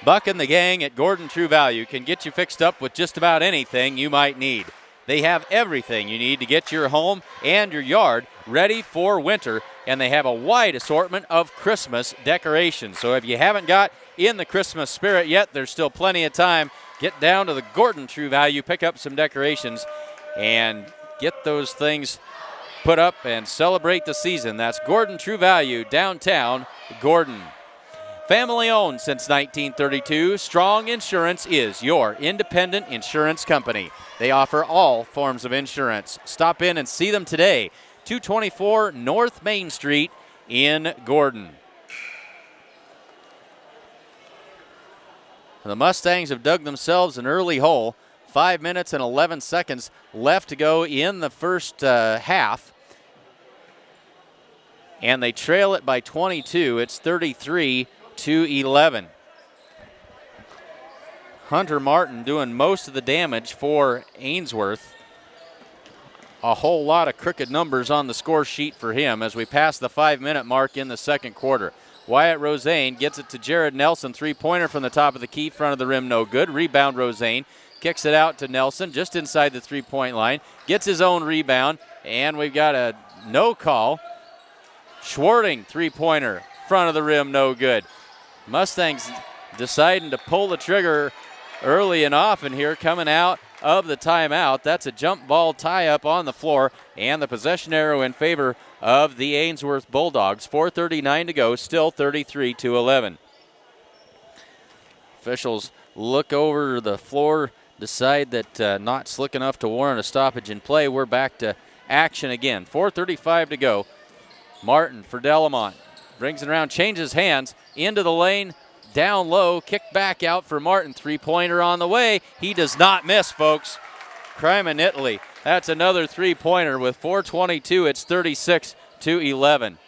S1: Buck and the gang at Gordon True Value can get you fixed up with just about anything you might need. They have everything you need to get your home and your yard ready for winter, and they have a wide assortment of Christmas decorations. So if you haven't got in the Christmas spirit yet, there's still plenty of time. Get down to the Gordon True Value, pick up some decorations, and get those things put up and celebrate the season. That's Gordon True Value, downtown Gordon. Family owned since 1932, Strong Insurance is your independent insurance company. They offer all forms of insurance. Stop in and see them today. 224 North Main Street in Gordon. The Mustangs have dug themselves an early hole. 5 minutes and 11 seconds left to go in the first half. And they trail it by 22. It's 33-11. Hunter Martin doing most of the damage for Ainsworth. A whole lot of crooked numbers on the score sheet for him as we pass the 5-minute mark in the second quarter. Wyatt Rosane gets it to Jared Nelson. Three-pointer from the top of the key, front of the rim, no good. Rebound Rosane. Kicks it out to Nelson just inside the three-point line. Gets his own rebound, and we've got a no call. Schwarting, three-pointer, front of the rim, no good. Mustangs deciding to pull the trigger early and often here, coming out of the timeout. That's a jump ball tie-up on the floor, and the possession arrow in favor of the Ainsworth Bulldogs. 4:39 to go, still 33-11. Officials look over the floor, decide that not slick enough to warrant a stoppage in play. We're back to action again. 4:35 to go. Martin for Delamont. Brings it around, changes hands, into the lane, down low, kick back out for Martin. Three-pointer on the way. He does not miss, folks. Crime in Italy. That's another three-pointer with 4:22. It's 36-11.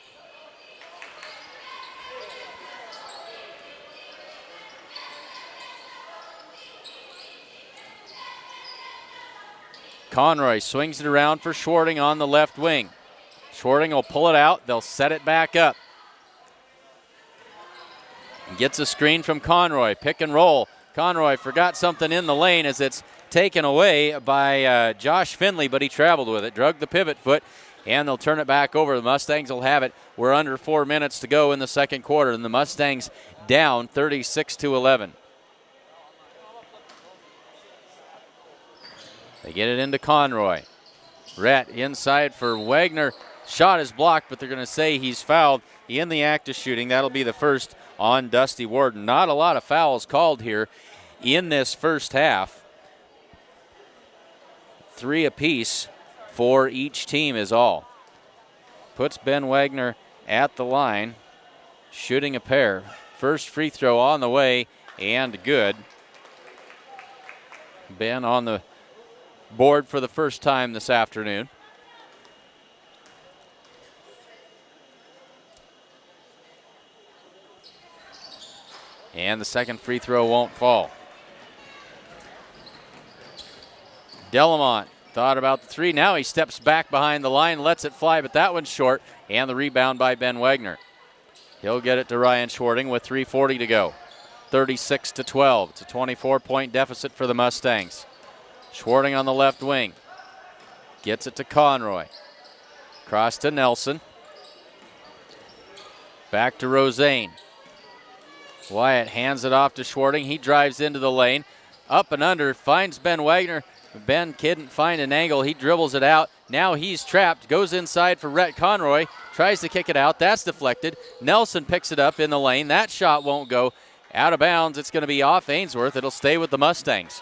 S1: Conroy swings it around for Schwarting on the left wing. Schwarting will pull it out. They'll set it back up. Gets a screen from Conroy. Pick and roll. Conroy forgot something in the lane as it's taken away by Josh Finley, but he traveled with it. Drug the pivot foot, and they'll turn it back over. The Mustangs will have it. We're under 4 minutes to go in the second quarter, and the Mustangs down 36-11. They get it into Conroy. Rhett inside for Wagner. Shot is blocked, but they're going to say he's fouled in the act of shooting. That'll be the first on Dusty Warden. Not a lot of fouls called here in this first half. 3 apiece for each team is all. Puts Ben Wagner at the line, shooting a pair. First free throw on the way and good. Ben on the board for the first time this afternoon. And the second free throw won't fall. Delamont thought about the three. Now he steps back behind the line, lets it fly, but that one's short. And the rebound by Ben Wagner. He'll get it to Ryan Schwarting with 3:40 to go. 36-12. It's a 24-point deficit for the Mustangs. Schwarting on the left wing. Gets it to Conroy. Cross to Nelson. Back to Rosane. Wyatt hands it off to Schwarting. He drives into the lane. Up and under. Finds Ben Wagner. Ben couldn't find an angle. He dribbles it out. Now he's trapped. Goes inside for Rhett Conroy. Tries to kick it out. That's deflected. Nelson picks it up in the lane. That shot won't go. Out of bounds. It's going to be off Ainsworth. It'll stay with the Mustangs.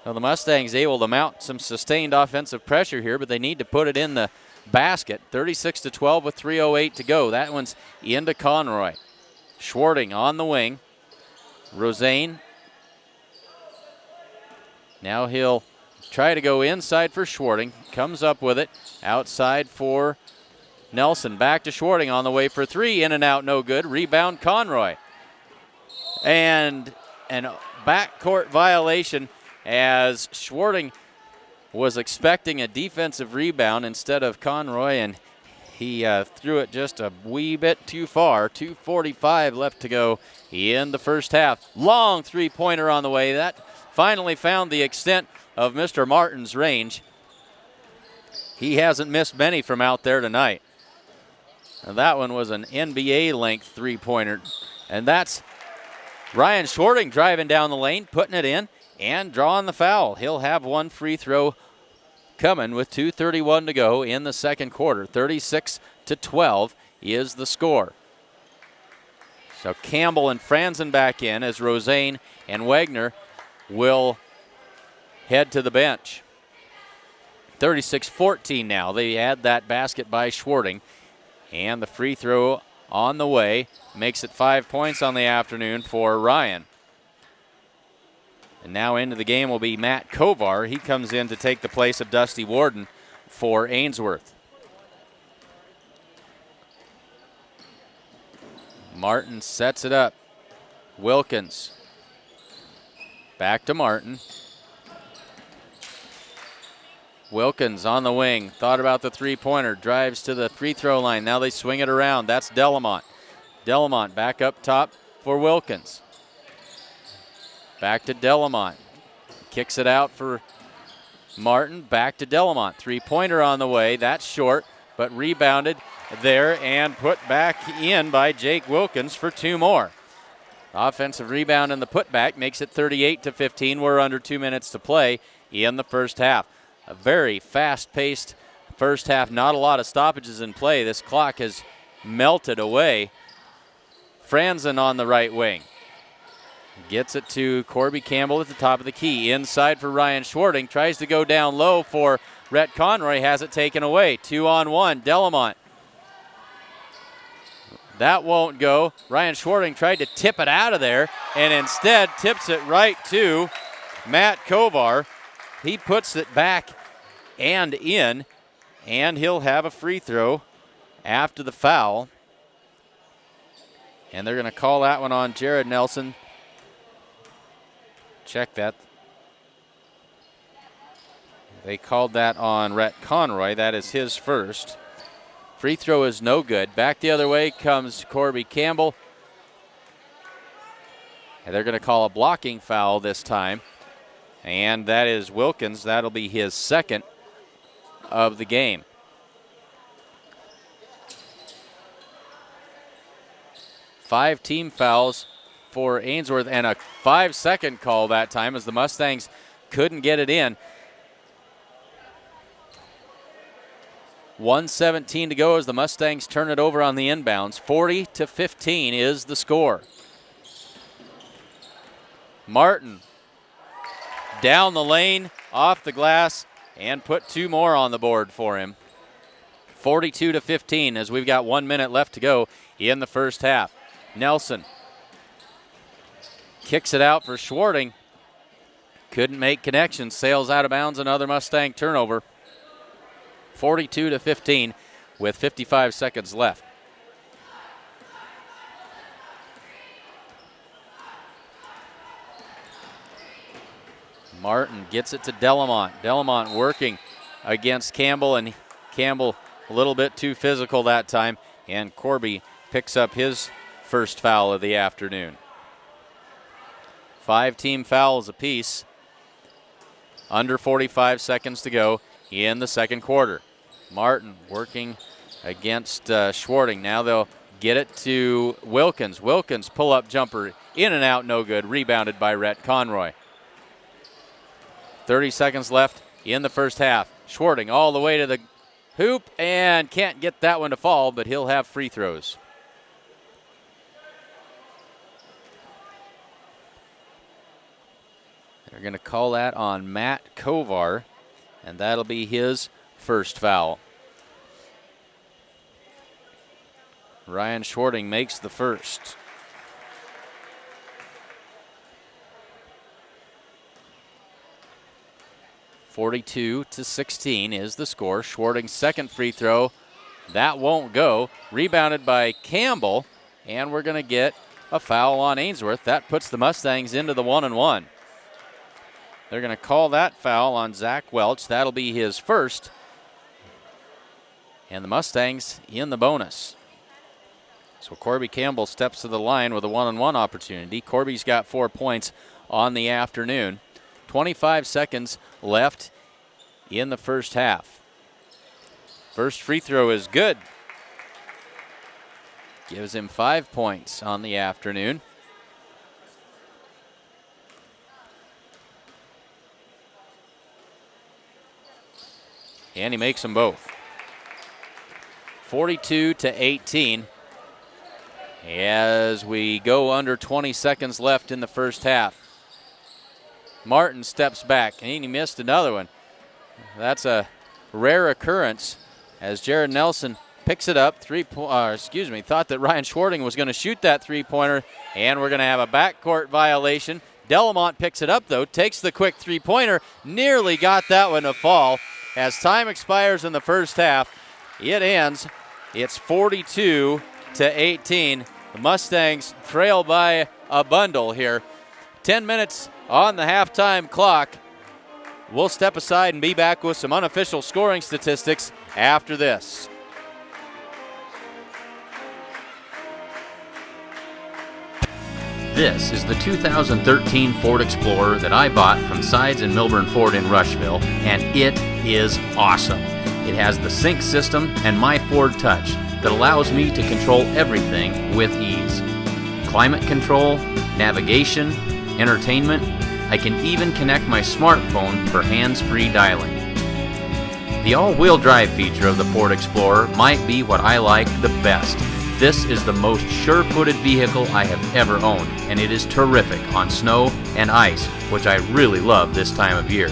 S1: Well, the Mustangs able to mount some sustained offensive pressure here, but they need to put it in the basket. 36-12 with 3:08 to go. That one's into Conroy. Schwarting on the wing. Rosane. Now he'll try to go inside for Schwarting. Comes up with it. Outside for Nelson. Back to Schwarting on the way for three. In and out, no good. Rebound Conroy. And an backcourt violation as Schwarting was expecting a defensive rebound instead of Conroy, and he threw it just a wee bit too far. 2:45 left to go in the first half. Long three-pointer on the way. That finally found the extent of Mr. Martin's range. He hasn't missed many from out there tonight. And that one was an NBA-length three-pointer. And that's Ryan Schwarting driving down the lane, putting it in, and drawing the foul. He'll have one free throw coming with 2:31 to go in the second quarter. 36-12 is the score. So Campbell and Franzen back in as Rosane and Wagner will head to the bench. 36-14 now. They add that basket by Schwarting. And the free throw on the way makes it 5 points on the afternoon for Ryan. And now into the game will be Matt Kovar. He comes in to take the place of Dusty Warden for Ainsworth. Martin sets it up. Wilkins. Back to Martin. Wilkins on the wing. Thought about the three-pointer. Drives to the free throw line. Now they swing it around. That's Delamont. Delamont back up top for Wilkins. Back to Delamont. Kicks it out for Martin. Back to Delamont. Three-pointer on the way. That's short, but rebounded there and put back in by Jake Wilkins for two more. Offensive rebound and the putback makes it 38-15. We're under 2 minutes to play in the first half. A very fast-paced first half. Not a lot of stoppages in play. This clock has melted away. Franzen on the right wing. Gets it to Corby Campbell at the top of the key. Inside for Ryan Schwarting. Tries to go down low for Rhett Conroy. Has it taken away. 2-on-1. Delamont. That won't go. Ryan Schwarting tried to tip it out of there and instead tips it right to Matt Kovar. He puts it back and in, and he'll have a free throw after the foul. And they're going to call that one on Jared Nelson. Check that. They called that on Rhett Conroy. That is his first. Free throw is no good. Back the other way comes Corby Campbell. And they're going to call a blocking foul this time. And that is Wilkins. That'll be his second of the game. Five team fouls for Ainsworth and a 5-second call that time as the Mustangs couldn't get it in. 1:17 to go as the Mustangs turn it over on the inbounds. 40-15 is the score. Martin down the lane, off the glass, and put two more on the board for him. 42-15 as we've got 1 minute left to go in the first half. Nelson kicks it out for Schwarting. Couldn't make connections. Sails out of bounds. Another Mustang turnover. 42-15 with 55 seconds left. Martin gets it to Delamont. Delamont working against Campbell, and Campbell a little bit too physical that time, and Corby picks up his first foul of the afternoon. 5 team fouls apiece. Under 45 seconds to go in the second quarter. Martin working against Schwarting. Now they'll get it to Wilkins. Wilkins pull-up jumper in and out, no good. Rebounded by Rhett Conroy. 30 seconds left in the first half. Schwarting all the way to the hoop and can't get that one to fall, but he'll have free throws. They're going to call that on Matt Kovar, and that'll be his first foul. Ryan Schwarting makes the first. (42-16) is the score. Schwarting's second free throw. That won't go. Rebounded by Campbell, and we're going to get a foul on Ainsworth. That puts the Mustangs into the 1-and-1. They're going to call that foul on Zach Welch. That'll be his first. And the Mustangs in the bonus. So Corby Campbell steps to the line with a 1-on-1 opportunity. Corby's got 4 points on the afternoon. 25 seconds left in the first half. First free throw is good. Gives him 5 points on the afternoon. And he makes them both. 42-18 as we go under 20 seconds left in the first half. Martin steps back, and he missed another one. That's a rare occurrence as Jared Nelson picks it up. Thought that Ryan Schwarting was going to shoot that three-pointer, and we're going to have a backcourt violation. Delamont picks it up, though, takes the quick three-pointer, nearly got that one to fall. As time expires in the first half, it ends. It's 42-18. The Mustangs trail by a bundle here. 10 minutes on the halftime clock. We'll step aside and be back with some unofficial scoring statistics after this. This is the 2013 Ford Explorer that I bought from Sides and Milburn Ford in Rushville, and it is awesome. It has the sync system and My Ford Touch that allows me to control everything with ease.
S2: climate control, navigation, entertainment. I can even connect my smartphone for hands-free dialing. The all-wheel drive feature of the Ford Explorer might be what I like the best. This is the most sure-footed vehicle I have ever owned, and it is terrific on snow and ice, which I really love this time of year.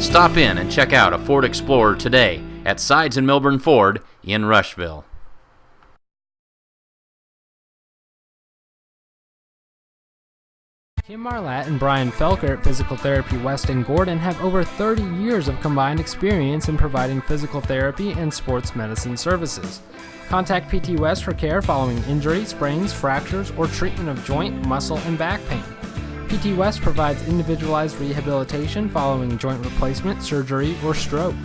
S2: Stop in and check out a Ford Explorer today at Sides and Milburn Ford in Rushville.
S4: Kim Marlatt and Brian Felker at Physical Therapy West in Gordon have over 30 years of combined experience in providing physical therapy and sports medicine services. Contact PT West for care following injury, sprains, fractures, or treatment of joint, muscle, and back pain. PT West provides individualized rehabilitation following joint replacement, surgery, or stroke.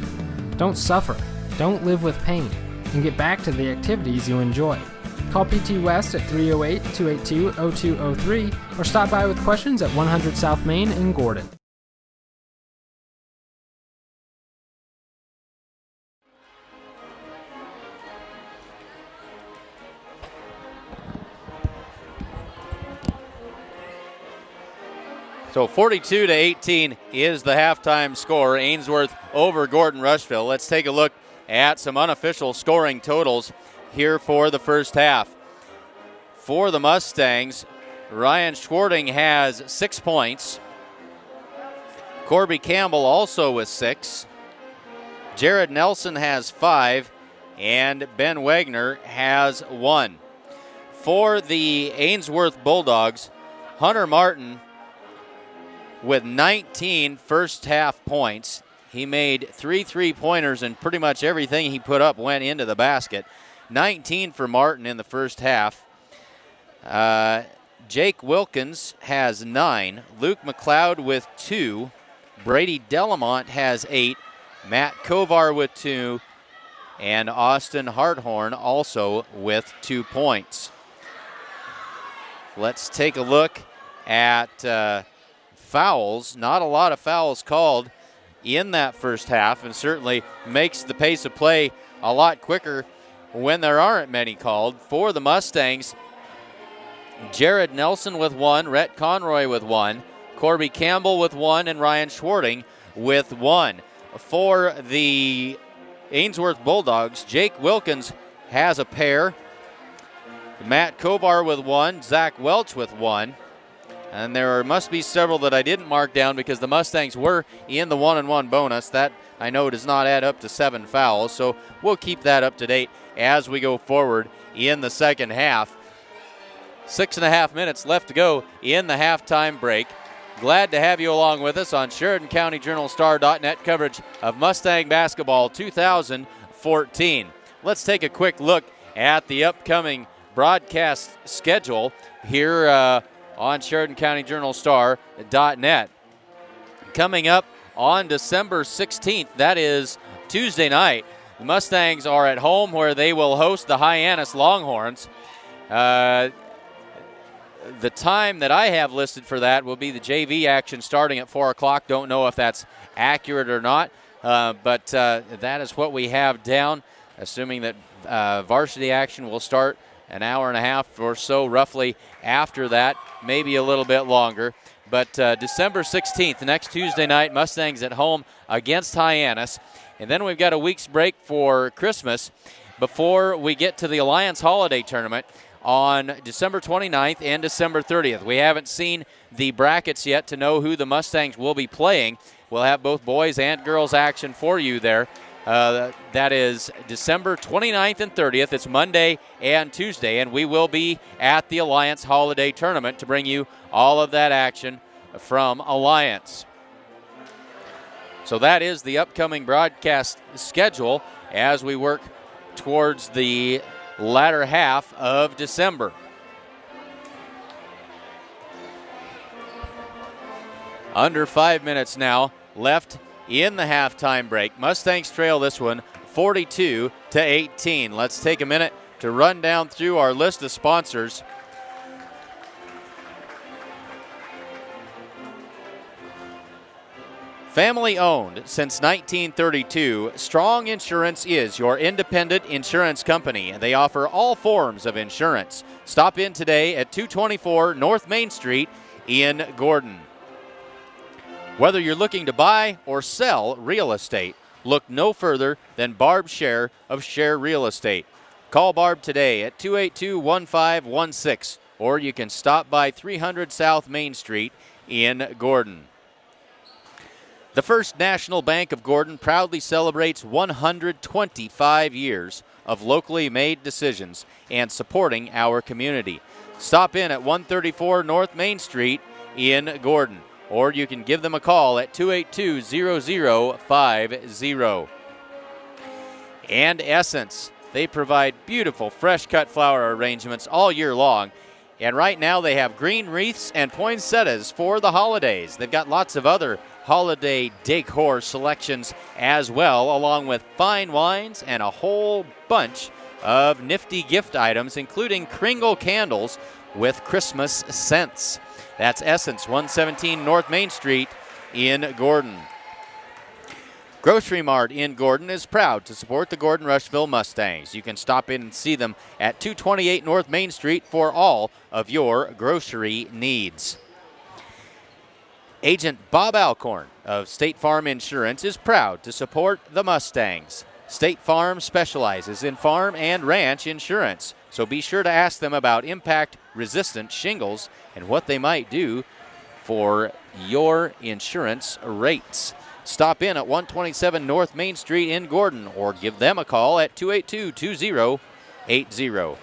S4: Don't suffer, don't live with pain, and get back to the activities you enjoy. Call PT West at 308-282-0203 or stop by with questions at 100 South Main in Gordon.
S1: So 42-18 is the halftime score. Ainsworth over Gordon Rushville. Let's take a look at some unofficial scoring totals here for the first half. For the Mustangs, Ryan Schwarting has 6 points. Corby Campbell also with 6. Jared Nelson has 5. And Ben Wagner has 1. For the Ainsworth Bulldogs, Hunter Martin with 19 first half points. He made 3 3-pointers, and pretty much everything he put up went into the basket. 19 for Martin in the first half. Jake Wilkins has 9. Luke McLeod with 2. Brady Delamont has 8. Matt Kovar with 2. And Austin Harthorn also with 2 points. Let's take a look at fouls. Not a lot of fouls called in that first half, and certainly makes the pace of play a lot quicker when there aren't many called. For the Mustangs, Jared Nelson with 1, Rhett Conroy with 1, Corby Campbell with 1, and Ryan Schwarting with 1. For the Ainsworth Bulldogs, Jake Wilkins has a pair, Matt Kovar with 1, Zach Welch with 1. And there must be several that I didn't mark down because the Mustangs were in the 1-and-1 bonus. That, I know, does not add up to 7 fouls, so we'll keep that up to date as we go forward in the second half. 6.5 minutes left to go in the halftime break. Glad to have you along with us on SheridanCountyJournalStar.net coverage of Mustang Basketball 2014. Let's take a quick look at the upcoming broadcast schedule here on SheridanCountyJournalStar.net. Coming up on December 16th, that is Tuesday night, the Mustangs are at home where they will host the Hyannis Longhorns. The time that I have listed for that will be the JV action starting at 4 o'clock. Don't know if that's accurate or not, but that is what we have down, assuming that varsity action will start an hour and a half or so roughly after that, maybe a little bit longer. But December 16th, next Tuesday night, Mustangs at home against Hyannis. And then we've got a week's break for Christmas before we get to the Alliance Holiday Tournament on December 29th and December 30th. We haven't seen the brackets yet to know who the Mustangs will be playing. We'll have both boys and girls action for you there. That is December 29th and 30th. It's Monday and Tuesday, and we will be at the Alliance Holiday Tournament to bring you all of that action from Alliance. So that is the upcoming broadcast schedule as we work towards the latter half of December. Under 5 minutes now left in the halftime break. Mustangs trail this one 42-18. Let's take a minute to run down through our list of sponsors. Family owned since 1932, Strong Insurance is your independent insurance company. They offer all forms of insurance. Stop in today at 224 North Main Street in Gordon. Whether you're looking to buy or sell real estate, look no further than Barb Share of Share Real Estate. Call Barb today at 282-1516, or you can stop by 300 South Main Street in Gordon. The First National Bank of Gordon proudly celebrates 125 years of locally made decisions and supporting our community. Stop in at 134 North Main Street in Gordon, or you can give them a call at 282-0050. And Essence, they provide beautiful fresh cut flower arrangements all year long. And right now they have green wreaths and poinsettias for the holidays. They've got lots of other holiday decor selections as well, along with fine wines and a whole bunch of nifty gift items, including Kringle candles with Christmas scents. That's Essence, 117 North Main Street in Gordon. Grocery Mart in Gordon is proud to support the Gordon Rushville Mustangs. You can stop in and see them at 228 North Main Street for all of your grocery needs. Agent Bob Alcorn of State Farm Insurance is proud to support the Mustangs. State Farm specializes in farm and ranch insurance, so be sure to ask them about impact-resistant shingles and what they might do for your insurance rates. Stop in at 127 North Main Street in Gordon, or give them a call at 282-2080.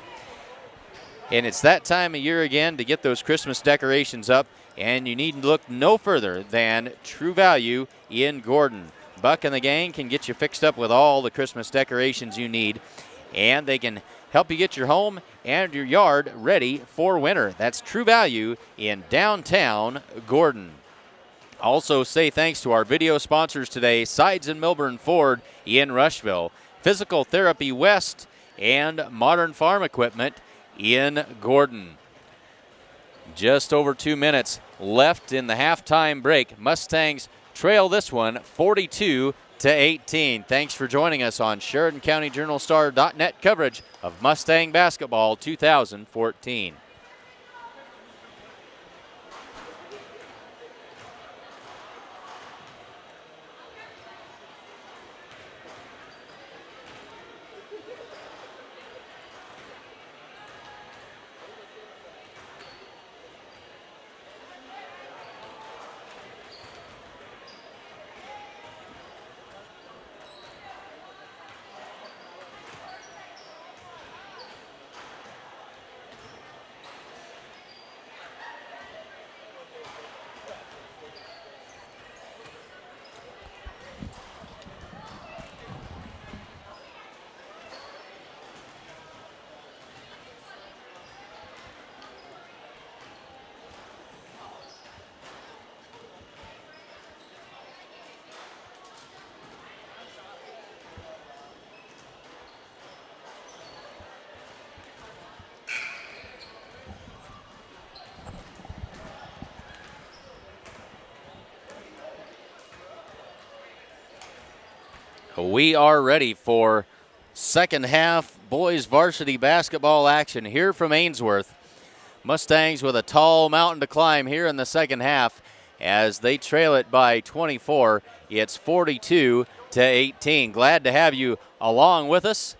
S1: And it's that time of year again to get those Christmas decorations up, and you need to look no further than True Value in Gordon. Buck and the gang can get you fixed up with all the Christmas decorations you need, and they can help you get your home and your yard ready for winter. That's True Value in downtown Gordon. Also say thanks to our video sponsors today, Sides and Milburn Ford in Rushville, Physical Therapy West, and Modern Farm Equipment in Gordon. Just over 2 minutes left in the halftime break. Mustangs trail this one 42-18. Thanks for joining us on SheridanCountyJournalStar.net coverage of Mustang basketball 2014. We are ready for second half boys varsity basketball action here from Ainsworth. Mustangs with a tall mountain to climb here in the second half as they trail it by 24. It's 42-18. Glad to have you along with us,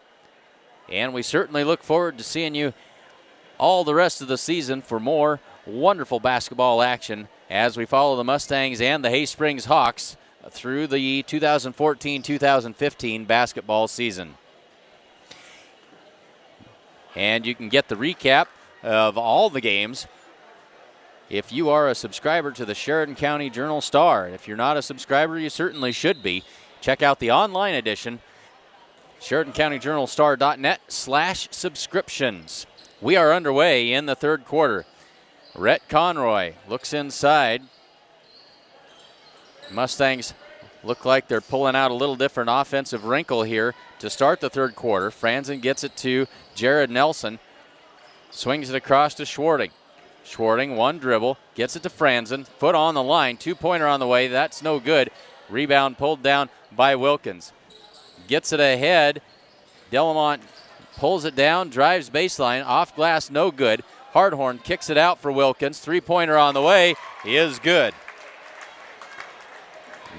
S1: and we certainly look forward to seeing you all the rest of the season for more wonderful basketball action as we follow the Mustangs and the Hay Springs Hawks through the 2014-2015 basketball season. And you can get the recap of all the games if you are a subscriber to the Sheridan County Journal-Star. If you're not a subscriber, you certainly should be. Check out the online edition, SheridanCountyJournalStar.net/subscriptions. We are underway in the third quarter. Rhett Conroy looks inside. Mustangs look like they're pulling out a little different offensive wrinkle here to start the third quarter. Franzen gets it to Jared Nelson. Swings it across to Schwarting. Schwarting, one dribble, gets it to Franzen. Foot on the line, two-pointer on the way. That's no good. Rebound pulled down by Wilkins. Gets it ahead. Delamont pulls it down, drives baseline, off glass, no good. Hardhorn kicks it out for Wilkins. Three-pointer on the way is good.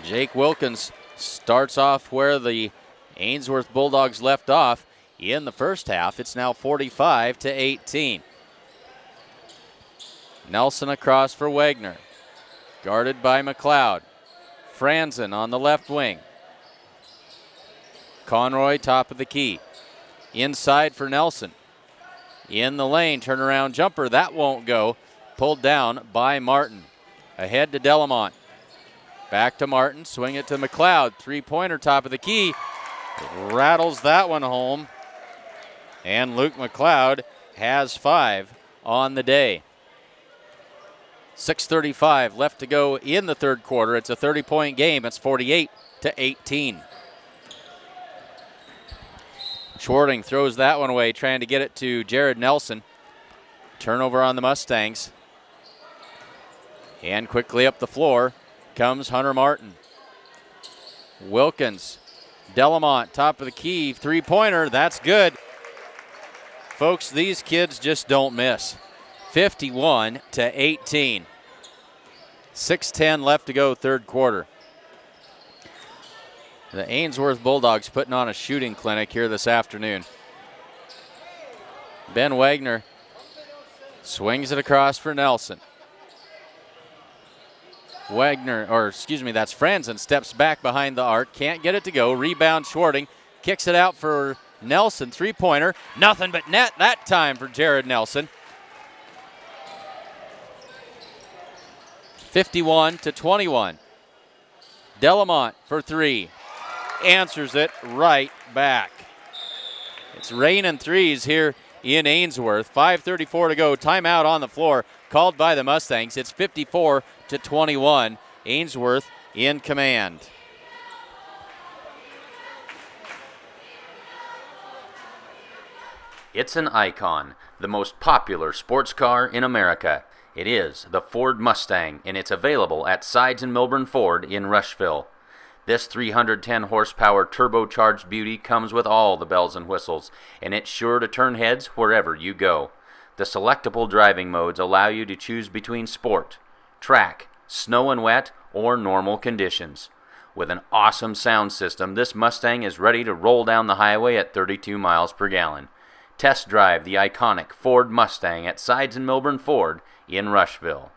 S1: Jake Wilkins starts off where the Ainsworth Bulldogs left off in the first half. It's now 45-18. Nelson across for Wagner. Guarded by McLeod. Franzen on the left wing. Conroy top of the key. Inside for Nelson. In the lane, turnaround jumper. That won't go. Pulled down by Martin. Ahead to Delamont. Back to Martin. Swing it to McLeod. Three-pointer top of the key. Rattles that one home. And Luke McLeod has 5 on the day. 6:35 left to go in the third quarter. It's a 30-point game. It's 48-18. Schwarting throws that one away, trying to get it to Jared Nelson. Turnover on the Mustangs. And quickly up the floor comes Hunter Martin. Wilkins, Delamont, top of the key, three-pointer, that's good. Folks, these kids just don't miss. 51-18. 6:10 left to go, third quarter. The Ainsworth Bulldogs putting on a shooting clinic here this afternoon. Ben Wagner swings it across for Nelson. That's Franzen, steps back behind the arc, can't get it to go. Rebound Schwarting, kicks it out for Nelson, three-pointer. Nothing but net that time for Jared Nelson. 51-21. Delamont for three. Answers it right back. It's raining threes here in Ainsworth. 5:34 to go. Timeout on the floor called by the Mustangs. It's 54-21. Ainsworth in command.
S2: It's an icon, the most popular sports car in America. It is the Ford Mustang, and it's available at Sides and Milburn Ford in Rushville. This 310 horsepower turbocharged beauty comes with all the bells and whistles, and it's sure to turn heads wherever you go. The selectable driving modes allow you to choose between sport, track, snow and wet, or normal conditions. With an awesome sound system, this Mustang is ready to roll down the highway at 32 miles per gallon. Test drive the iconic Ford Mustang at Sides and Milburn Ford in Rushville.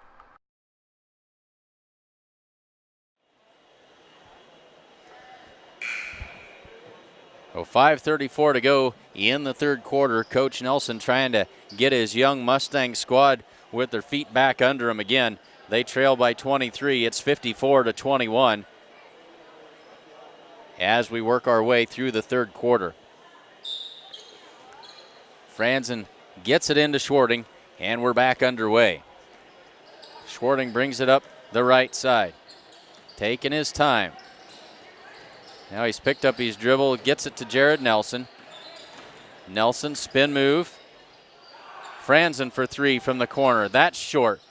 S1: Oh, 5:34 to go in the third quarter. Coach Nelson trying to get his young Mustang squad with their feet back under them again. They trail by 23. It's 54-21 as we work our way through the third quarter. Franzen gets it into Schwarting, and we're back underway. Schwarting brings it up the right side, taking his time. Now he's picked up his dribble, gets it to Jared Nelson. Nelson, spin move. Franzen for three from the corner. That's short.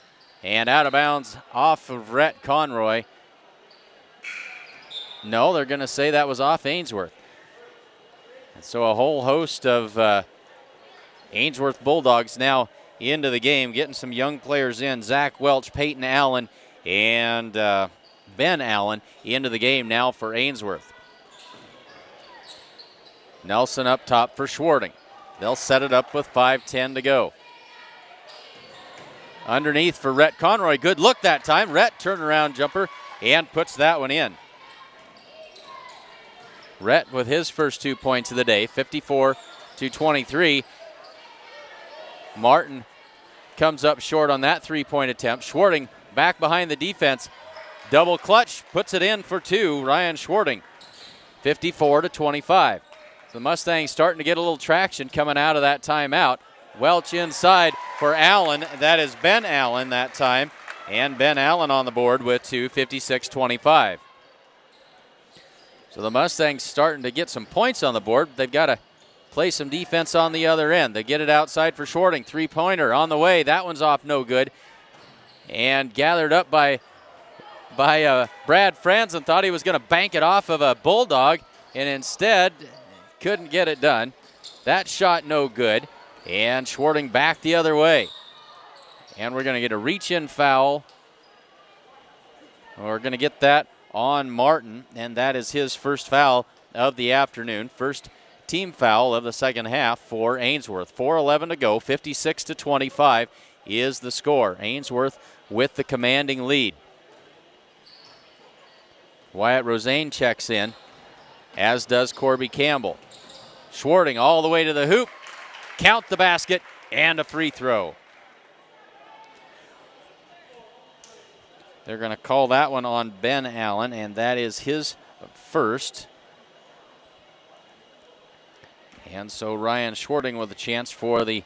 S1: And out of bounds off of Rhett Conroy. No, they're going to say that was off Ainsworth. And so a whole host of Ainsworth Bulldogs now into the game, getting some young players in. Zach Welch, Peyton Allen, and Ben Allen into the game now for Ainsworth. Nelson up top for Schwarting. They'll set it up with 5:10 to go. Underneath for Rhett Conroy. Good look that time. Rhett turnaround jumper and puts that one in. Rhett with his first 2 points of the day, 54-23. Martin comes up short on that three-point attempt. Schwarting back behind the defense. Double clutch, puts it in for two. Ryan Schwarting, 54-25. So the Mustangs starting to get a little traction coming out of that timeout. Welch inside for Allen. That is Ben Allen that time. And Ben Allen on the board with two, 56-25. So the Mustangs starting to get some points on the board. They've got to play some defense on the other end. They get it outside for Schwarting. Three-pointer on the way. That one's off no good. And gathered up by by Brad Franzen. Thought he was going to bank it off of a Bulldog, and instead couldn't get it done. That shot no good, and Schwarting back the other way. And we're going to get a reach-in foul. We're going to get that on Martin, and that is his first foul of the afternoon. First team foul of the second half for Ainsworth. 4:11 to go, 56-25 is the score. Ainsworth with the commanding lead. Wyatt Rosane checks in, as does Corby Campbell. Schwarting all the way to the hoop, count the basket, and a free throw. They're going to call that one on Ben Allen, and that is his first. And so Ryan Schwarting with a chance for the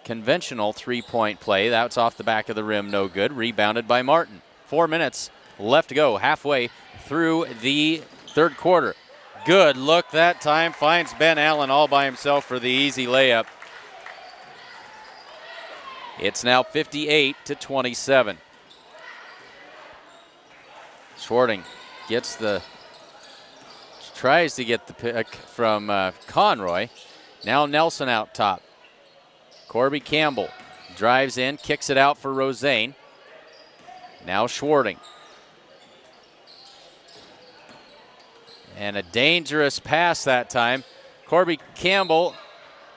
S1: conventional three-point play. That's off the back of the rim, no good. Rebounded by Martin. 4 minutes left to go, halfway through the third quarter. Good look that time, finds Ben Allen all by himself for the easy layup. It's now 58-27. Schwarting tries to get the pick from Conroy. Now Nelson out top. Corby Campbell drives in, kicks it out for Rosane. Now Schwarting. And a dangerous pass that time. Corby Campbell,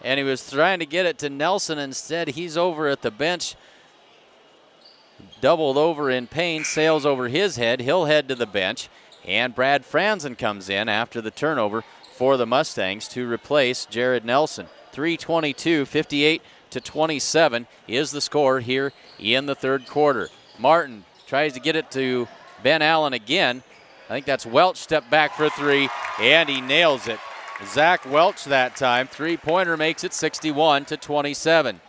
S1: and he was trying to get it to Nelson. Instead, he's over at the bench. Doubled over in pain, sails over his head. He'll head to the bench. And Brad Franzen comes in after the turnover for the Mustangs to replace Jared Nelson. 3:22, 58-27 is the score here in the third quarter. Martin tries to get it to Ben Allen again. I think that's Welch, step back for three, and he nails it. Zach Welch that time. Three-pointer makes it 61-27.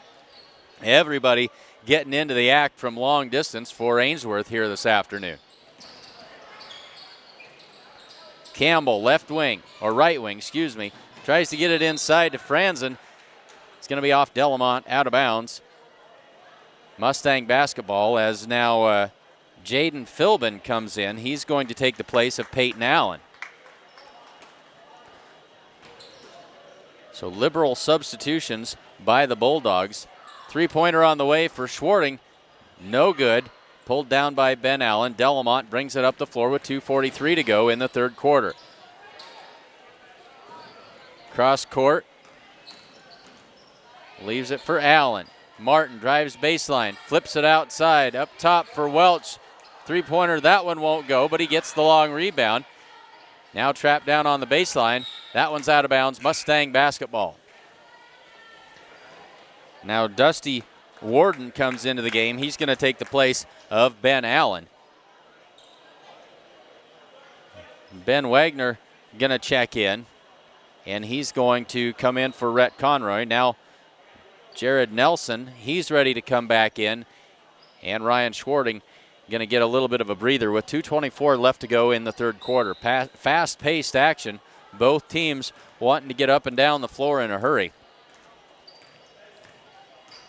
S1: Everybody getting into the act from long distance for Ainsworth here this afternoon. Campbell, left wing, or right wing, excuse me, tries to get it inside to Franzen. It's going to be off Delamont, out of bounds. Mustang basketball, as now Jaden Philbin comes in. He's going to take the place of Peyton Allen. So liberal substitutions by the Bulldogs. Three-pointer on the way for Schwarting. No good. Pulled down by Ben Allen. Delamont brings it up the floor with 2:43 to go in the third quarter. Cross court. Leaves it for Allen. Martin drives baseline. Flips it outside. Up top for Welch. Three-pointer, that one won't go, but he gets the long rebound. Now trapped down on the baseline. That one's out of bounds. Mustang basketball. Now Dusty Warden comes into the game. He's going to take the place of Ben Allen. Ben Wagner going to check in, and he's going to come in for Rhett Conroy. Now Jared Nelson, he's ready to come back in, and Ryan Schwarting going to get a little bit of a breather with 2:24 left to go in the third quarter. Fast-paced action. Both teams wanting to get up and down the floor in a hurry.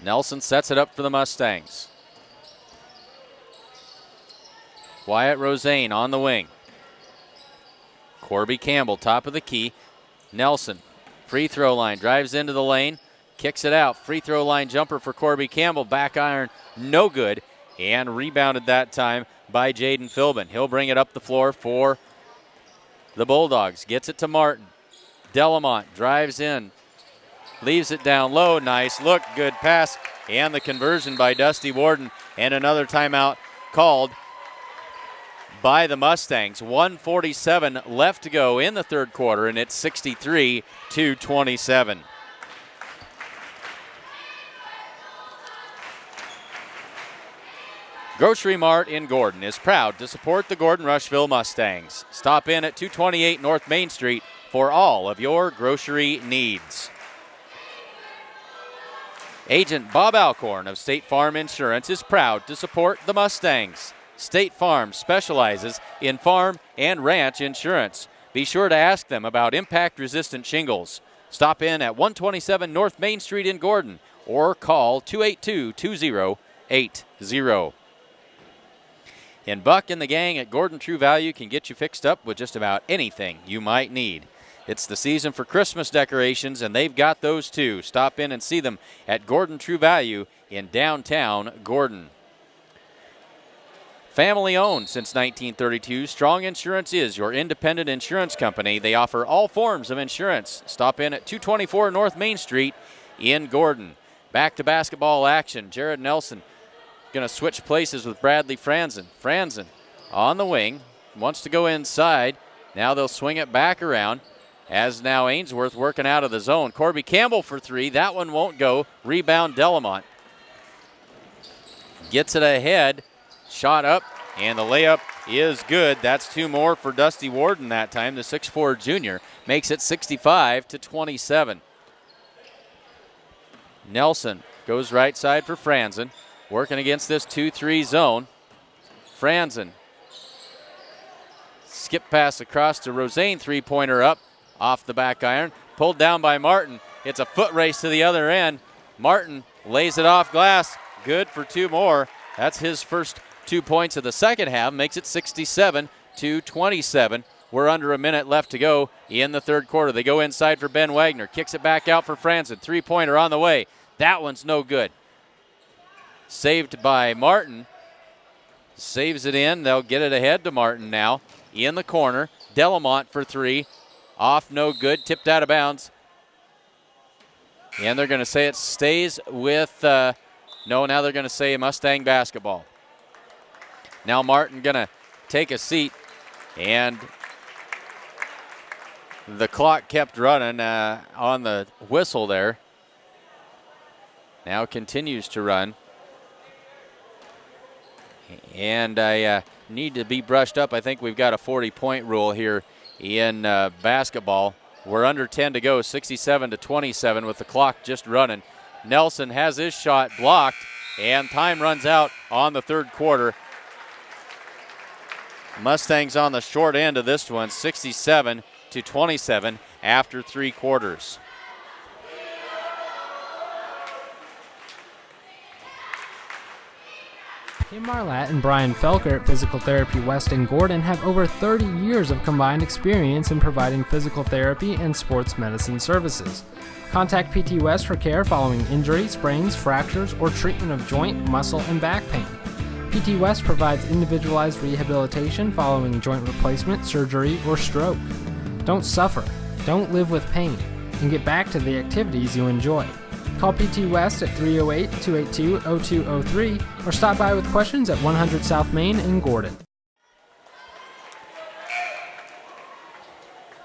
S1: Nelson sets it up for the Mustangs. Wyatt Rosane on the wing. Corby Campbell, top of the key. Nelson, free throw line, drives into the lane, kicks it out. Free throw line jumper for Corby Campbell. Back iron, no good. And rebounded that time by Jaden Philbin. He'll bring it up the floor for the Bulldogs. Gets it to Martin. Delamont drives in. Leaves it down low. Nice look. Good pass. And the conversion by Dusty Warden. And another timeout called by the Mustangs. 1:47 left to go in the third quarter, and it's 63-27. Grocery Mart in Gordon is proud to support the Gordon Rushville Mustangs. Stop in at 228 North Main Street for all of your grocery needs. Agent Bob Alcorn of State Farm Insurance is proud to support the Mustangs. State Farm specializes in farm and ranch insurance. Be sure to ask them about impact-resistant shingles. Stop in at 127 North Main Street in Gordon or call 282-2080. And Buck and the gang at Gordon True Value can get you fixed up with just about anything you might need. It's the season for Christmas decorations, and they've got those too. Stop in and see them at Gordon True Value in downtown Gordon. Family owned since 1932, Strong Insurance is your independent insurance company. They offer all forms of insurance. Stop in at 224 North Main Street in Gordon. Back to basketball action. Jared Nelson going to switch places with Bradley Franzen. Franzen on the wing, wants to go inside. Now they'll swing it back around as now Ainsworth working out of the zone. Corby Campbell for three. That one won't go. Rebound Delamont. Gets it ahead. Shot up, and the layup is good. That's two more for Dusty Warden that time. The 6'4 junior makes it 65-27. Nelson goes right side for Franzen, working against this 2-3 zone. Franzen. Skip pass across to Rosane, three-pointer up off the back iron. Pulled down by Martin. It's a foot race to the other end. Martin lays it off glass. Good for two more. That's his first 2 points of the second half, makes it 67-27. We're under a minute left to go in the third quarter. They go inside for Ben Wagner. Kicks it back out for Franzen. Three-pointer on the way. That one's no good. Saved by Martin. Saves it in. They'll get it ahead to Martin now. In the corner. Delamont for three. Off, no good. Tipped out of bounds. And they're going to say it stays with, now they're going to say Mustang basketball. Now Martin going to take a seat, and the clock kept running on the whistle there. Now continues to run. And I need to be brushed up. I think we've got a 40-point rule here in basketball. We're under 10 to go, 67-27 with the clock just running. Nelson has his shot blocked, and time runs out on the third quarter. Mustangs on the short end of this one, 67-27 after three quarters.
S4: Kim Marlatt and Brian Felker at Physical Therapy West in Gordon have over 30 years of combined experience in providing physical therapy and sports medicine services. Contact PT West for care following injury, sprains, fractures, or treatment of joint, muscle, and back pain. PT West provides individualized rehabilitation following joint replacement, surgery, or stroke. Don't suffer, don't live with pain, and get back to the activities you enjoy. Call PT West at 308-282-0203 or stop by with questions at 100 South Main in Gordon.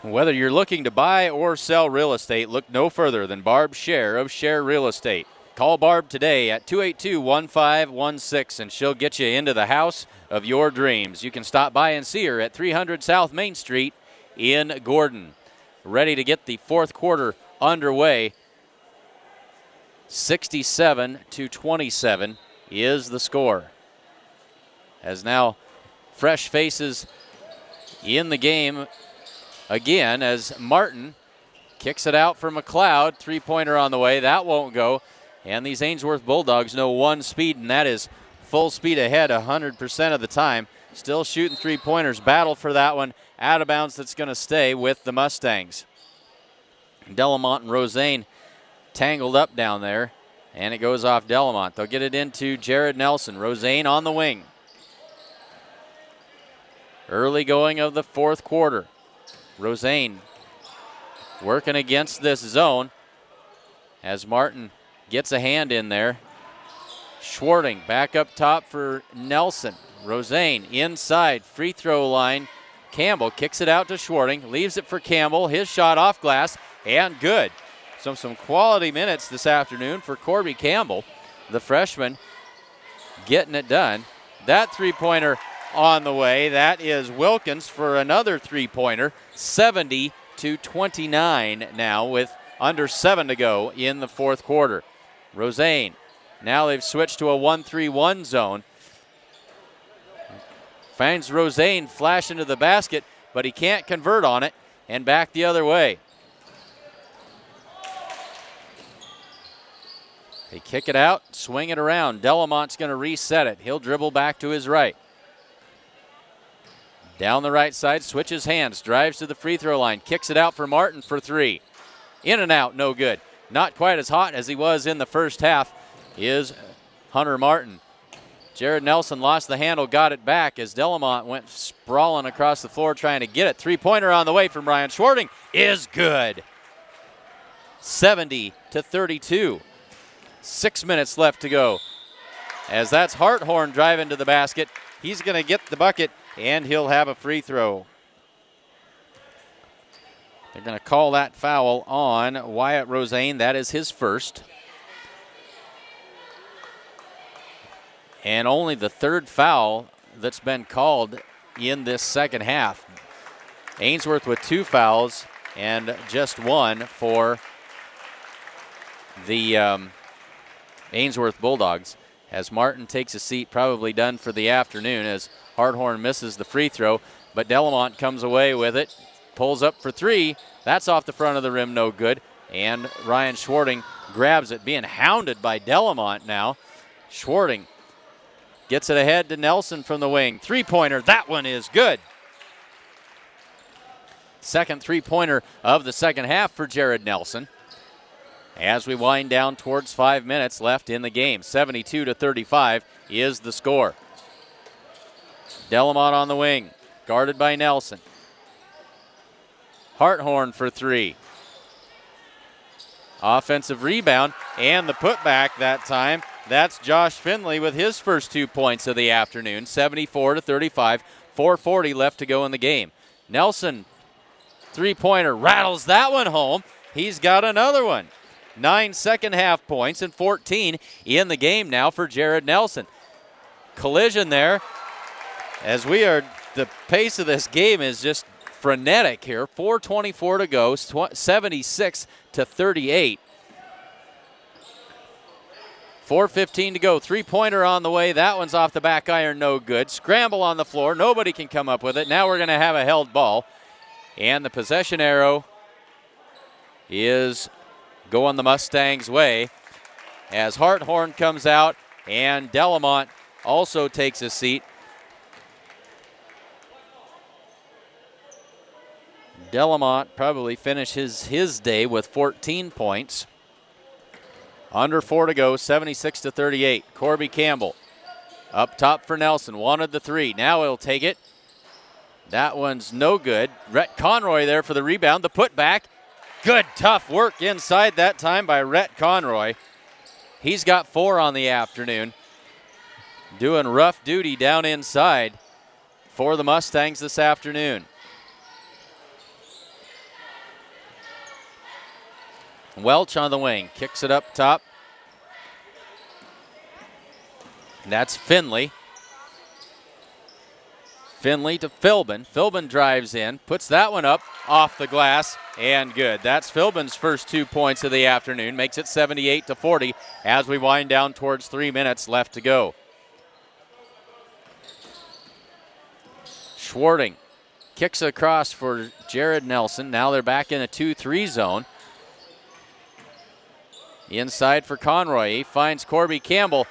S1: Whether you're looking to buy or sell real estate, look no further than Barb Scher of Scher Real Estate. Call Barb today at 282-1516 and she'll get you into the house of your dreams. You can stop by and see her at 300 South Main Street in Gordon. Ready to get the fourth quarter underway. 67-27 is the score. As now fresh faces in the game again as Martin kicks it out for McLeod. Three-pointer on the way. That won't go. And these Ainsworth Bulldogs know one speed, and that is full speed ahead 100% of the time. Still shooting three-pointers. Battle for that one. Out of bounds, that's going to stay with the Mustangs. Delamont and Rosane tangled up down there, and it goes off Delamont. They'll get it into Jared Nelson. Rosane on the wing. Early going of the fourth quarter. Rosane working against this zone as Martin gets a hand in there. Schwarting back up top for Nelson. Rosane inside, free throw line. Campbell kicks it out to Schwarting, leaves it for Campbell. His shot off glass, and good. So some quality minutes this afternoon for Corby Campbell, the freshman, getting it done. That three-pointer on the way. That is Wilkins for another three-pointer. 70-29 now with under 7 to go in the fourth quarter. Rosane, now they've switched to a 1-3-1 zone. Finds Rosane flash into the basket, but he can't convert on it, and back the other way. They kick it out, swing it around. Delamont's going to reset it. He'll dribble back to his right. Down the right side, switches hands, drives to the free throw line, kicks it out for Martin for three. In and out, no good. Not quite as hot as he was in the first half is Hunter Martin. Jared Nelson lost the handle, got it back as Delamont went sprawling across the floor trying to get it. Three-pointer on the way from Ryan Schwarting is good. 70-32. 6 minutes left to go. As that's Harthorn driving to the basket. He's going to get the bucket, and he'll have a free throw. They're going to call that foul on Wyatt Rosane. That is his first. And only the third foul that's been called in this second half. Ainsworth with 2 fouls and just one for the Ainsworth Bulldogs. As Martin takes a seat, probably done for the afternoon as Harthorn misses the free throw, but Delamont comes away with it, pulls up for three. That's off the front of the rim, no good. And Ryan Schwarting grabs it, being hounded by Delamont now. Schwarting gets it ahead to Nelson from the wing. Three-pointer, that one is good. Second three-pointer of the second half for Jared Nelson. As we wind down towards 5 minutes left in the game. 72-35 is the score. Delamont on the wing, guarded by Nelson. Harthorn for three. Offensive rebound and the putback that time. That's Josh Finley with his first 2 points of the afternoon. 74-35, 4:40 left to go in the game. Nelson, three-pointer, rattles that one home. He's got another one. 9 second half points and 14 in the game now for Jared Nelson. Collision there as the pace of this game is just frenetic here. 4:24 to go, 76-38. 4:15 to go, three-pointer on the way. That one's off the back iron, no good. Scramble on the floor, nobody can come up with it. Now we're going to have a held ball. And the possession arrow is going the Mustangs' way as Harthorn comes out and Delamont also takes a seat. Delamont probably finishes his day with 14 points. Under 4 to go, 76-38. Corby Campbell up top for Nelson. Wanted the three. Now he'll take it. That one's no good. Rhett Conroy there for the rebound. The putback. Good tough work inside that time by Rhett Conroy. He's got 4 on the afternoon. Doing rough duty down inside for the Mustangs this afternoon. Welch on the wing, kicks it up top. That's Finley. Finley to Philbin. Philbin drives in, puts that one up off the glass, and good. That's Philbin's first 2 points of the afternoon, makes it 78-40 as we wind down towards 3 minutes left to go. Schwarting kicks across for Jared Nelson. Now they're back in a 2-3 zone. Inside for Conroy. He finds Corby Campbell.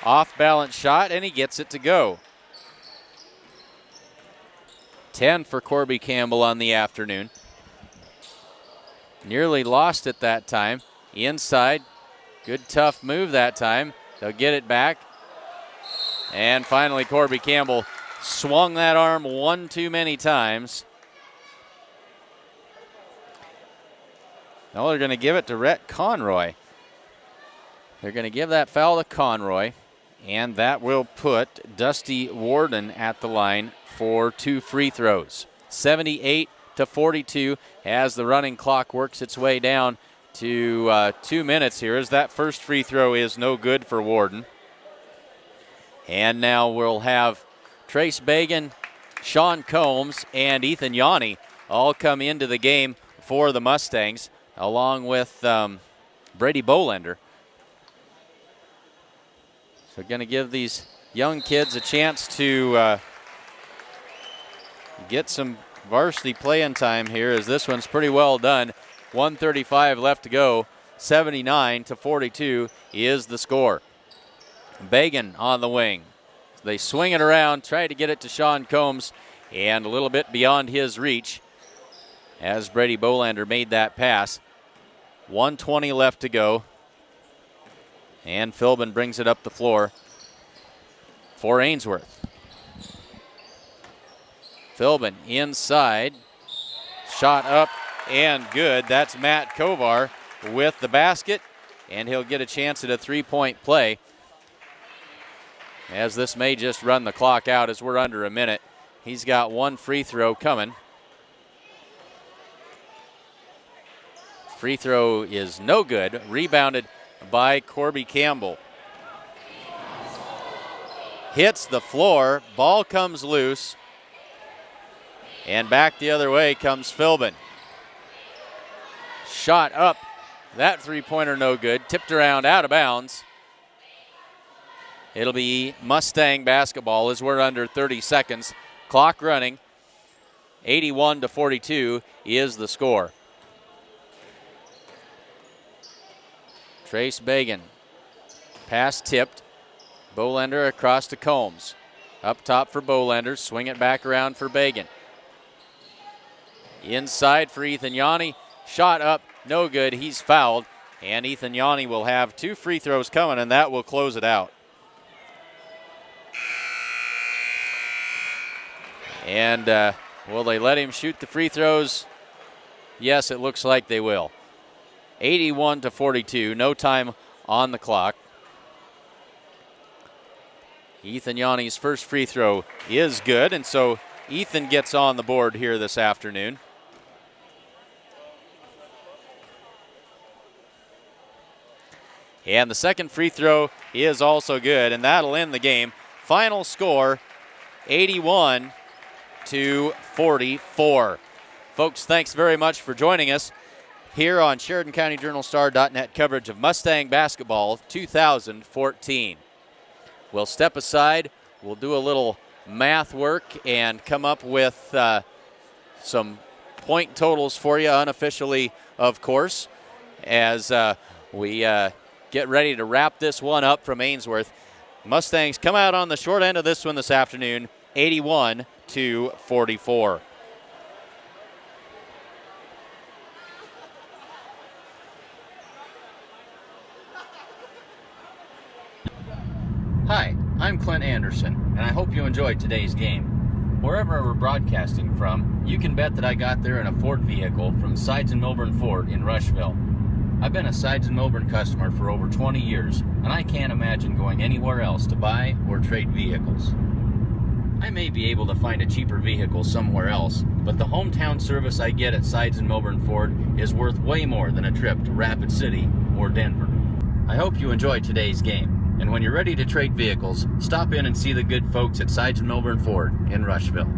S1: Off balance shot, and he gets it to go. 10 for Corby Campbell on the afternoon. Nearly lost it that time. Inside. Good tough move that time. They'll get it back. And finally Corby Campbell swung that arm one too many times. Now they're going to give it to Rhett Conroy. They're going to give that foul to Conroy, and that will put Dusty Warden at the line for 2 free throws. 78-42 as the running clock works its way down to 2 minutes here, as that first free throw is no good for Warden. And now we'll have Trace Bagan, Sean Combs, and Ethan Yanni all come into the game for the Mustangs, along with Brady Bolender. So going to give these young kids a chance to get some varsity playing time here, as this one's pretty well done. 1:35 left to go. 79-42 is the score. Bagan on the wing. They swing it around, try to get it to Sean Combs, and a little bit beyond his reach as Brady Bolander made that pass. 1:20 left to go. And Philbin brings it up the floor for Ainsworth. Philbin inside. Shot up and good. That's Matt Kovar with the basket, and he'll get a chance at a three-point play, as this may just run the clock out as we're under a minute. He's got one free throw coming. Free throw is no good. Rebounded by Corby Campbell. Hits the floor. Ball comes loose. And back the other way comes Philbin. Shot up. That three-pointer no good. Tipped around out of bounds. It'll be Mustang basketball as we're under 30 seconds. Clock running. 81-42 is the score. Trace Bagan. Pass tipped. Bolander across to Combs. Up top for Bolander. Swing it back around for Bagan. Inside for Ethan Yanni. Shot up. No good. He's fouled. And Ethan Yanni will have two free throws coming, and that will close it out. And will they let him shoot the free throws? Yes, it looks like they will. 81-42, no time on the clock. Ethan Yanni's first free throw is good, and so Ethan gets on the board here this afternoon. And the second free throw is also good, and that'll end the game. Final score, 81-44. Folks, thanks very much for joining us here on SheridanCountyJournalStar.net coverage of Mustang Basketball 2014. We'll step aside, we'll do a little math work and come up with some point totals for you, unofficially, of course, as we get ready to wrap this one up from Ainsworth. Mustangs come out on the short end of this one this afternoon, 81-44. Hi, I'm Clint Anderson, and I hope you enjoyed today's game. Wherever we're broadcasting from, you can bet that I got there in a Ford vehicle from Sides and Milburn Ford in Rushville. I've been a Sides and Milburn customer for over 20 years, and I can't imagine going anywhere else to buy or trade vehicles. I may be able to find a cheaper vehicle somewhere else, but the hometown service I get at Sides and Milburn Ford is worth way more than a trip to Rapid City or Denver. I hope you enjoyed today's game, and when you're ready to trade vehicles, stop in and see the good folks at Sides and Milburn Ford in Rushville.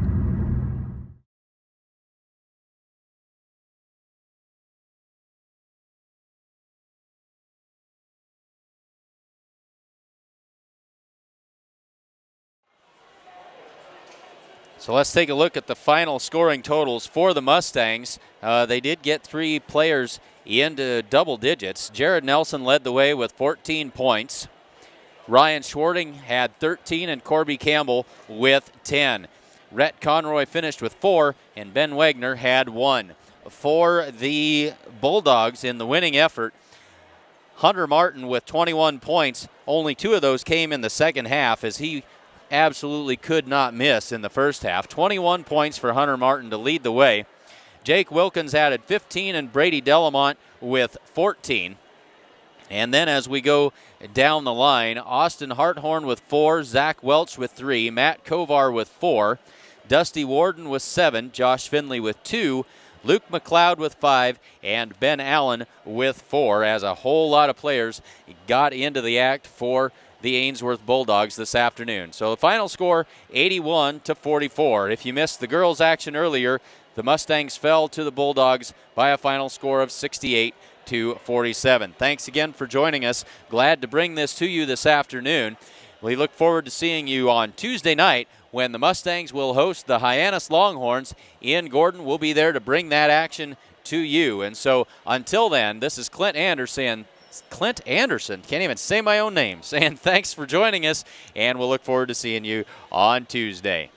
S1: So let's take a look at the final scoring totals for the Mustangs. They did get three players into double digits. Jared Nelson led the way with 14 points. Ryan Schwarting had 13 and Corby Campbell with 10. Rhett Conroy finished with 4 and Ben Wagner had 1. For the Bulldogs in the winning effort, Hunter Martin with 21 points. Only 2 of those came in the second half, as he absolutely could not miss in the first half. 21 points for Hunter Martin to lead the way. Jake Wilkins added 15 and Brady Delamont with 14. And then as we go down the line, Austin Harthorn with 4, Zach Welch with 3, Matt Kovar with 4, Dusty Warden with 7, Josh Finley with 2, Luke McLeod with 5, and Ben Allen with 4, as a whole lot of players got into the act for the Ainsworth Bulldogs this afternoon. So the final score, 81-44. If you missed the girls' action earlier, the Mustangs fell to the Bulldogs by a final score of 68-47. Thanks again for joining us. Glad to bring this to you this afternoon. We look forward to seeing you on Tuesday night when the Mustangs will host the Hyannis Longhorns in Gordon. We'll be there to bring that action to you. And so until then, this is Clint Anderson Clint Anderson, can't even say my own name, saying thanks for joining us, and we'll look forward to seeing you on Tuesday.